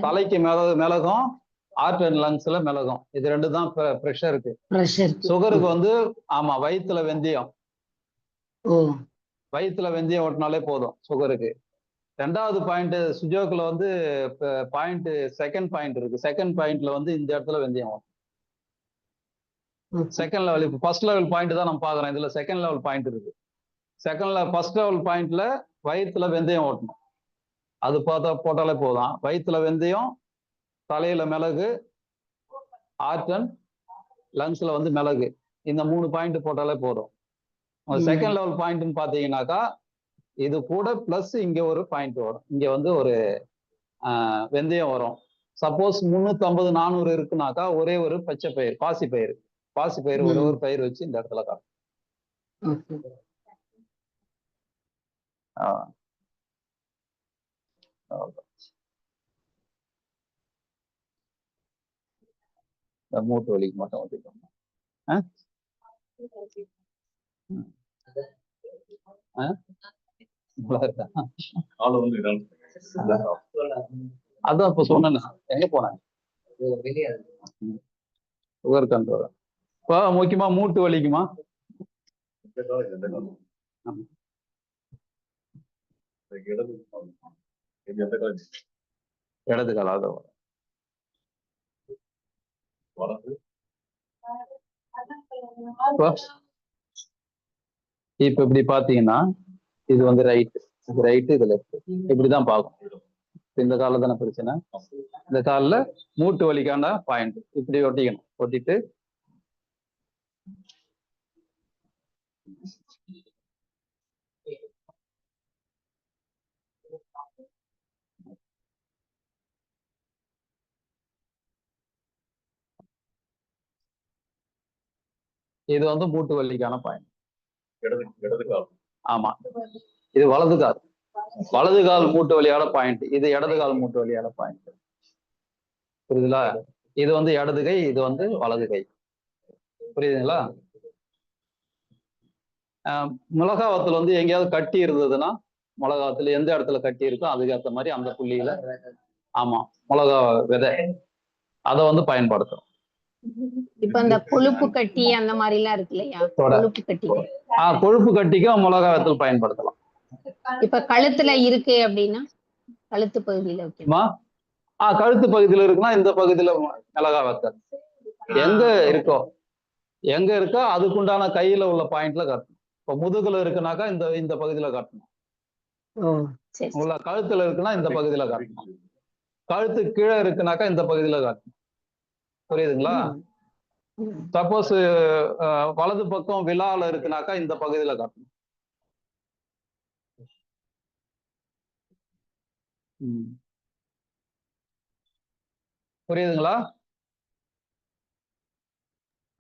தலைக்கு மிளகும் ஹார்ட் அண்ட் லங்ஸ்ல மிளகும், இது ரெண்டு தான் ப்ரெஷருக்கு. சுகருக்கு வந்து ஆமா வயிற்றுல வெந்தயம். வயிற்றுல வெந்தயம் ஓட்டினாலே போதும் சுகருக்கு. ரெண்டாவது பாயிண்ட் சுஜோக்குல வந்து பாயிண்ட் செகண்ட் பாயிண்ட் இருக்கு. செகண்ட் பாயிண்ட்ல வந்து இந்த இடத்துல வெந்தயம் ஓட்டும். செகண்ட் லெவல் இப்போ ஃபர்ஸ்ட் லெவல் பாயிண்ட் தான் நம்ம பாக்குறோம். இதுல செகண்ட் லெவல் பாயிண்ட் இருக்கு. ஃபர்ஸ்ட் லெவல் பாயிண்ட்ல வயிற்றுல வெந்தயம் ஓட்டணும். அது போட்டாலே போதும். வயிற்றுல வெந்தயம், தலையில மிளகு, ஹார்ட் அண்ட் லங்ஸ்ல வந்து மிளகு, இந்த 3 பாயிண்ட் போட்டாலே போதும். செகண்ட் லெவல் பாயிண்ட்னு பாத்தீங்கன்னாக்கா இது கூட பிளஸ் இங்க ஒரு பாயிண்ட் வரும். இங்க வந்து ஒரு வெந்தயம் வரும். சப்போஸ் 350 400 இருக்குனாக்கா ஒரே ஒரு பச்சை பயிர், பாசி பயிர் ஒரே ஒரு பயிர் வச்சு இந்த இடத்துல காட்டும். மூட்டு வலிக்கு மட்டும் ஊற்றிக்கோங்க. அதான் இப்ப சொன்னேன். எங்க போனேன்? Sugar control. இப்போ முக்கியமா மூட்டு வலிக்குமா? இடது கால இப்ப இப்படி பாத்தீங்கன்னா இது வந்து ரைட்டு, இது ரைட்டு, இது லெஃப்ட், இப்படிதான் பார்க்கும். இந்த காலில் தானே பிரச்சனை. இந்த காலில் மூட்டு வலிக்கான பாயிண்ட் இப்படி ஒட்டிக்கணும். ஒட்டிட்டு இது வந்து மூட்டு வலிக்கான பாயிண்ட். ஆமா இது வலது கால் மூட்டு வலியான பாயிண்ட், இது இடது கால் மூட்டு வலியான பாயிண்ட். புரியுதுங்களா? இது வந்து இடது கை, இது வந்து வலது கை. புரியுதுங்களா? மிளகாவத்துல வந்து எங்கேயாவது கட்டி இருந்ததுன்னா, மிளகாவத்துல எந்த இடத்துல கட்டி இருக்கோ அதுக்கு ஏற்ற மாதிரி அந்த புள்ளியில ஆமா மிளகா விதை அதை வந்து பயன்படுத்தும். இப்ப அந்த கொழுப்பு கட்டி அந்த மாதிரி எல்லாம் இருக்கு இல்லையா? கொழுப்பு கட்டி, கொழுப்பு கட்டிக்கும் மிளகா வத்தல் பயன்படுத்தலாம். இப்ப கழுத்துல இருக்கு அப்படின்னா கழுத்து பகுதியில ஓகேமா? கழுத்து பகுதியில இருக்குன்னா இந்த பகுதியில மிளகா வத்தல் எங்க இருக்கோ அதுக்குண்டான கையில உள்ள பாயிண்ட்ல கட்டணும். இப்ப முதுகுல இருக்குனாக்கா இந்த பகுதியில கட்டணும். உள்ள கழுத்துல இருக்குன்னா இந்த பகுதியில கட்டணும். கழுத்து கீழே இருக்குனாக்கா இந்த பகுதியில காட்டணும். புரியுதுங்களா? சப்போஸ் வலது பக்கம் விழால இருக்குனாக்கா இந்த பகுதியில காட்டணும். புரியுதுங்களா?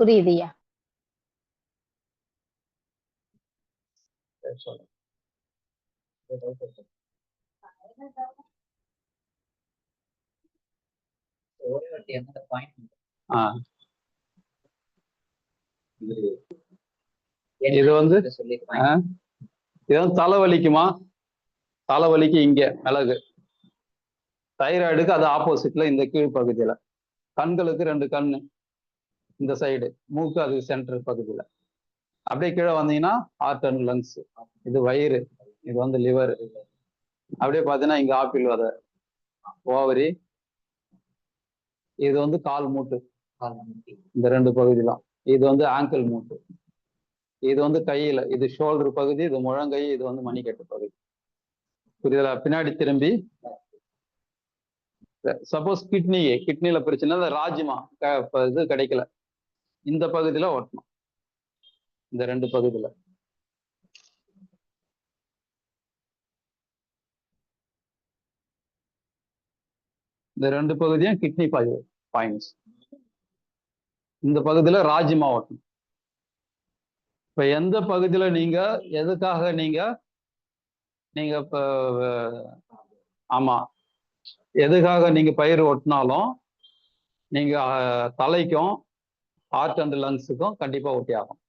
புரியுதுயா. இது வந்து இது வந்து தலைவலிக்குமா? தலைவலிக்கு இங்க மிளகு. தைராய்டுக்கு அது ஆப்போசிட்ல இந்த கீழ் பகுதியில. கண்களுக்கு 2 கண்ணு இந்த சைடு, மூக்கு அது சென்டர் பகுதியில. அப்படியே கீழே வந்தீங்கன்னா ஹார்ட் அண்ட் லங்ஸ். இது வயிறு, இது வந்து லிவர். அப்படியே பார்த்தீங்கன்னா இங்க ஆப்பிள் விதை, ஓவரி. இது வந்து கால் மூட்டு, இந்த 2 பகுதிலாம். இது வந்து ஆங்கிள் மூட்டு. இது வந்து கையில, இது ஷோல்டர் பகுதி, இது முழங்கை, இது வந்து மணிக்கட்டு பகுதி. புரியுதா? பின்னாடி திரும்பி சப்போஸ் கிட்னில பிரச்சனை, ராஜ்மா இது கிடைக்கல, இந்த பகுதியில ஓட்டணும், இந்த 2 பகுதியில. இந்த 2 பகுதியும் கிட்னி பாயிண்ட்ஸ். இந்த பகுதியில ராஜ்மா ஓட்டணும். இப்ப எந்த பகுதியில நீங்க எதுக்காக நீங்க இப்ப ஆமா எதுக்காக நீங்க பயிர் ஓட்டினாலும் நீங்க தலைக்கும் ஹார்ட் அண்ட் லங்ஸுக்கும் கண்டிப்பா ஒட்டி ஆகும்.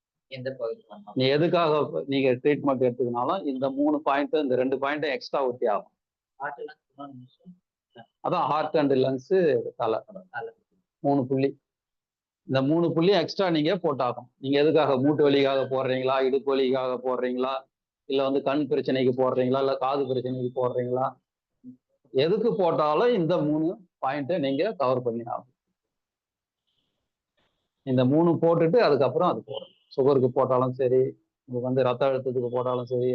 நீ எதுக்காக நீங்க ட்ரீட்மெண்ட் எடுத்துக்கினாலும் இந்த 3 பாயிண்ட், இந்த 2 பாயிண்ட் எக்ஸ்ட்ரா ஒட்டி ஆகும். அதான் ஹார்ட் அண்ட் லங்ஸ், தலை, 3 புள்ளி. இந்த 3 புள்ளி எக்ஸ்ட்ரா நீங்க போட்டாகும். நீங்க எதுக்காக மூட்டு வலிக்காக போடுறீங்களா, இடுப்பு வலிக்காக போடுறீங்களா, இல்ல வந்து கண் பிரச்சனைக்கு போடுறீங்களா, இல்ல காது பிரச்சனைக்கு போடுறீங்களா, எதுக்கு போட்டாலும் இந்த 3 பாயிண்ட்டை நீங்க கவர் பண்ணி ஆகும். இந்த 3 போட்டுட்டு அதுக்கப்புறம் அது போடும். சுகருக்கு போட்டாலும் சரி, உங்களுக்கு வந்து ரத்த அழுத்தத்துக்கு போட்டாலும் சரி,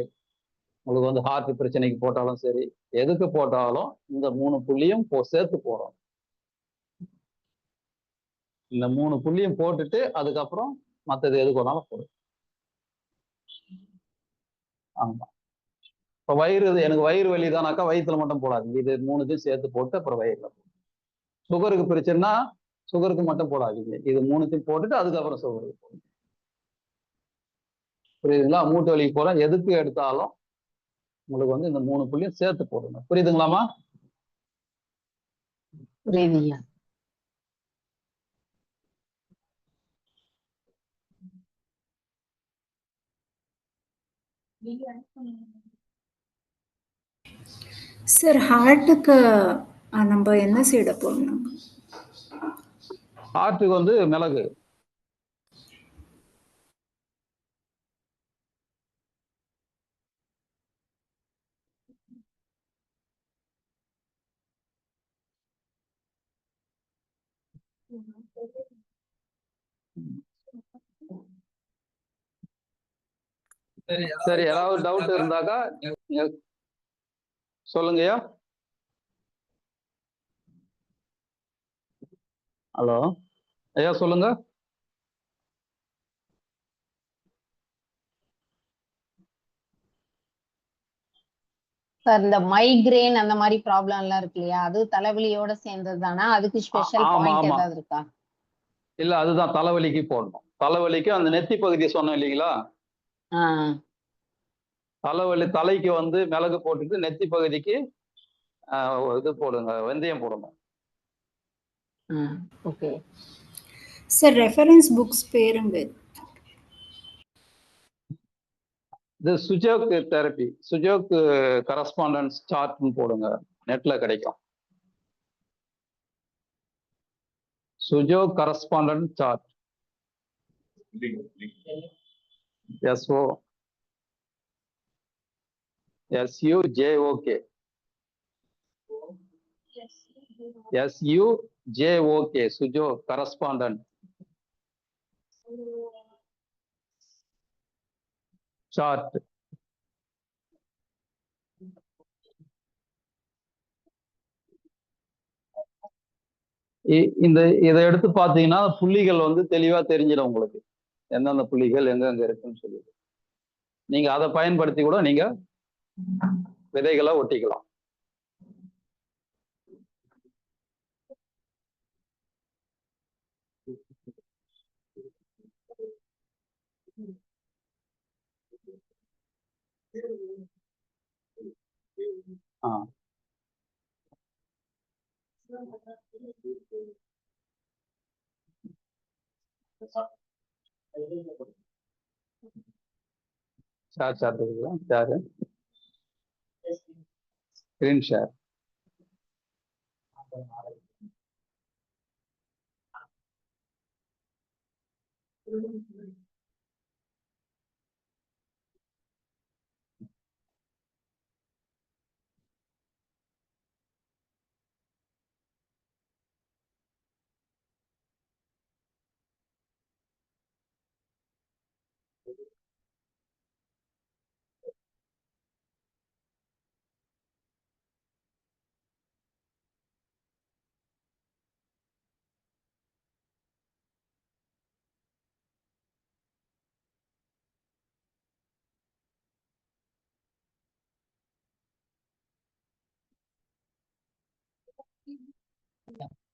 உங்களுக்கு வந்து ஹார்ட் பிரச்சனைக்கு போட்டாலும் சரி, எதுக்கு போட்டாலும் இந்த 3 புள்ளியும் சேர்த்து போடும். இந்த 3 புள்ளியும் போட்டுட்டு அதுக்கப்புறம் மற்றது எதுக்கு வேணாலும் போடும். ஆமா. இப்ப எனக்கு வயிறு வலி தானாக்கா வயிற்றுல மட்டும் போடாது, இது 3த்தையும் சேர்த்து போட்டு அப்புறம் வயிறுல போடும். சுகருக்கு பிரச்சனைனா சுகருக்கு மட்டும் போடாதீங்க, இது 3த்தையும் போட்டுட்டு அதுக்கப்புறம் சுகருக்கு போடும். புரியுதுங்களா? மூட்டு வலிக்கு போற எதுக்கு எடுத்தாலும் உங்களுக்கு வந்து இந்த 3 புள்ளியும் சேர்த்து போடுங்க. புரியுதுங்களாமா? புரியுதுயா. சார் ஹார்ட்டுக்கு நம்ம என்ன சைட போடணும்? ஹார்ட்டுக்கு வந்து மிளகு. சரி, ஏதாவது டவுட் இருந்தாக்கா சொல்லுங்கய்யா. ஹலோ ஐயா, சொல்லுங்க. சார் இந்த மைக்ரேன் அந்த மாதிரி ப்ராப்ளம் எல்லாம் இருக்கு இல்லையா, அது தலைவலியோட சேர்ந்தது தானா? அதுக்கு ஸ்பெஷல் பாயிண்ட் ஏதாவது இருக்கா? இல்ல, அதுதான் தலைவலிக்கு போடணும். தலைவலிக்கு அந்த நெத்தி பகுதியை சொன்னோம் இல்லைங்களா, தலைக்கு வந்து மிளகு போட்டுட்டு நெத்தி பகுதிக்கு இது போடுங்க, வெந்தயம் போடணும். ஓகே சார், ரெஃபரன்ஸ் புக்ஸ் பேருங்க? இது சுஜோக் தெரப்பி, சுஜோக் கரஸ்பாண்டன்ஸ் சார்ட்னு போடுங்க, நெட்ல கிடைக்கும். Sujok correspondent chart, SUJOK, Sujok correspondent chart. இந்த இதை எடுத்து பார்த்தீங்கன்னா புள்ளிகள் வந்து தெளிவா தெரிஞ்சிடும் உங்களுக்கு, எந்தெந்த புள்ளிகள் எங்கெங்க இருக்குன்னு சொல்லி. நீங்க அதை பயன்படுத்தி கூட நீங்க விதைகளை ஒட்டிக்கலாம். ஆ ஷேர் இருக்குதா? Share screen share.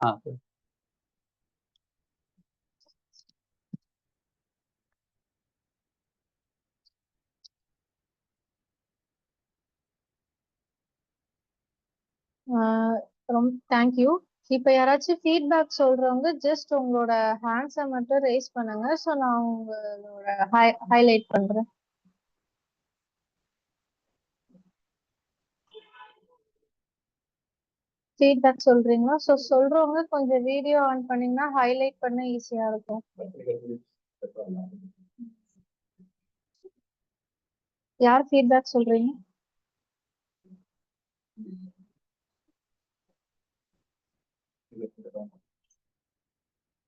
ஆ சரி. ரொம்ப தேங்க்யூ. இப்ப யாராச்சும் ஃபீட்பேக் சொல்றவங்க ஜஸ்ட் உங்களோட ஹேண்ட்ஸை மட்டும் ரேஸ் பண்ணுங்க. ஸோ நான் உங்களோட ஹைலைட் பண்றேன். ஃபீட்பேக் சொல்றீங்களா? ஸோ சொல்றவங்க கொஞ்சம் வீடியோ ஆன் பண்ணீங்கன்னா ஹைலைட் பண்ண ஈஸியா இருக்கும். யார் ஃபீட்பேக் சொல்றீங்க?